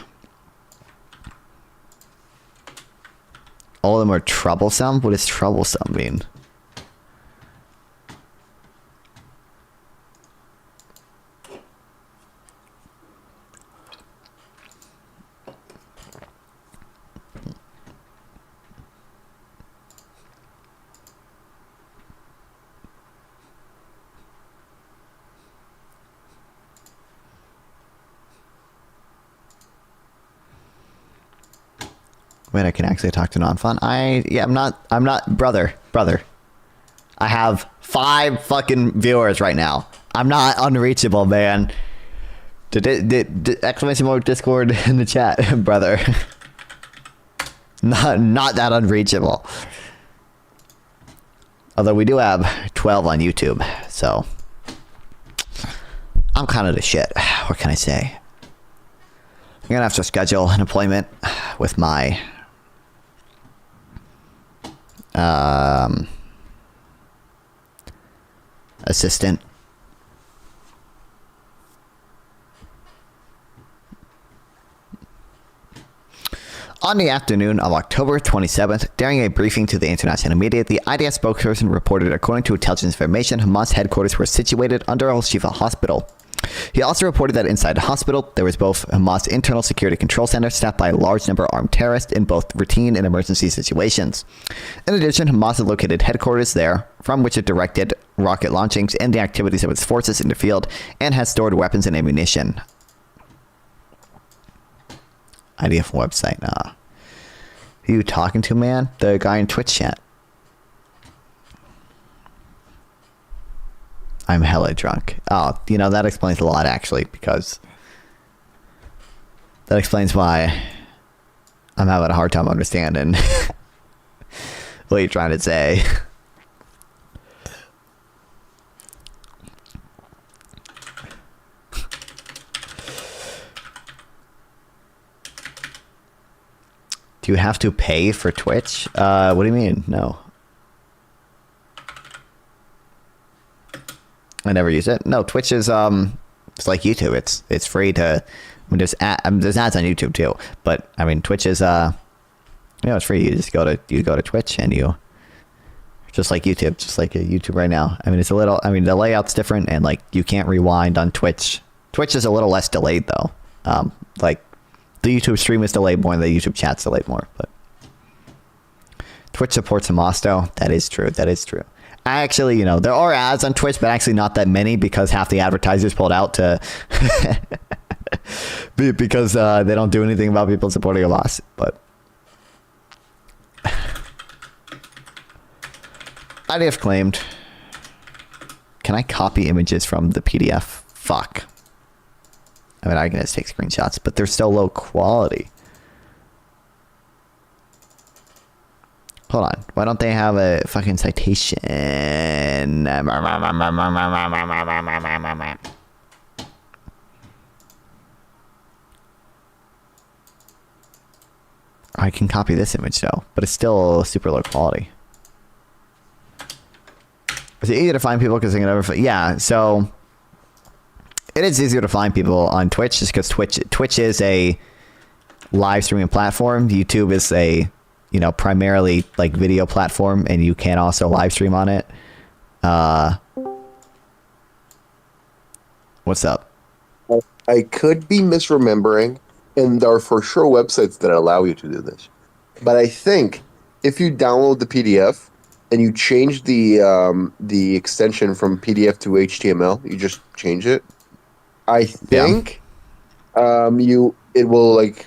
All of them are troublesome? What does troublesome mean? Wait, I can actually talk to non-fun. I'm not brother. I have 5 fucking viewers right now. I'm not unreachable, man. Did exclamation mark Discord in the chat, brother. Not that unreachable. Although we do have 12 on YouTube, so I'm kind of the shit. What can I say? I'm gonna have to schedule an appointment with my assistant. On the afternoon of October 27th, during a briefing to the international media, the IDF spokesperson reported, according to intelligence information, Hamas headquarters were situated under Al-Shifa Hospital. He also reported that inside the hospital, there was both Hamas internal security control center staffed by a large number of armed terrorists in both routine and emergency situations. In addition, Hamas had located headquarters there, from which it directed rocket launchings and the activities of its forces in the field, and has stored weapons and ammunition. IDF website, Who you talking to, man? The guy in Twitch chat. I'm hella drunk. Oh, that explains a lot, actually, because that explains why I'm having a hard time understanding what you're trying to say. Do you have to pay for Twitch? What do you mean? No. I never use it. No, Twitch is it's like YouTube. It's free to. There's ads on YouTube too, but I mean Twitch is it's free. You just go to Twitch and you just like YouTube, just like YouTube right now. I mean it's a little. I mean the layout's different and like you can't rewind on Twitch. Twitch is a little less delayed though. Like the YouTube stream is delayed more, and the YouTube chat's delayed more. But Twitch supports Hamas though. That is true. That is true. Actually, there are ads on Twitch, but actually not that many because half the advertisers pulled out to because they don't do anything about people supporting Hamas. But IDF claimed. Can I copy images from the PDF? Fuck. I mean, I can just take screenshots, but they're still low quality. Hold on. Why don't they have a fucking citation? I can copy this image though, but it's still super low quality. Is it easier to find people because they can never find? Yeah, so it is easier to find people on Twitch just because Twitch is a live streaming platform. YouTube is a primarily like video platform, and you can also live stream on it. What's up? I could be misremembering, and there are for sure websites that allow you to do this. But I think if you download the PDF and you change the extension from PDF to HTML, you just change it. I think it will like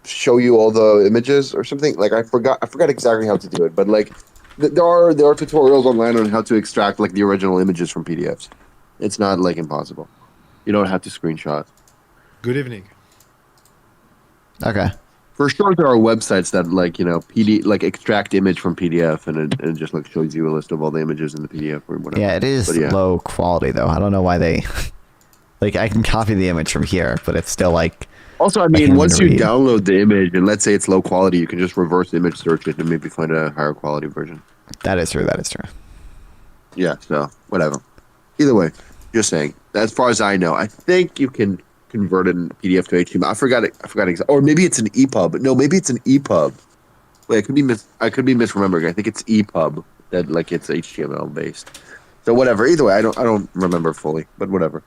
show you all the images or something. Like I forgot exactly how to do it, but like there are tutorials online on how to extract like the original images from PDFs. It's not like impossible. You don't have to screenshot. Good evening. Okay. For sure, there are websites that like like extract image from PDF and it just like shows you a list of all the images in the PDF or whatever. Yeah, it is low quality though. I don't know why they like. I can copy the image from here, but it's still like. Also, I mean, once you download the image and let's say it's low quality, you can just reverse image search it and maybe find a higher quality version. That is true. That is true. Yeah. So whatever. Either way, just saying. As far as I know, I think you can convert an PDF to HTML. I forgot exactly. Or maybe it's an EPUB. No, maybe it's an EPUB. Wait, I could be misremembering. I think it's EPUB that like it's HTML based. So whatever. Either way, I don't remember fully, but whatever.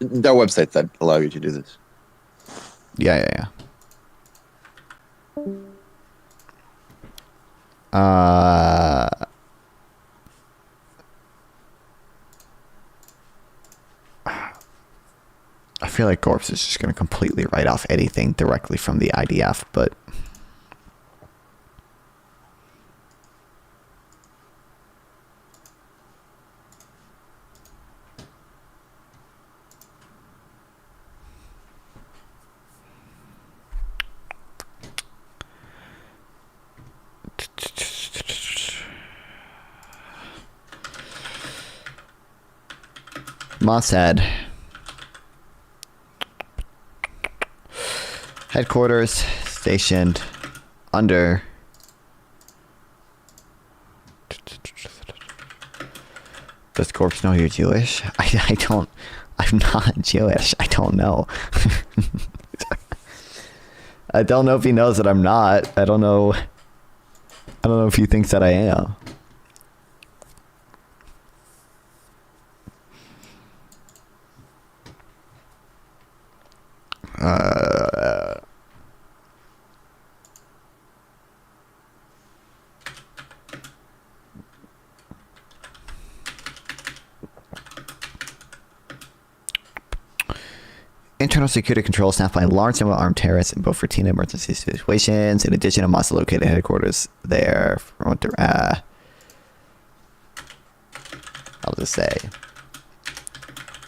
There are websites that allow you to do this. Yeah. I feel like Corpse is just going to completely write off anything directly from the IDF, but Mossad. Headquarters stationed under Does Corpse know you're Jewish? I don't. I'm not Jewish. I don't know. I don't know if he knows that I'm not. I don't know. I don't know if he thinks that I am. Internal security control staffed by a large number of armed terrorists in both routine and emergency situations. In addition, Hamas located headquarters there. I'll just say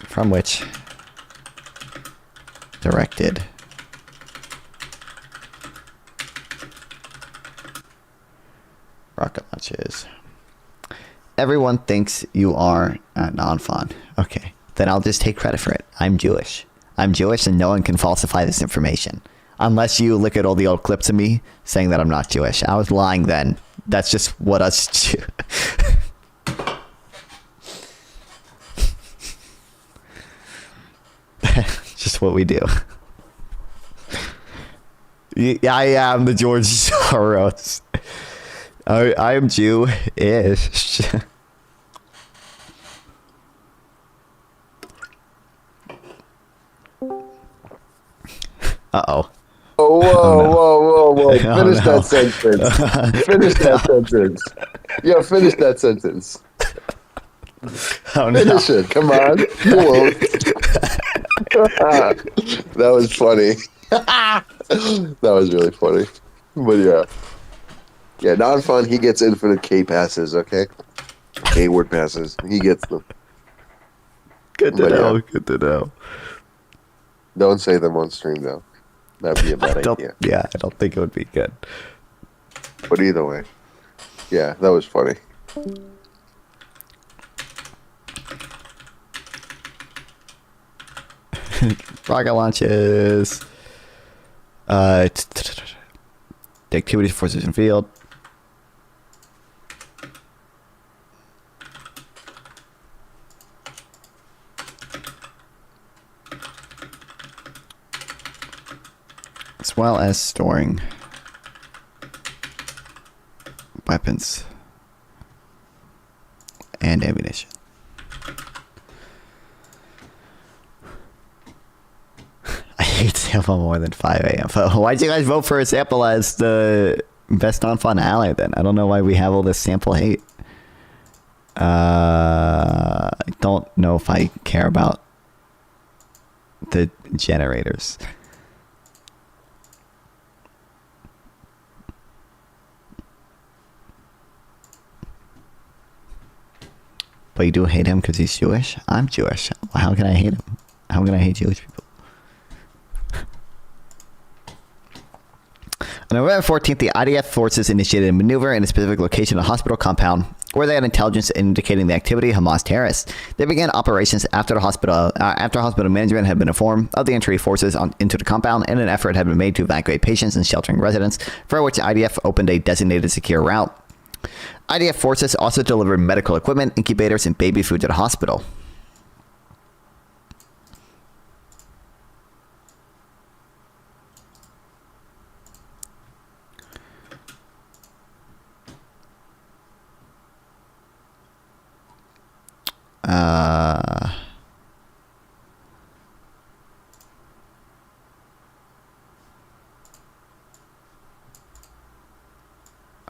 from which directed rocket launches. Everyone thinks you are non-fun. Okay, then I'll just take credit for it. I'm Jewish. I'm Jewish and no one can falsify this information. Unless you look at all the old clips of me saying that I'm not Jewish. I was lying then. That's just what us just what we do. Yeah, I am the George Soros. I am Jew-ish. Uh-oh. Oh, whoa. Finish no. that sentence. Finish that sentence. Yeah, finish that sentence. Oh, no. Finish it. Come on. You won't. That was funny. That was really funny. But yeah. Yeah, non-fun, he gets infinite K passes, okay? A-word passes. He gets them. Good to But know. yeah. Good to know. Don't say them on stream, though. That'd be a bad idea. Yeah, I don't think it would be good. But either way. Yeah, that was funny. Rocket launches. The activity forces in field. As well as storing weapons and ammunition. I hate sample more than 5 a.m. Why'd you guys vote for a sample as the best non-fun ally then? I don't know why we have all this sample hate. I don't know if I care about the generators. But you do hate him because he's Jewish? I'm Jewish. How can I hate him? How can I hate Jewish people? On November 14th, the IDF forces initiated a maneuver in a specific location in a hospital compound where they had intelligence indicating the activity of Hamas terrorists. They began operations after hospital management had been informed of the entry forces into the compound, and an effort had been made to evacuate patients and sheltering residents, for which IDF opened a designated secure route. IDF forces also delivered medical equipment, incubators, and baby food to the hospital.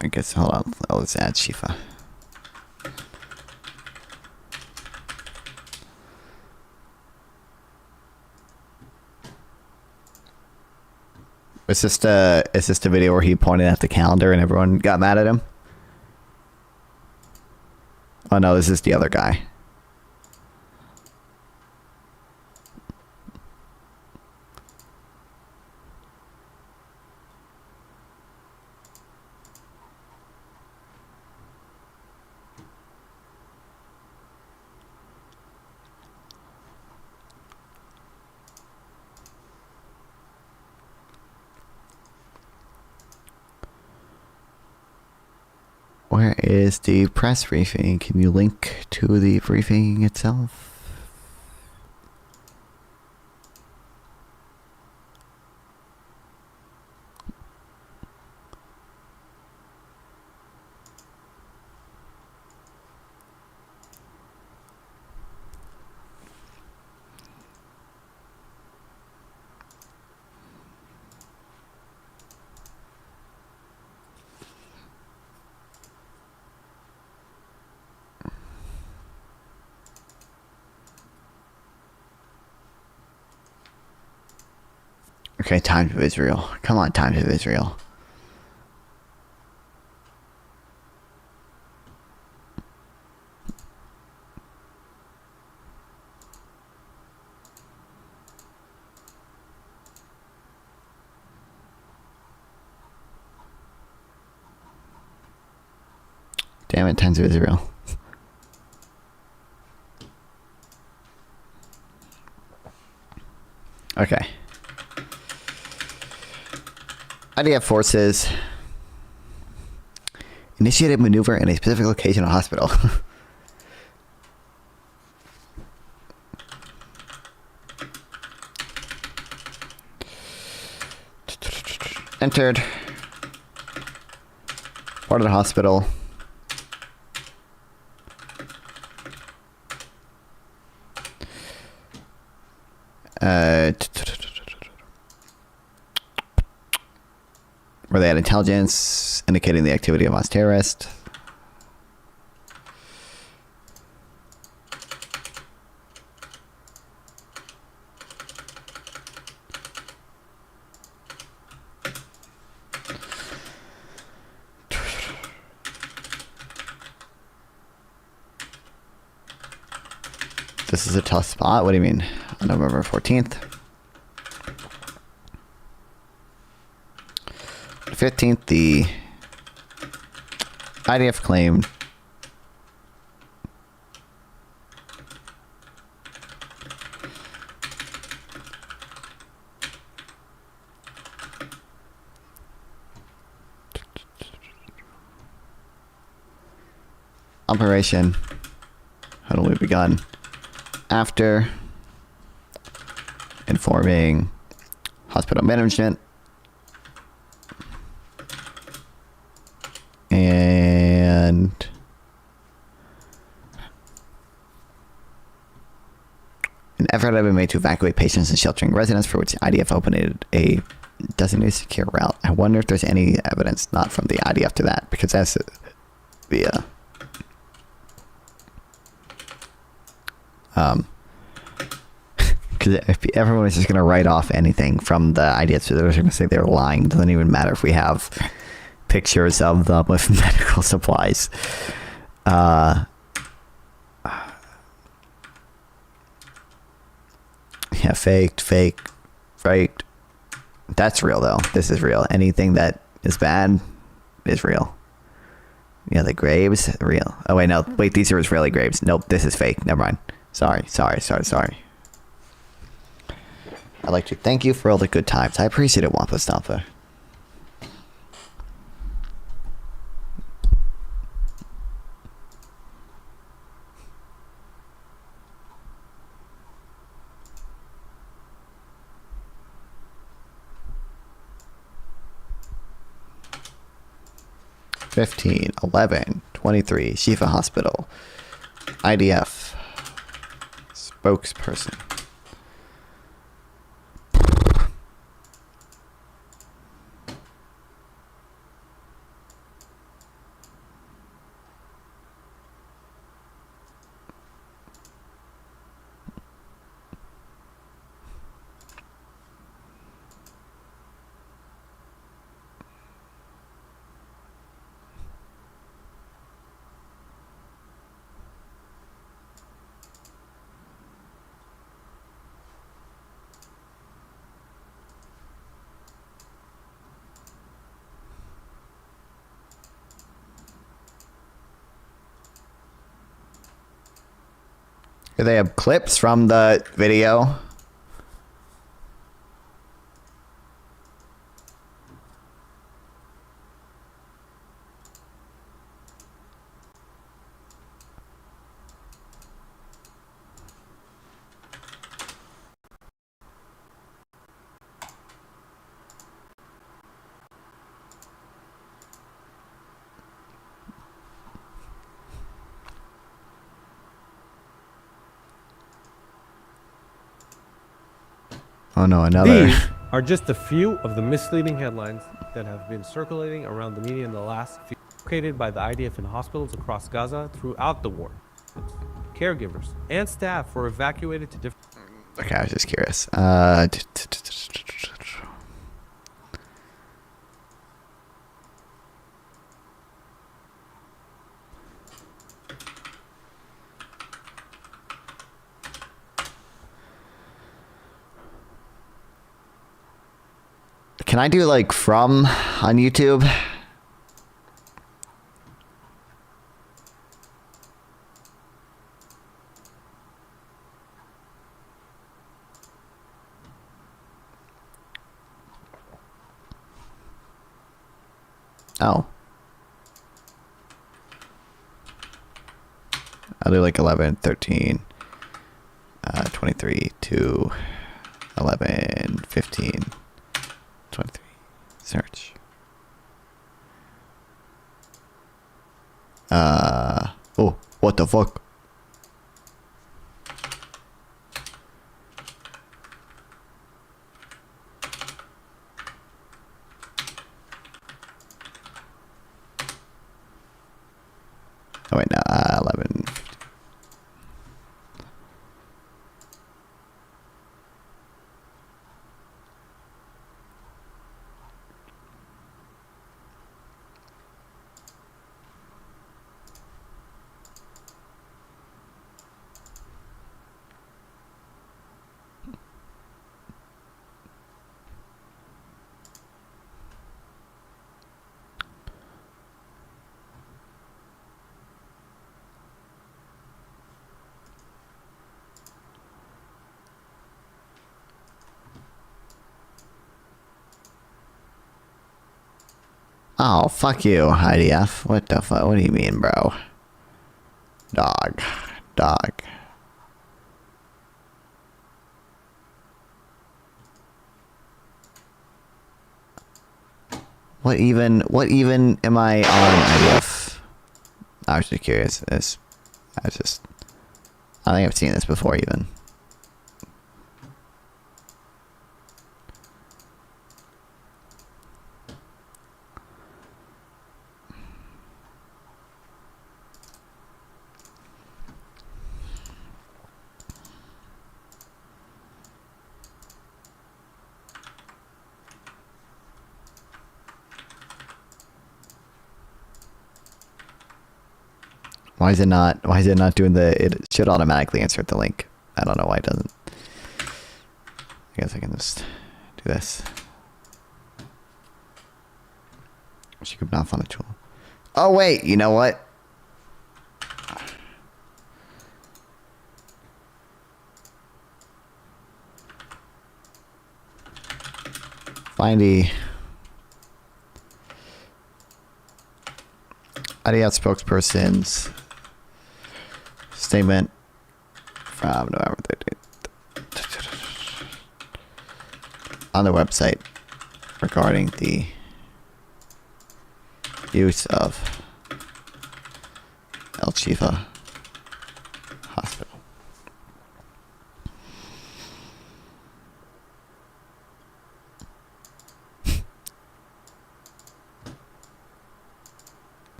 I guess, hold on, let's add Shifa. Is this the video where he pointed at the calendar and everyone got mad at him? Oh no, this is the other guy. Where is the press briefing? Can you link to the briefing itself? Okay, Times of Israel. Come on, Times of Israel. Damn it, Times of Israel. Okay. IDF forces initiated maneuver in a specific location of hospital. Entered part of the hospital. Where they had intelligence indicating the activity of Hamas terrorists. This is a tough spot. What do you mean? On November 14th. 15th, the IDF claimed operation had only begun after informing hospital management and an effort had been made to evacuate patients and sheltering residents, for which the IDF opened a designated secure route. I wonder if there's any evidence not from the IDF to that, because that's the because if everyone is just going to write off anything from the IDF, so they're going to say they're lying. It doesn't even matter if we have pictures of them with medical supplies. Yeah, faked. That's real though. This is real. Anything that is bad is real. Yeah, the graves, real. Oh wait, no, wait, these are Israeli graves. Nope, this is fake. Never mind. Sorry. I'd like to thank you for all the good times. I appreciate it, Wampa Stomper. $15, $11, $23, Shifa Hospital, IDF, spokesperson. Do they have clips from the video? Oh no, another. These are just a few of the misleading headlines that have been circulating around the media in the last few located by the IDF in hospitals across Gaza throughout the war. Caregivers and staff were evacuated to different... Okay, I was just curious. Can I do like from on YouTube? Oh. I'll do like 11, 13, 23 to 11, 15, 23. Search. Oh, what the fuck? Oh wait, no, 11. Oh, fuck you, IDF. What the fuck? What do you mean, bro? Dog. Dog. What even am I on IDF? I was just curious. I think I've seen this before even. Why is it not doing it should automatically insert the link. I don't know why it doesn't. I guess I can just do this. She could not find a tool. Oh wait, you know what? Find the IDF spokesperson's statement from November 13th on the website regarding the use of El Chifa Hospital.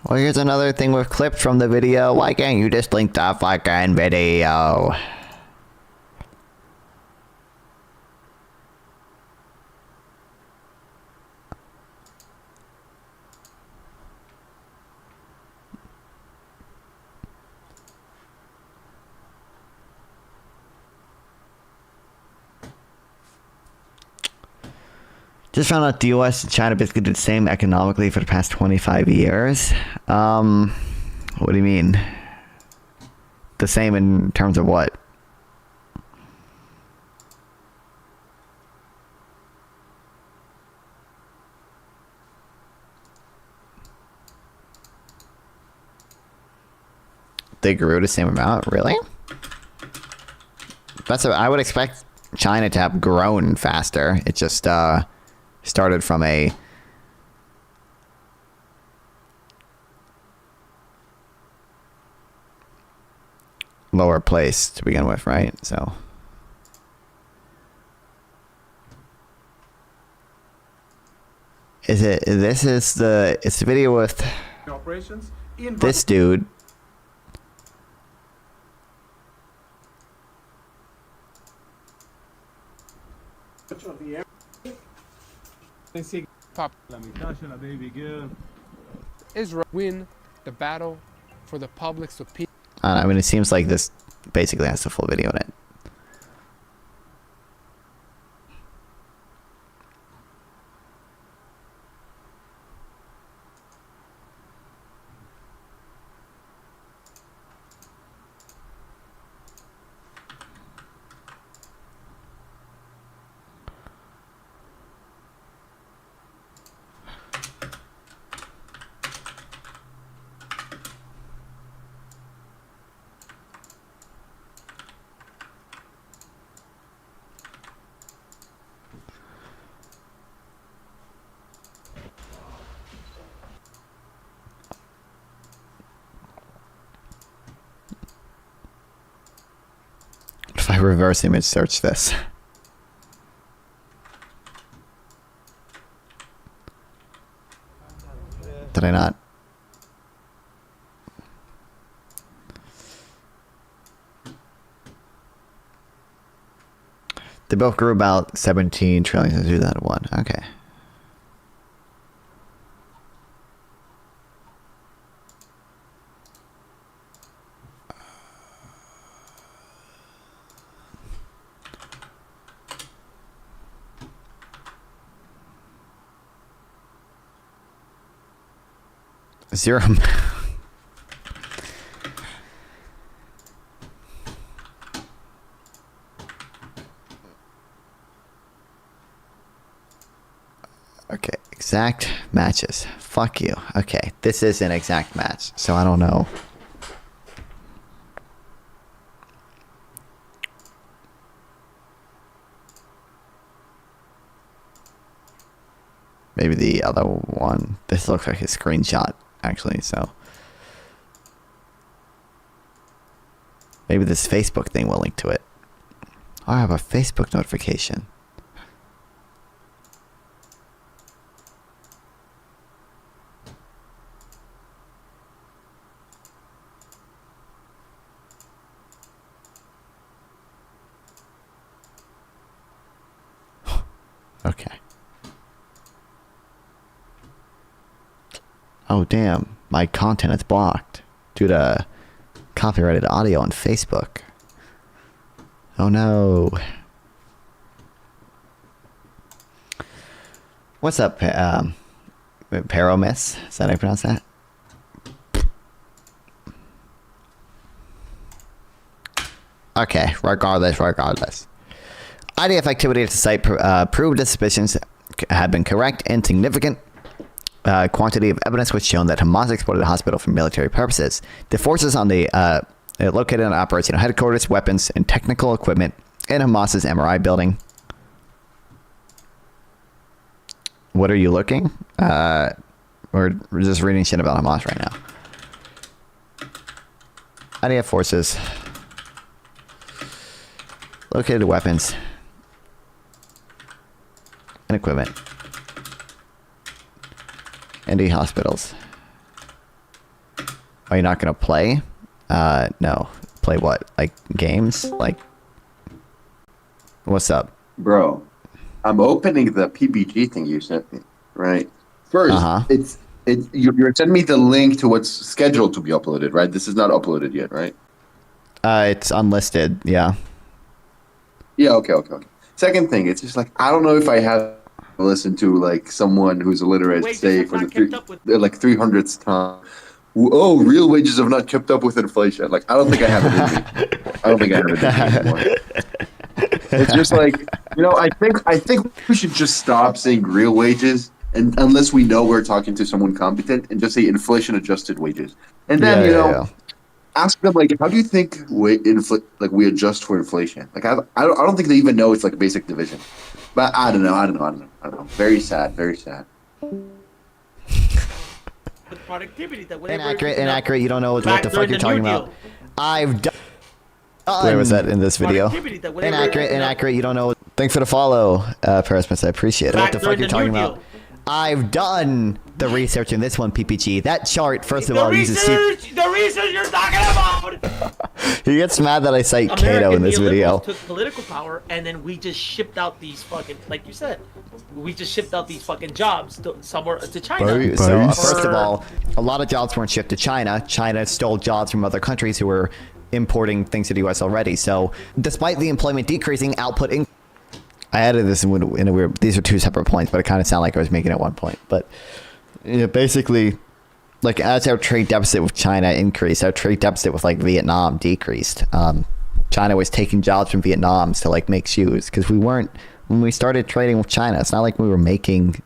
Well, here's another thing with clips from the video. Why can't you just link the fucking video? Just found out the US and China basically did the same economically for the past 25 years. What do you mean? The same in terms of what? They grew the same amount? Really? I would expect China to have grown faster. It just started from a lower place to begin with, right? So it's the video with this dude. Israel win the battle for the public's opinion. I mean, it seems like this basically has the full video in it. If I reverse image search this. Did I not? They both grew about 17 trillion since 2001. Okay. Zero. Okay, exact matches. Fuck you. Okay, this is an exact match, so I don't know. Maybe the other one. This looks like a screenshot, actually, so. Maybe this Facebook thing will link to it. Oh, I have a Facebook notification. Okay. Oh, damn. My content is blocked due to copyrighted audio on Facebook. Oh, no. What's up, Paromiss? Is that how you pronounce that? Okay, regardless. IDF activity at the site proved the suspicions had been correct, and significant quantity of evidence was shown that Hamas exploited the hospital for military purposes. The forces on the located on operational headquarters, weapons, and technical equipment in Hamas's MRI building. What are you looking? We're just reading shit about Hamas right now. IDF forces located weapons and equipment in the hospitals. Are you not gonna play? No. Play what? Like games? Like, what's up? Bro, I'm opening the PBG thing you sent me, right? First, you're sending me the link to what's scheduled to be uploaded, right? This is not uploaded yet, right? It's unlisted, yeah. Yeah, okay. Second thing, it's just like, I don't know if I have listened to like someone who's illiterate say for the 300th time, oh, real wages have not kept up with inflation. Like, I don't think I have it in me. I don't think I have it in me anymore. It's just like, I think we should just stop saying real wages, and unless we know we're talking to someone competent, and just say inflation adjusted wages. And then, ask them like, how do you think we adjust for inflation? Like, I don't think they even know it's like basic division. But I don't know. I don't know. I don't know. I don't know. Very sad. Very sad. With productivity that Inaccurate. You don't know what back the during fuck you're the talking New about. Deal. I've done. Where was that in this video? Productivity that whatever- Inaccurate. You don't know. Thanks for the follow, Perismus. I appreciate it. What Back the fuck during you're the talking New about? I've done the research in this one, PPG. That chart, first of all, uses. The research you're talking about. He gets mad that I cite Cato American in this video. neoliberals took political power, and then we just shipped out these fucking, like you said, we just shipped out these fucking jobs to somewhere to China. So, first of all, a lot of jobs weren't shipped to China. China stole jobs from other countries who were importing things to the U.S. already. So, despite the employment decreasing, output increased. I added this in a weird. These are two separate points, but it kind of sounded like I was making it one point. But basically, like as our trade deficit with China increased, our trade deficit with like Vietnam decreased. China was taking jobs from Vietnams to like make shoes because when we started trading with China, it's not like we were making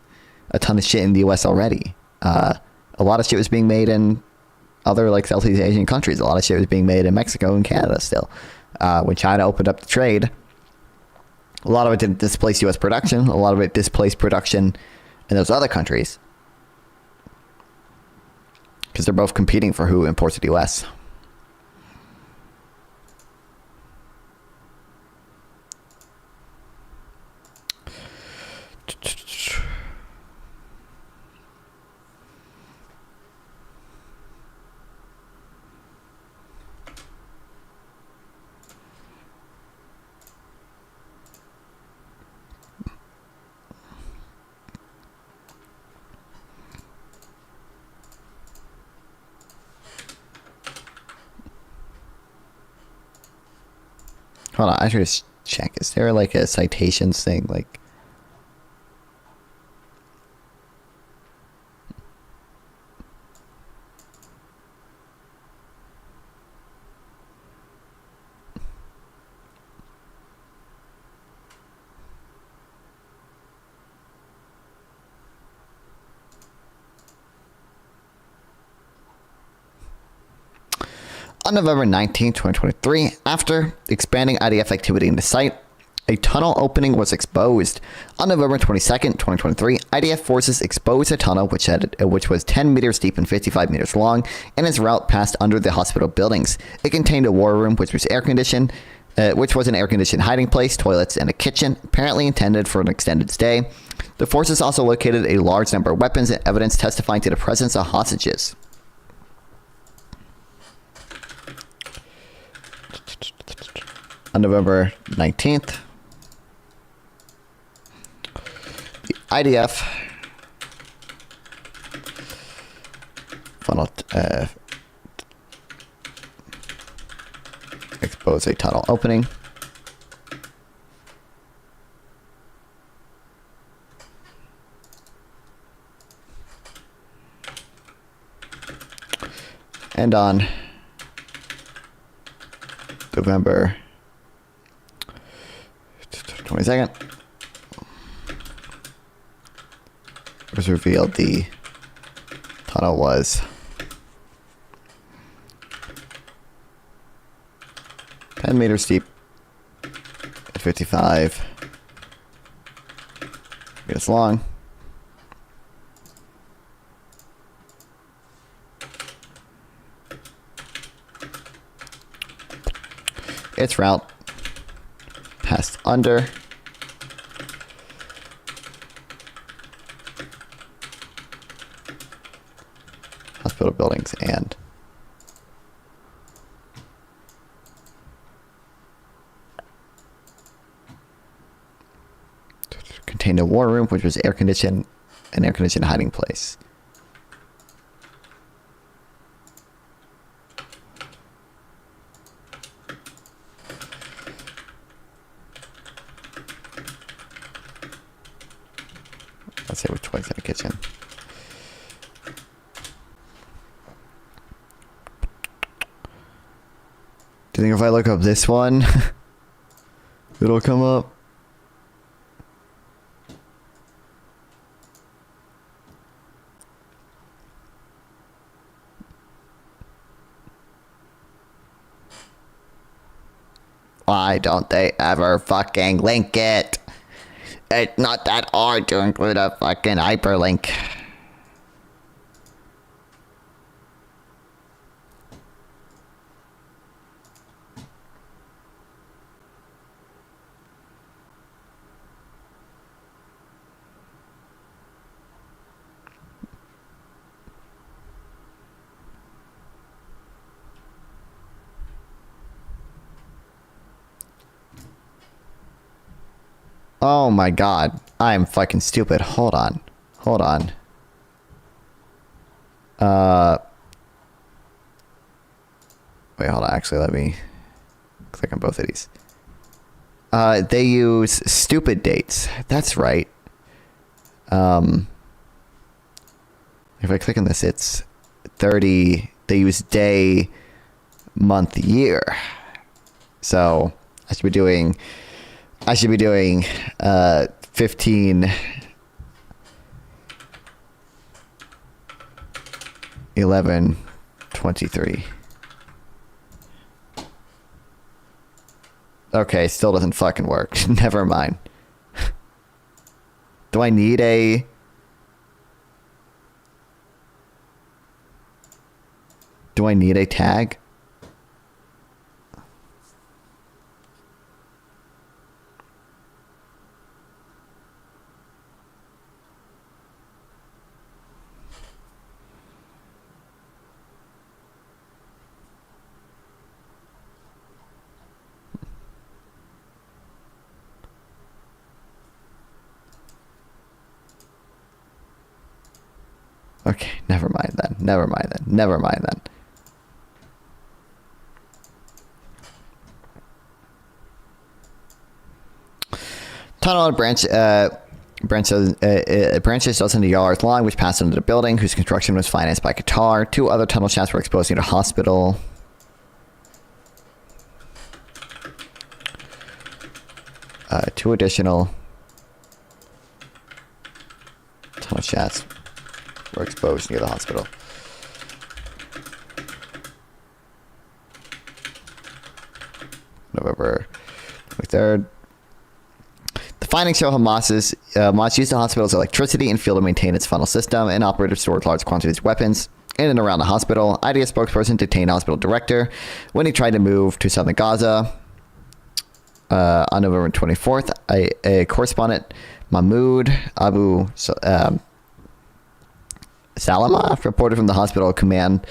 a ton of shit in the U.S. already. A lot of shit was being made in other like Southeast Asian countries. A lot of shit was being made in Mexico and Canada still. When China opened up the trade, a lot of it didn't displace U.S. production. A lot of it displaced production in those other countries because they're both competing for who imports to the U.S. Hold on, I should just check. Is there like a citations thing? Like, on November 19, 2023, after expanding IDF activity in the site, a tunnel opening was exposed. On November 22nd, 2023, IDF forces exposed a tunnel which was 10 meters deep and 55 meters long, and its route passed under the hospital buildings. It contained a war room which was air-conditioned, which was an air-conditioned hiding place, toilets, and a kitchen, apparently intended for an extended stay. The forces also located a large number of weapons and evidence testifying to the presence of hostages. On November 19th, the IDF exposed a tunnel opening. And on November 22nd, it was revealed the tunnel was 10 meters deep and 55 meters long. Its route passed under hospital buildings and contained a war room which was an air-conditioned hiding place. Let's say with toys in the kitchen. Do you think if I look up this one, it'll come up? Why don't they ever fucking link it? It's not that hard to include a fucking hyperlink. Oh my god. I'm fucking stupid. Hold on. Hold on. Wait, hold on. Actually, let me click on both of these. They use stupid dates. That's right. If I click on this, it's 30. They use day, month, year. So I should be doing 15 11 23. Okay, still doesn't fucking work. Never mind. Do I need a tag? Okay, never mind then. Never mind then. Never mind then. Tunnel and branches dozens of yards long, which passed under the building, whose construction was financed by Qatar. 2 other tunnel shafts were exposed near the hospital. Two additional tunnel shafts were exposed near the hospital. November 23rd. The findings show Hamas used the hospital's electricity and fuel to maintain its funnel system, and operators stored large quantities of weapons in and around the hospital. IDF spokesperson detained hospital director when he tried to move to southern Gaza. On November 24th, a correspondent, Mahmoud Abu Salama, reported from the hospital compound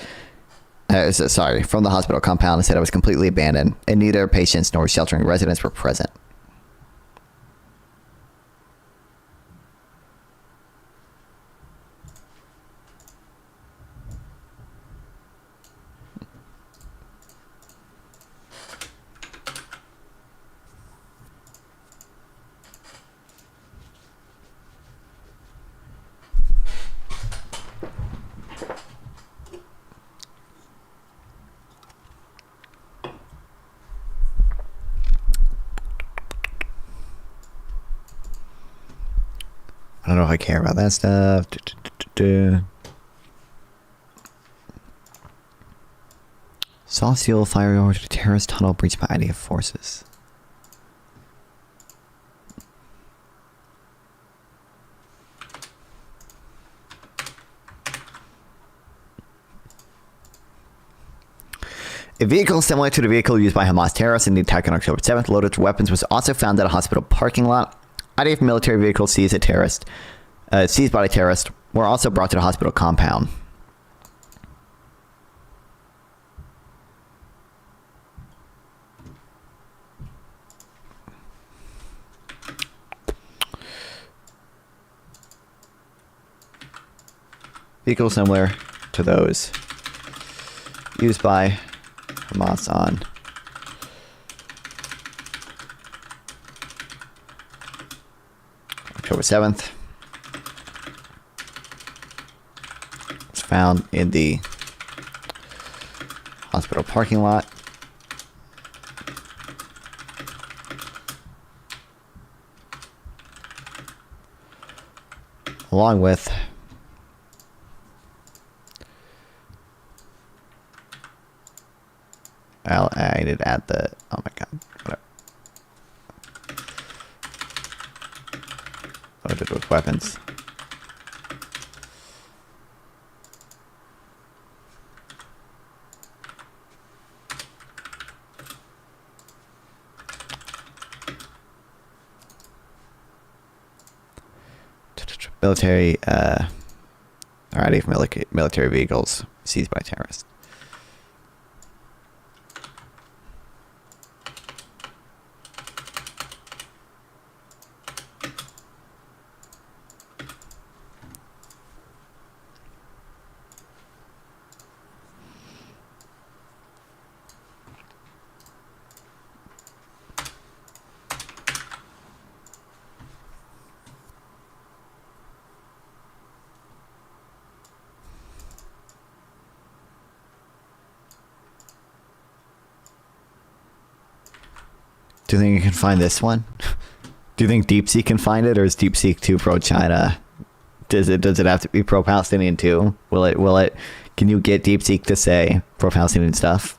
and said it was completely abandoned, and neither patients nor sheltering residents were present. I don't know if I care about that stuff. Saw seal fire over to terrorist tunnel breached by IDF forces. A vehicle similar to the vehicle used by Hamas terrorists in the attack on October 7th, loaded with weapons, was also found at a hospital parking lot. IDF military vehicles seized by a terrorist were also brought to the hospital compound. Vehicles similar to those used by Hamas on October 7th was found in the hospital parking lot. Along with I did add the, oh my god, whatever. weapons. Military, alrighty, military vehicles seized by terrorists. Do you think you can find this one? Do you think DeepSeek can find it, or is DeepSeek too pro-China? Does it have to be pro-Palestinian too? Will it? Can you get DeepSeek to say pro-Palestinian stuff?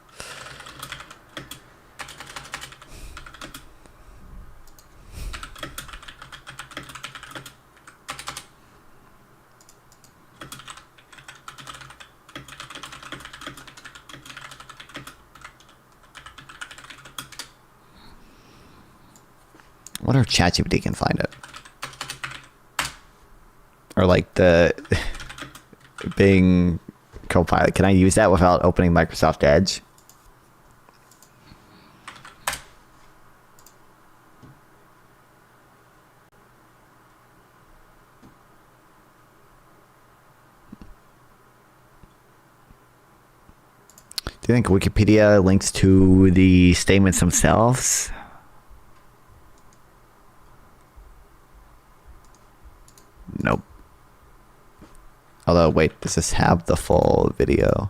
I wonder if ChatGPT can find it. Or like the Bing Copilot. Can I use that without opening Microsoft Edge? Do you think Wikipedia links to the statements themselves? Nope. Although, wait, does this have the full video?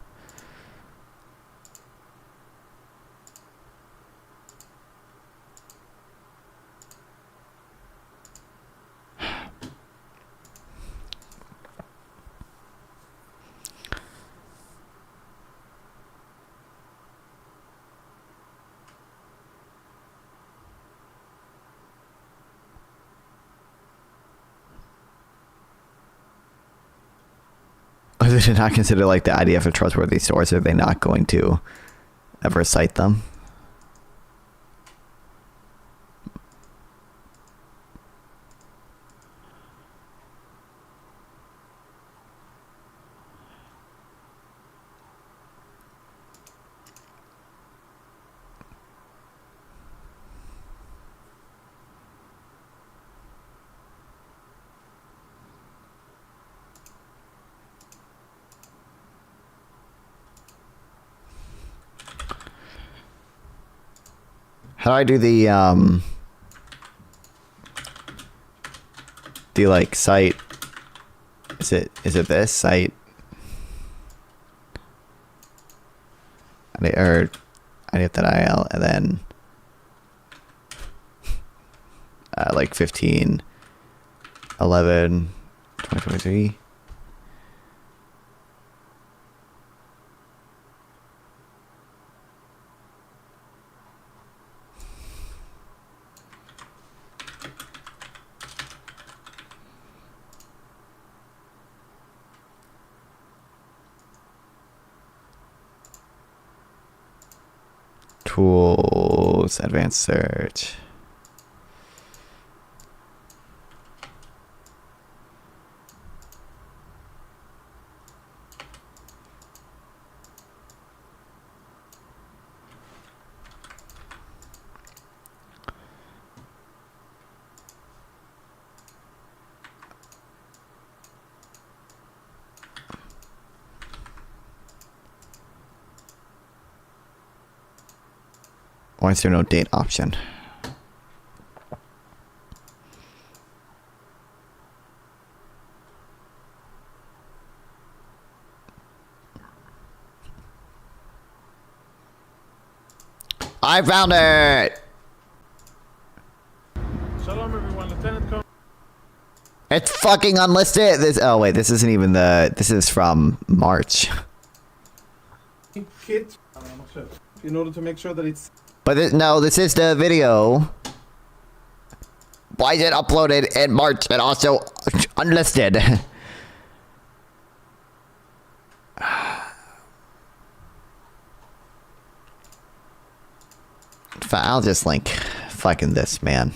They did not consider like the IDF a trustworthy source. Are they not going to ever cite them? How do I do the like site? Is it this site? Or IDF.il and then like 15 11 2023. Tools, advanced search. Why is there no date option? I found it! Shalom everyone, Lieutenant Colonel. It's fucking unlisted! Oh wait, this isn't even this is from March. Kit, in order to make sure that it's... But no, this is the video. Why is it uploaded in March and also Unlisted. I'll just link fucking this, man.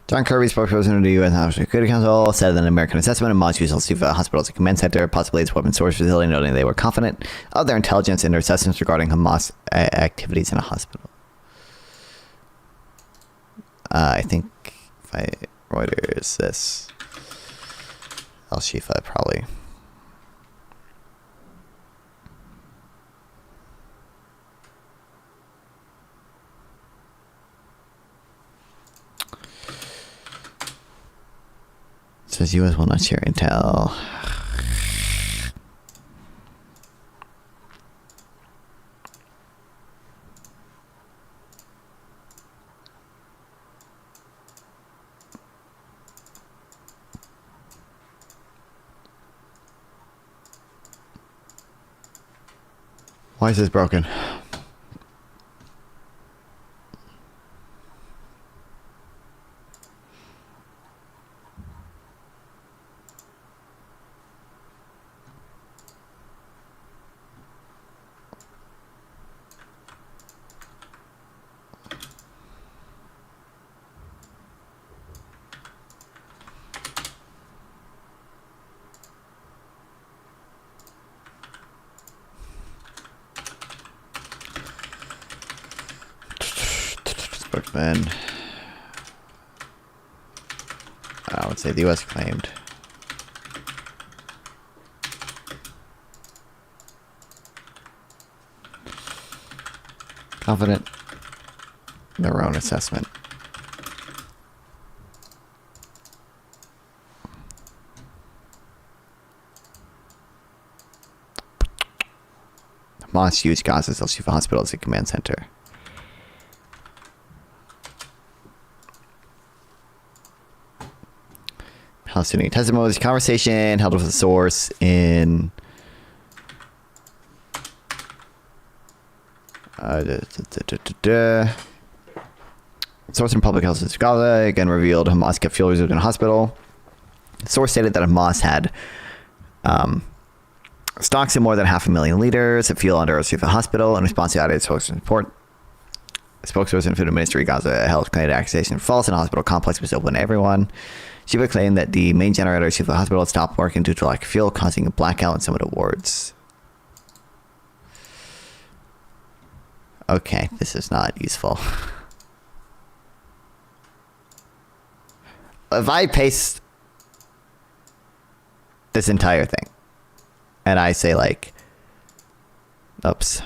John Kirby, spokesperson of the U.S. National Security Council, said that an American assessment of Moss used Al-Shifa Hospital as a command center, possibly its weapon source facility, noting they were confident of their intelligence and their assessments regarding Hamas activities in a hospital. I think if I Reuters this Al-Shifa probably. Says U.S. will not share intel. Why is this broken? Spokesman. I would say the U.S. claimed. Confident in their own assessment. Hamas used Gaza's Al-Shifa Hospital as a command center. Palestinian testimony. This conversation held with a source in source in public health in Gaza again revealed Hamas kept fuel reserved in a hospital. The source stated that Hamas had stocks of more than 500,000 liters of fuel under Al-Shifa Hospital. In response to that spokesperson report, a spokesperson for the Ministry of Gaza held claimed accusation false, and the hospital complex was open to everyone. Shiva claimed that the main generator at Shiva Hospital had stopped working due to lack of fuel, causing a blackout in some of the wards. Okay, this is not useful. If I paste this entire thing and I say like, oops.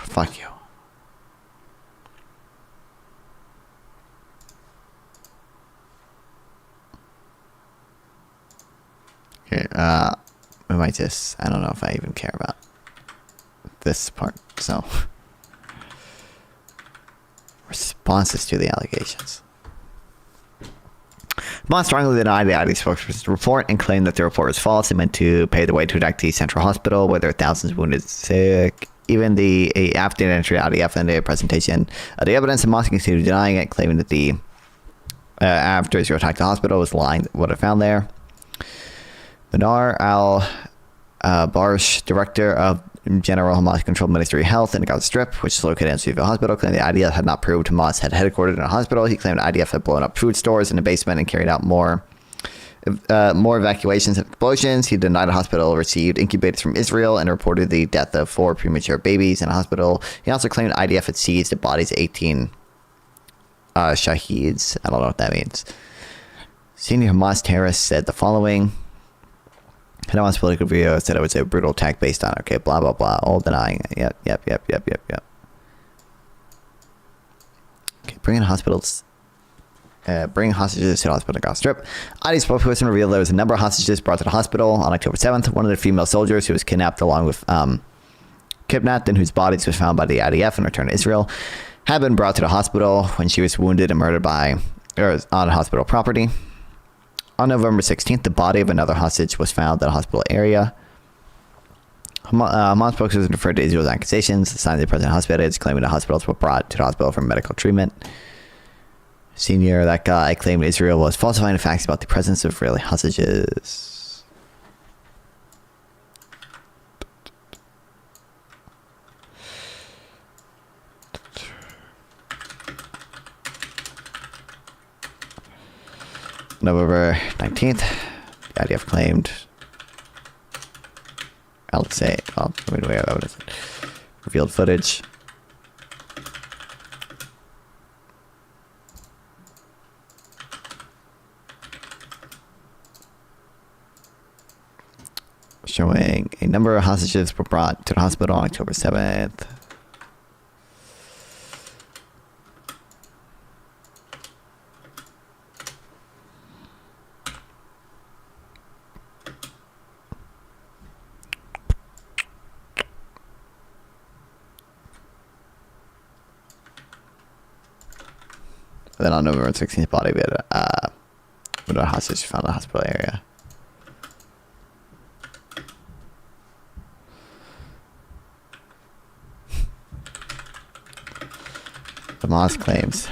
Fuck you. Okay, we might just, I don't know if I even care about this part, so. Responses to the allegations. Hamas strongly denied the ID spokesperson's report and claimed that the report was false and meant to pay the way to attack the Central Hospital, where there are thousands of wounded sick. Even after the entry IDF and the presentation of the evidence, Hamas continued denying it, claiming that the after Israel attacked the hospital was lying what it found there. Benar al-Barsh, director of General Hamas-controlled Ministry of Health in the Gaza Strip, which is located in Civil Hospital, claimed the IDF had not proved Hamas had headquartered in a hospital. He claimed the IDF had blown up food stores in the basement and carried out more more evacuations and explosions. He denied a hospital received incubators from Israel and reported the death of 4 premature babies in a hospital. He also claimed IDF had seized the bodies of 18 Shaheeds. I don't know what that means. Senior Hamas terrorist said the following. Hamas political video said it was a brutal attack based on, okay, blah, blah, blah, all denying it. Yep. Okay, bringing hostages to the hospital in Gaza Strip. IDF spokesperson revealed there was a number of hostages brought to the hospital on October 7th. One of the female soldiers who was kidnapped along with kidnapped and whose bodies was found by the IDF and returned to Israel had been brought to the hospital when she was wounded and murdered on hospital property. On November 16th, the body of another hostage was found in a hospital area. Hamas spokesperson referred to Israel's accusations. The signs of the president hospitals claiming the hospitals were brought to the hospital for medical treatment. That guy claimed Israel was falsifying the facts about the presence of Israeli hostages. November 19th, the IDF claimed, revealed footage. Showing a number of hostages were brought to the hospital on October 7th. Then on November 16th, body with a hostage found in the hospital area. Hamas claims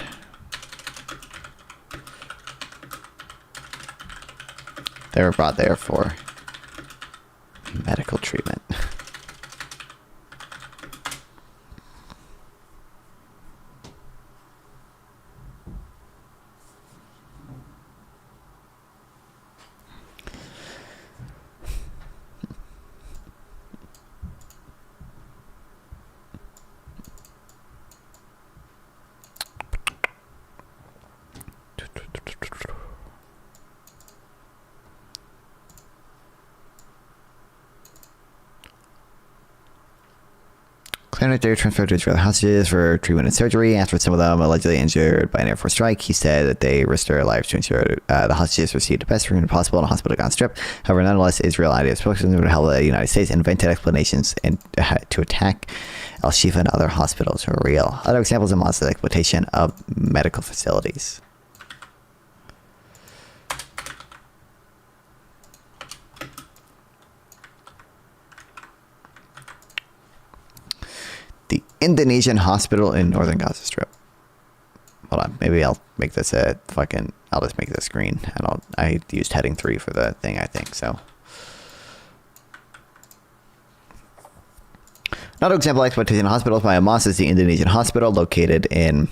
they were brought there for medical treatment. Claimed they were transferred to Israeli hostages for treatment and surgery. After some of them allegedly injured by an Air Force strike, he said that they risked their lives to ensure the hostages received the best treatment possible in a hospital Gaza Strip. However, nonetheless, Israel IDF spokesperson would held the United States invented explanations to attack Al Shifa and other hospitals are real. Other examples of monster exploitation of medical facilities. The Indonesian hospital in northern Gaza Strip. Hold on, maybe I'll make this I'll just make this green, and I used heading 3 for the thing, I think, so. Another example of exploitation of hospitals by Hamas is the Indonesian hospital located in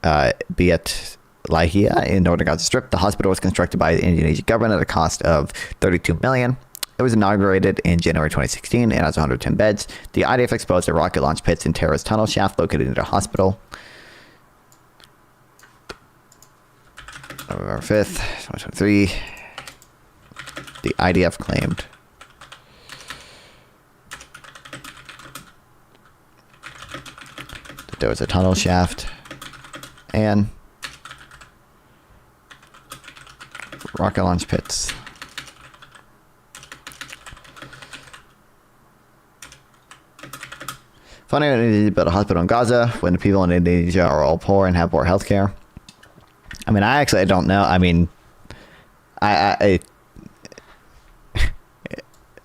Biat Lahia in northern Gaza Strip. The hospital was constructed by the Indonesian government at a cost of $32 million. It was inaugurated in January 2016 and has 110 beds. The IDF exposed the rocket launch pits and terrorist tunnel shaft located in the hospital. November 5th, 2023. The IDF claimed that there was a tunnel shaft and rocket launch pits. Funding Indonesia built a hospital in Gaza when the people in Indonesia are all poor and have poor health care. I mean, I don't know. I mean, I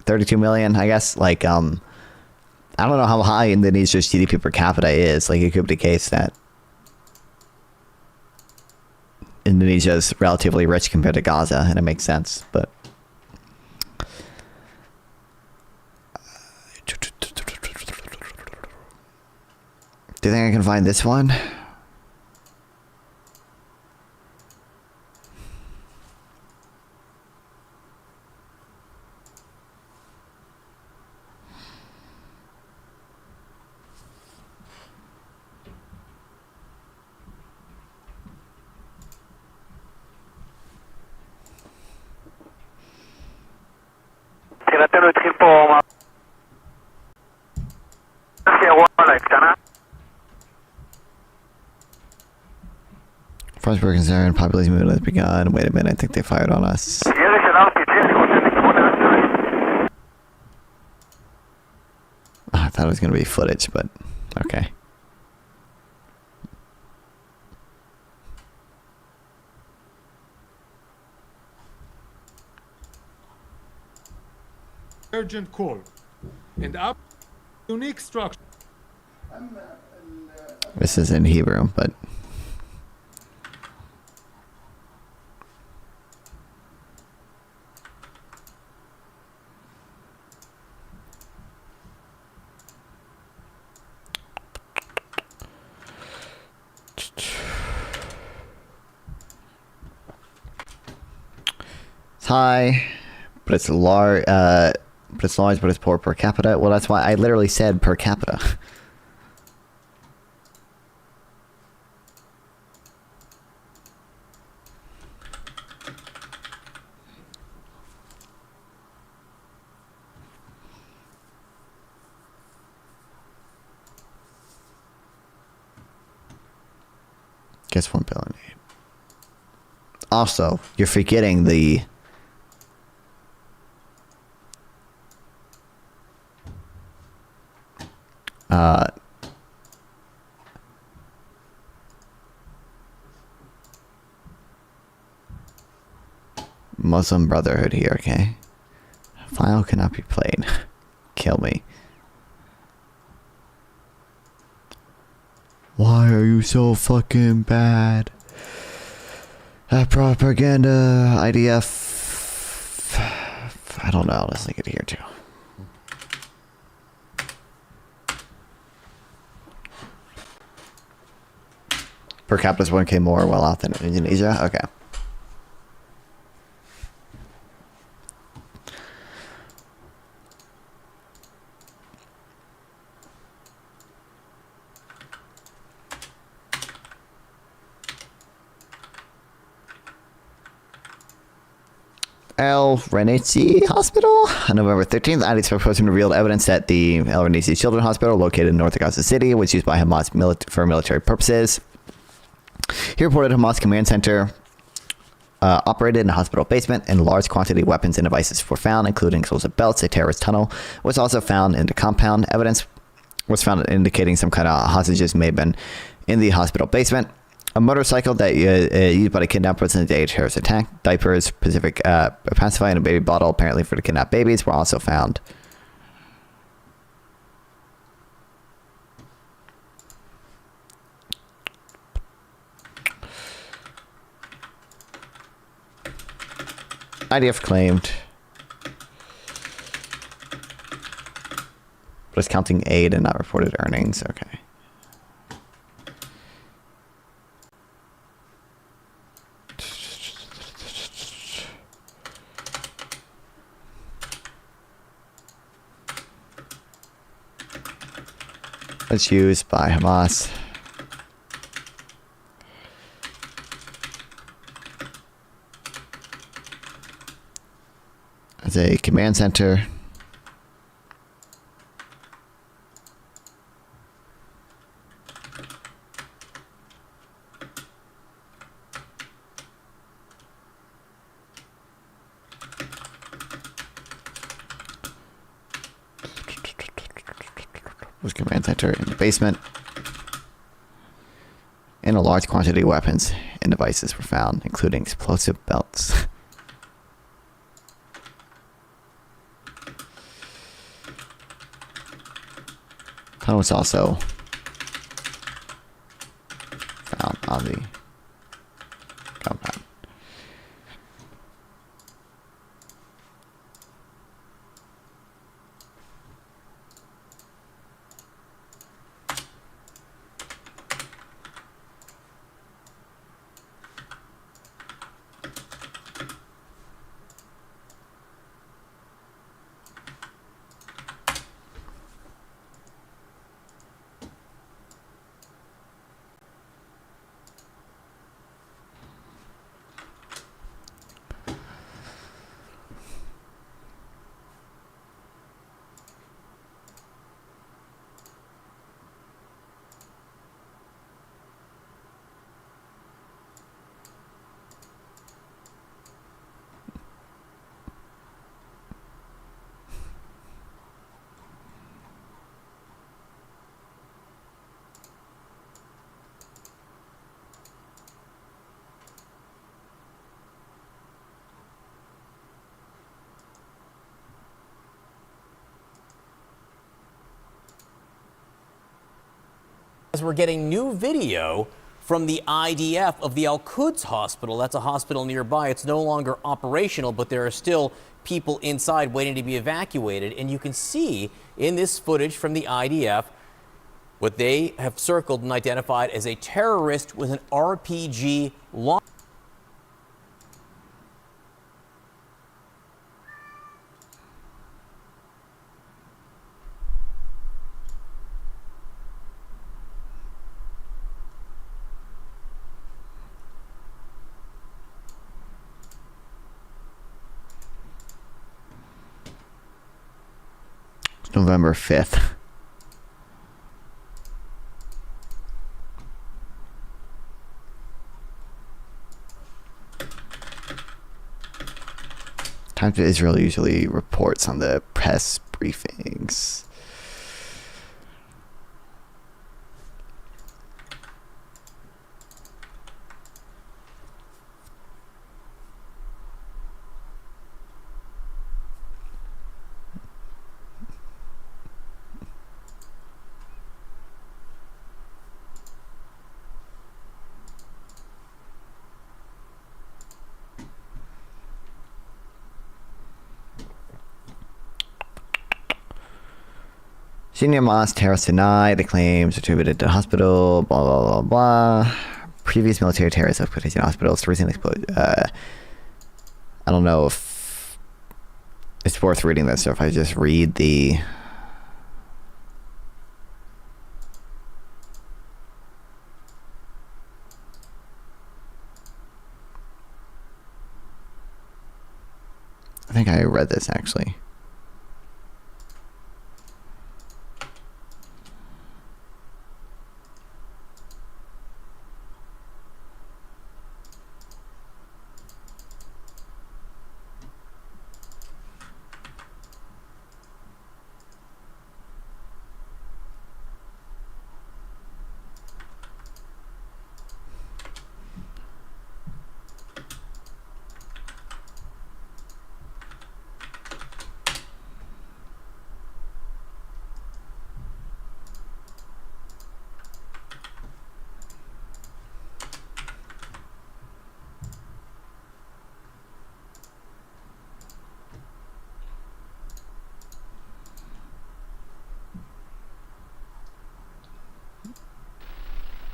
32 million, I guess. Like, I don't know how high Indonesia's GDP per capita is. Like, it could be the case that Indonesia is relatively rich compared to Gaza, and it makes sense, but. Do you think I can find this one? As far as we're concerned, population movement has begun. Wait a minute, I think they fired on us. I thought it was going to be footage, but okay. Urgent call. And up unique structure. This is in Hebrew, but it's high, but it's large. But it's large, but it's poor per capita. Well, that's why I literally said per capita. Guess 1 billion. Also, you're forgetting the Muslim Brotherhood here, okay? File cannot be played. Kill me. Why are you so fucking bad? Propaganda, IDF. I don't know. Let's link it here too. Per capita is 1K more well off than Indonesia. Okay. El Renesi Hospital. On November 13th, IDF spokesperson revealed evidence that the El Renesi Children's Hospital, located in north of Gaza City, was used by Hamas for military purposes. He reported Hamas command center operated in a hospital basement, and large quantity of weapons and devices were found, including explosive belts. A terrorist tunnel was also found in the compound. Evidence was found indicating some kind of hostages may have been in the hospital basement. A motorcycle that used by the kidnappers in the day of terrorist attack. Diapers, Pacific pacifier, and a baby bottle, apparently for the kidnapped babies, were also found. IDF claimed, but it's counting aid and not reported earnings. Okay. It's used by Hamas. As a command center. Was command center in the basement. And a large quantity of weapons and devices were found, including explosive belts. Tunnel was also found on the compound. As we're getting new video from the IDF of the Al-Quds hospital. That's a hospital nearby. It's no longer operational, but there are still people inside waiting to be evacuated. And you can see in this footage from the IDF what they have circled and identified as a terrorist with an RPG launcher. November 5th. Times of Israel usually reports on the press briefings. Senior Hamas terrorist denied the claims attributed to the hospital, blah, blah, blah, blah. Previous military terrorists have put in hospitals recently exploded. I don't know if it's worth reading this, or if I just read the... I think I read this, actually.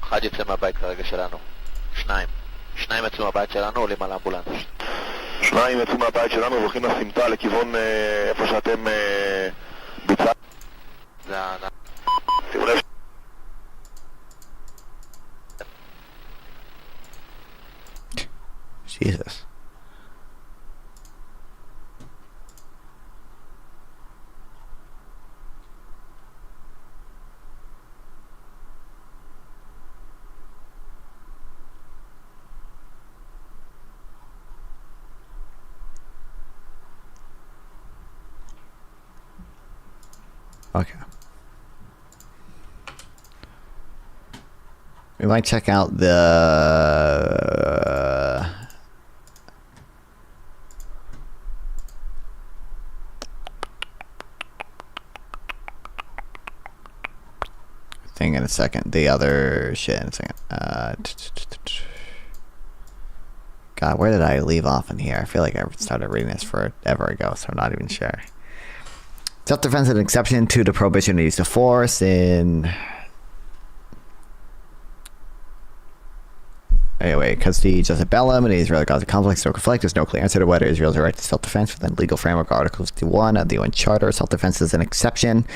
אחד יוצא מהבית כרגע שלנו. שניים יצאו מהבית שלנו, עולים על האמבולנס. שניים יצאו מהבית שלנו והולכים לסמטה לכיוון איפה שאתם ביצע. זה שימו לב. Jesus. Okay. We might check out the thing in a second. The other shit in a second. God, where did I leave off in here? I feel like I started reading this forever ago, so I'm not even sure. Self-defense is an exception to the prohibition to use of force in... Anyway, because the Joseph Bellum and the Israeli-Gaza conflict still conflict, there's no clear answer to whether Israel's right to self-defense within legal framework. Article 51 of the UN Charter. Self-defense is an exception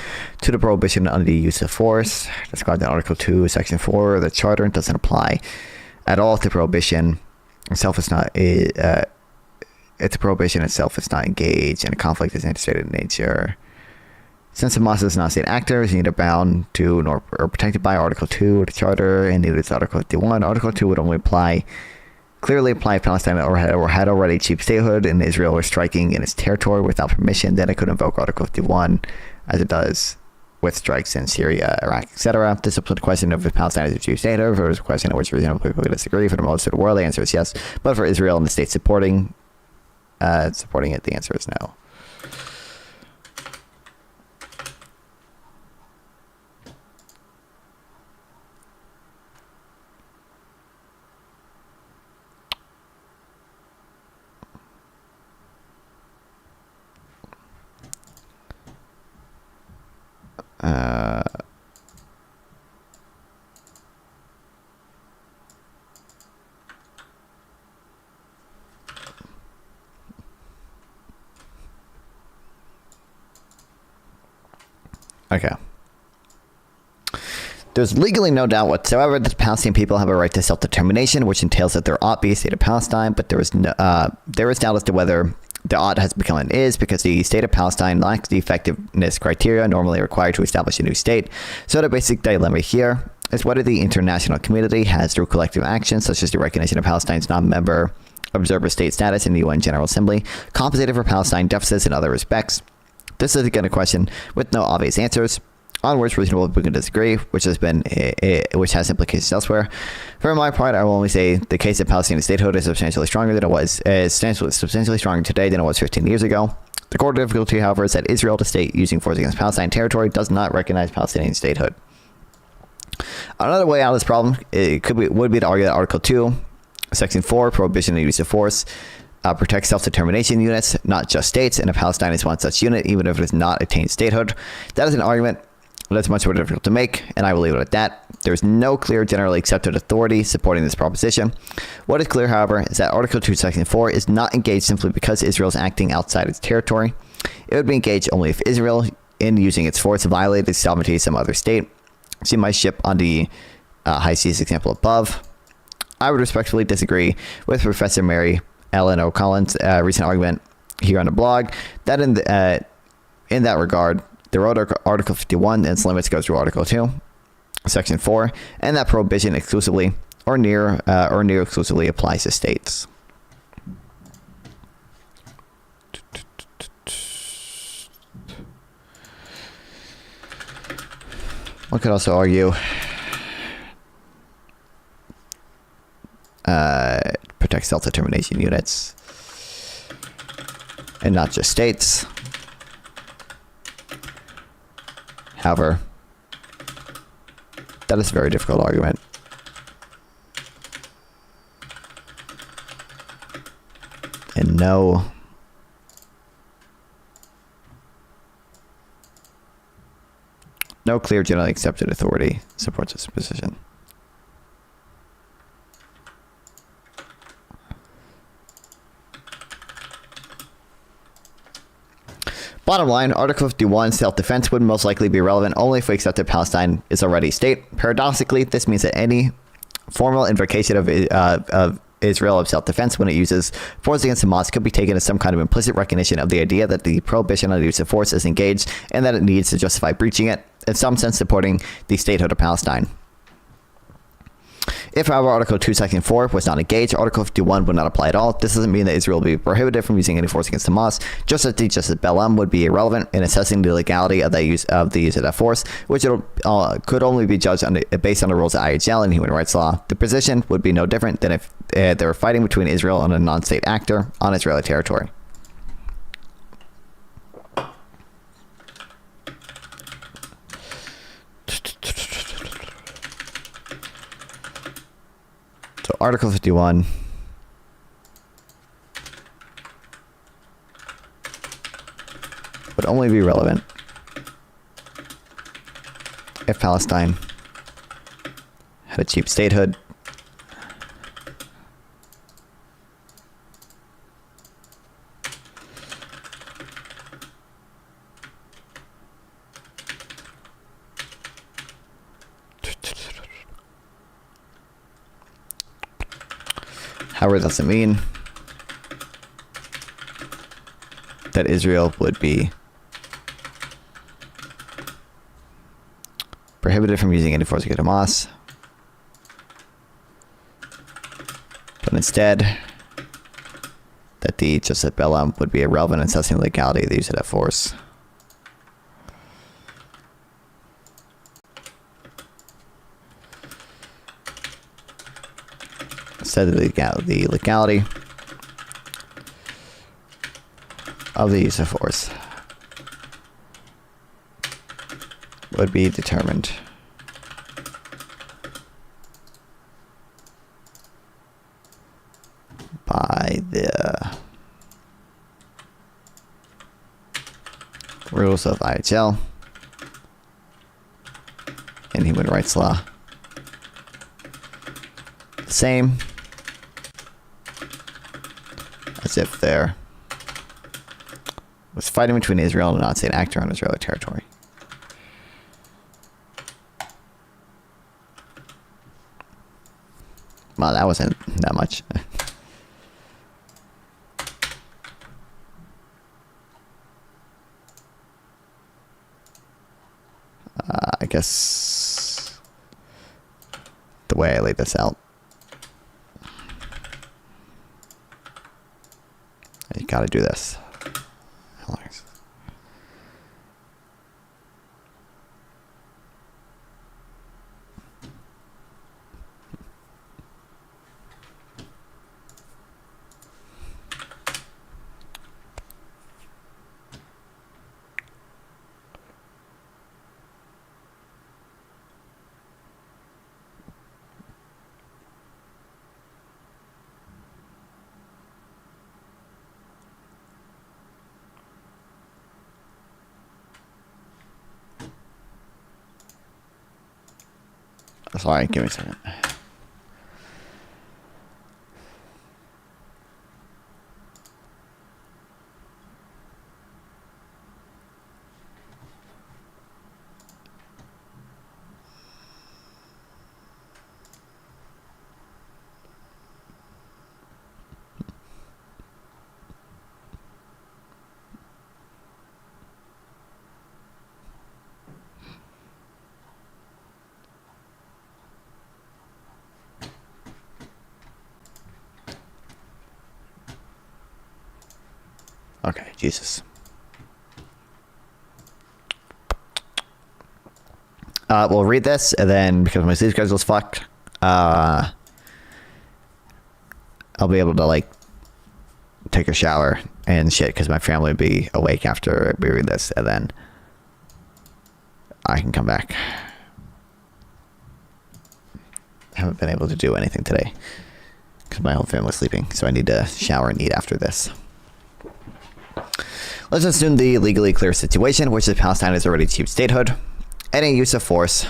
to the prohibition on the use of force. Described in Article 2, Section 4 of the Charter. It doesn't apply at all to prohibition. Itself is not... it's a prohibition itself is not engaged in a conflict is interstate in nature. Since Hamas is not a state actor, is neither bound to nor protected by Article 2 of the Charter, and neither is Article 51. Article 2 would only clearly apply if Palestine had already achieved statehood and Israel was striking in its territory without permission. Then it could invoke Article 51, as it does with strikes in Syria, Iraq, etc. This is a question of if Palestine has achieved statehood, or is a question in which reasonable people disagree. For the most of the world, the answer is yes. But for Israel and the state supporting it, the answer is no. Okay. There's legally no doubt whatsoever that the Palestinian people have a right to self-determination, which entails that there ought be a state of Palestine, but there is doubt as to whether the ought has become and is, because the state of Palestine lacks the effectiveness criteria normally required to establish a new state. So the basic dilemma here is whether the international community has, through collective action, such as the recognition of Palestine's non-member observer state status in the UN General Assembly, compensated for Palestine deficits in other respects. This is again a question with no obvious answers, on which reasonable people can disagree, which has implications elsewhere. For my part, I will only say the case of Palestinian statehood is substantially stronger today than it was 15 years ago. The core difficulty, however, is that Israel, the state using force against Palestine territory, does not recognize Palestinian statehood. Another way out of this problem would be to argue that Article 2, Section 4, prohibition of use of force, protects self-determination units, not just states, and if Palestine is one such unit, even if it has not attained statehood. That is an argument that's much more difficult to make, and I will leave it at that. There's no clear, generally accepted authority supporting this proposition. What is clear, however, is that Article 2, Section 4 is not engaged simply because Israel is acting outside its territory. It would be engaged only if Israel, in using its force, violated the sovereignty of some other state. See my ship on the high seas example above. I would respectfully disagree with Professor Mary Ellen O'Collin's recent argument here on the blog that in that regard, the road Article 51 and its limits goes through Article 2, Section 4, and that prohibition exclusively or near exclusively applies to states. One could also argue protect self-determination units and not just states. However, that is a very difficult argument. And no clear generally accepted authority supports this position. Bottom line, Article 51 self-defense would most likely be relevant only if we accepted Palestine is already a state. Paradoxically, this means that any formal invocation of Israel of self-defense when it uses force against Hamas could be taken as some kind of implicit recognition of the idea that the prohibition on the use of force is engaged and that it needs to justify breaching it, in some sense supporting the statehood of Palestine. If, however, Article 2, Section 4 was not engaged, Article 51 would not apply at all. This doesn't mean that Israel would be prohibited from using any force against Hamas, just as the Justice Belem would be irrelevant in assessing the legality of the use of that force, which could only be judged based on the rules of IHL and human rights law. The position would be no different than if they were fighting between Israel and a non-state actor on Israeli territory. So Article 51 would only be relevant if Palestine had a cheap statehood, however, it doesn't mean that Israel would be prohibited from using any force against Hamas, but instead that the Justice Belem would be irrelevant in assessing the legality of the use of that force. Instead of the legality of the use of force would be determined by the rules of IHL in human rights law. The same as if there was fighting between Israel and a non-state actor on Israeli territory. Well, that wasn't that much. I guess the way I laid this out, you gotta do this. How long is this? Sorry, give me a second. Okay, Jesus. We'll read this, and then because my sleep schedule's fucked, I'll be able to like take a shower and shit because my family will be awake after we read this, and then I can come back. Haven't been able to do anything today because my whole family's sleeping, so I need to shower and eat after this. Let's assume the legally clear situation, which is Palestine has already achieved statehood. Any use of force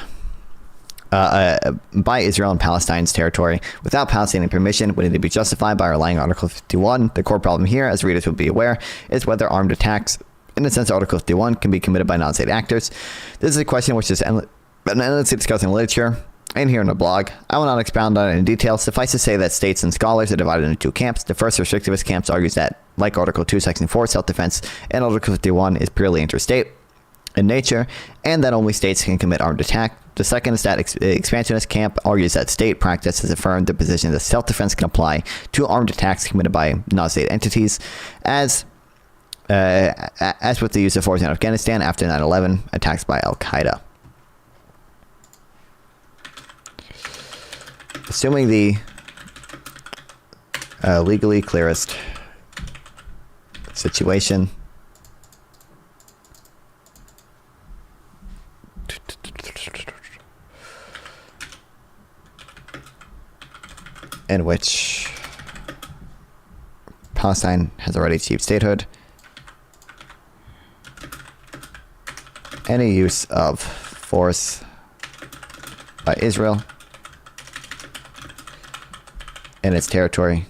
by Israel in Palestine's territory without Palestinian permission would need to be justified by relying on Article 51. The core problem here, as readers will be aware, is whether armed attacks, in a sense Article 51, can be committed by non-state actors. This is a question which is endlessly discussed in literature and here in the blog. I will not expound on it in detail. Suffice to say that states and scholars are divided into two camps. The first restrictivist camp argues that, like Article 2, Section 4, self-defense, and Article 51 is purely interstate in nature, and that only states can commit armed attack. The second is that expansionist camp argues that state practice has affirmed the position that self-defense can apply to armed attacks committed by non-state entities, as with the use of force in Afghanistan after 9/11 attacks by Al-Qaeda. Assuming the legally clearest situation, in which Palestine has already achieved statehood, any use of force by Israel in its territory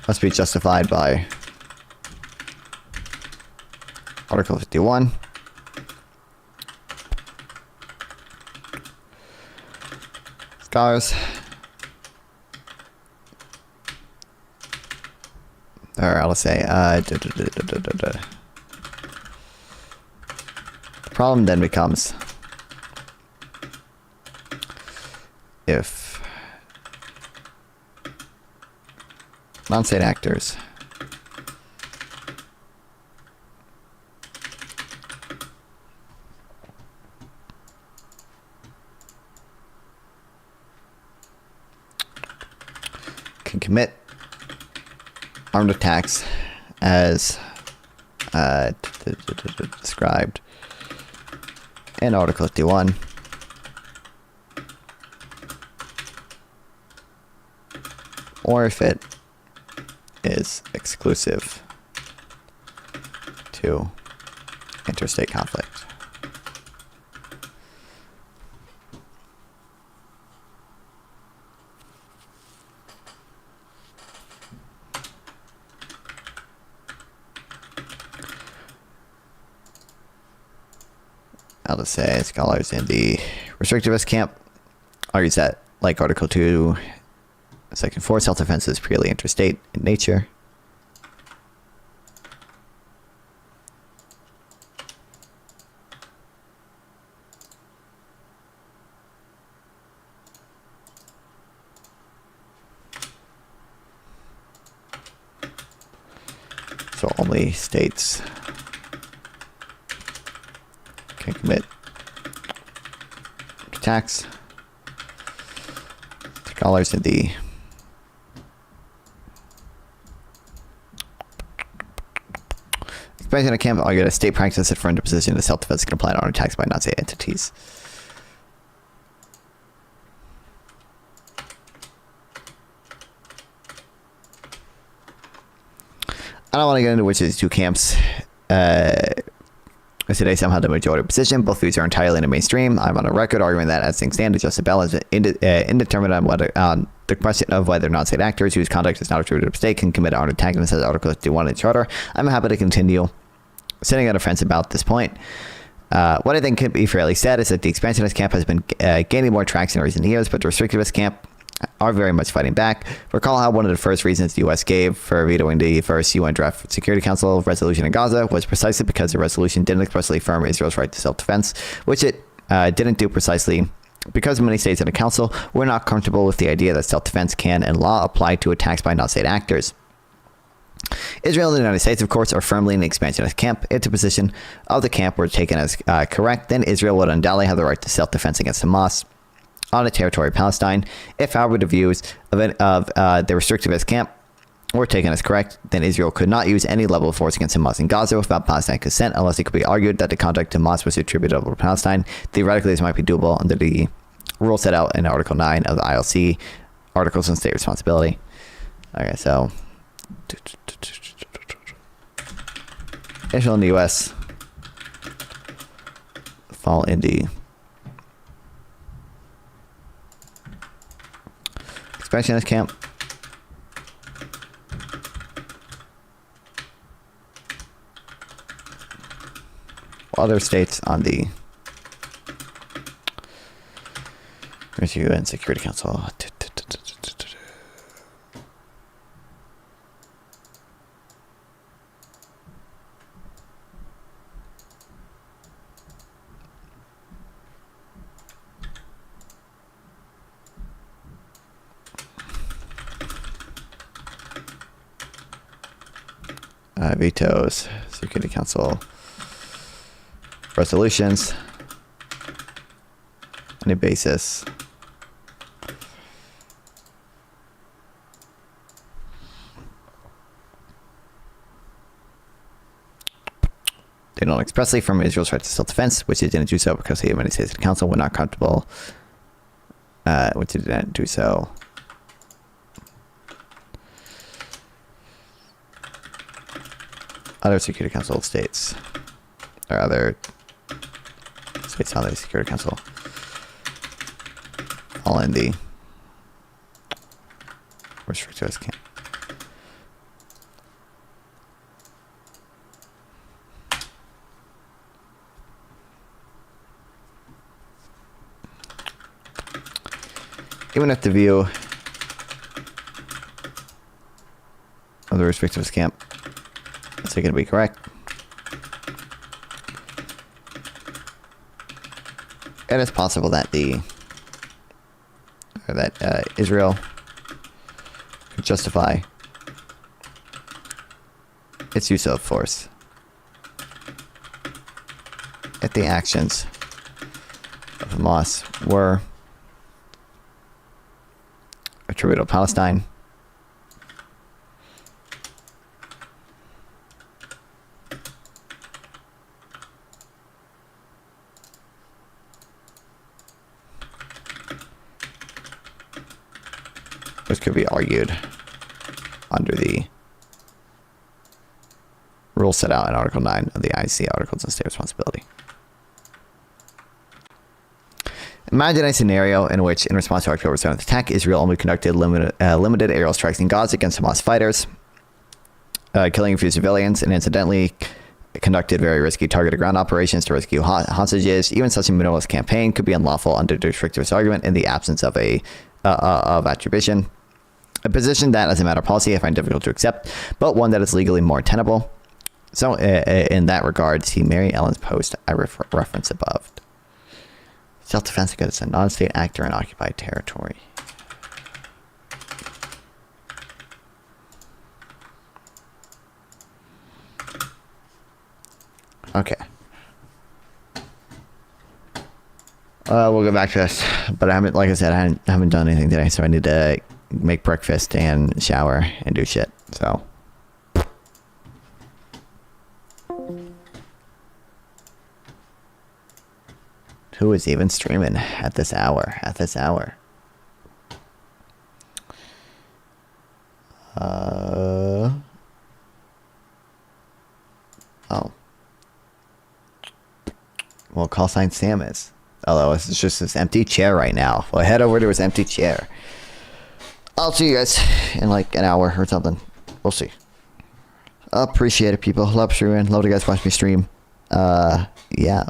must be justified by Article 51. Scholars, or I'll say, the problem then becomes if non-state actors can commit armed attacks as described in Article 51, or if it is exclusive to interstate conflict. I'll just say scholars in the restrictivist camp argues that, like Article 2, Section 4, self-defense is purely interstate in nature. So only states can commit attacks. Scholars in the expansion of camp argue that state practice that for position of self-defense can apply to armed attacks by non-state entities. I don't want to get into which of these two camps today somehow the majority position. Both views are entirely in the mainstream. I'm on a record arguing that as things stand, Justice Bell is indeterminate on whether the question of whether non-state actors whose conduct is not attributed to state can commit armed attack and says Article 51 in the Charter. I'm happy to continue sitting on a fence about this point. What I think could be fairly said is that the expansionist camp has been gaining more traction in recent years, but the restrictivist camp are very much fighting back. Recall how one of the first reasons the U.S. gave for vetoing the first UN Draft Security Council resolution in Gaza was precisely because the resolution didn't expressly affirm Israel's right to self-defense, which it didn't do precisely because many states in the council were not comfortable with the idea that self-defense can and law apply to attacks by non-state actors. Israel and the United States, of course, are firmly in the expansionist camp. If the position of the camp were taken as correct, then Israel would undoubtedly have the right to self-defense against Hamas on the territory of Palestine. If, however, the views of the restrictivist camp were taken as correct, then Israel could not use any level of force against Hamas in Gaza without Palestine consent, unless it could be argued that the conduct of Hamas was attributable to Palestine. Theoretically, this might be doable under the rule set out in Article 9 of the ILC, Articles on State Responsibility. Okay, so Israel and the U.S. fall in the expansionist camp. Other states on the UN Security Council. Vetoes Security Council resolutions on a basis they don't expressly affirm Israel's right to self-defense, which it didn't do so because the many states of the council were not comfortable, which it didn't do so. Other Security Council states, or other states on the Security Council, all in the restrictivist camp. Even if the view of the restrictivist camp is going to be correct, it is possible that Israel could justify its use of force if the actions of Hamas were attributable to Palestine. Which could be argued under the rules set out in Article 9 of the IC Articles of State Responsibility. Imagine a scenario in which, in response to October 7th attack, Israel only conducted limited aerial strikes in Gaza against Hamas fighters, killing a few civilians, and incidentally conducted very risky targeted ground operations to rescue hostages. Even such a minimalist campaign could be unlawful under the restrictivist argument in the absence of attribution. A position that, as a matter of policy, I find difficult to accept, but one that is legally more tenable. So, in that regard, see Mary Ellen's post I reference above. Self-defense against a non-state actor in occupied territory. Okay. We'll go back to this, but I haven't, like I said, I haven't done anything today, so I need to make breakfast and shower and do shit. So. Who is even streaming at this hour? Oh. Well, call sign Sam is. Although it's just this empty chair right now. Well, head over to his empty chair. I'll see you guys in like an hour or something. We'll see. Appreciate it, people. Love streaming. Love you guys watch me stream. Yeah.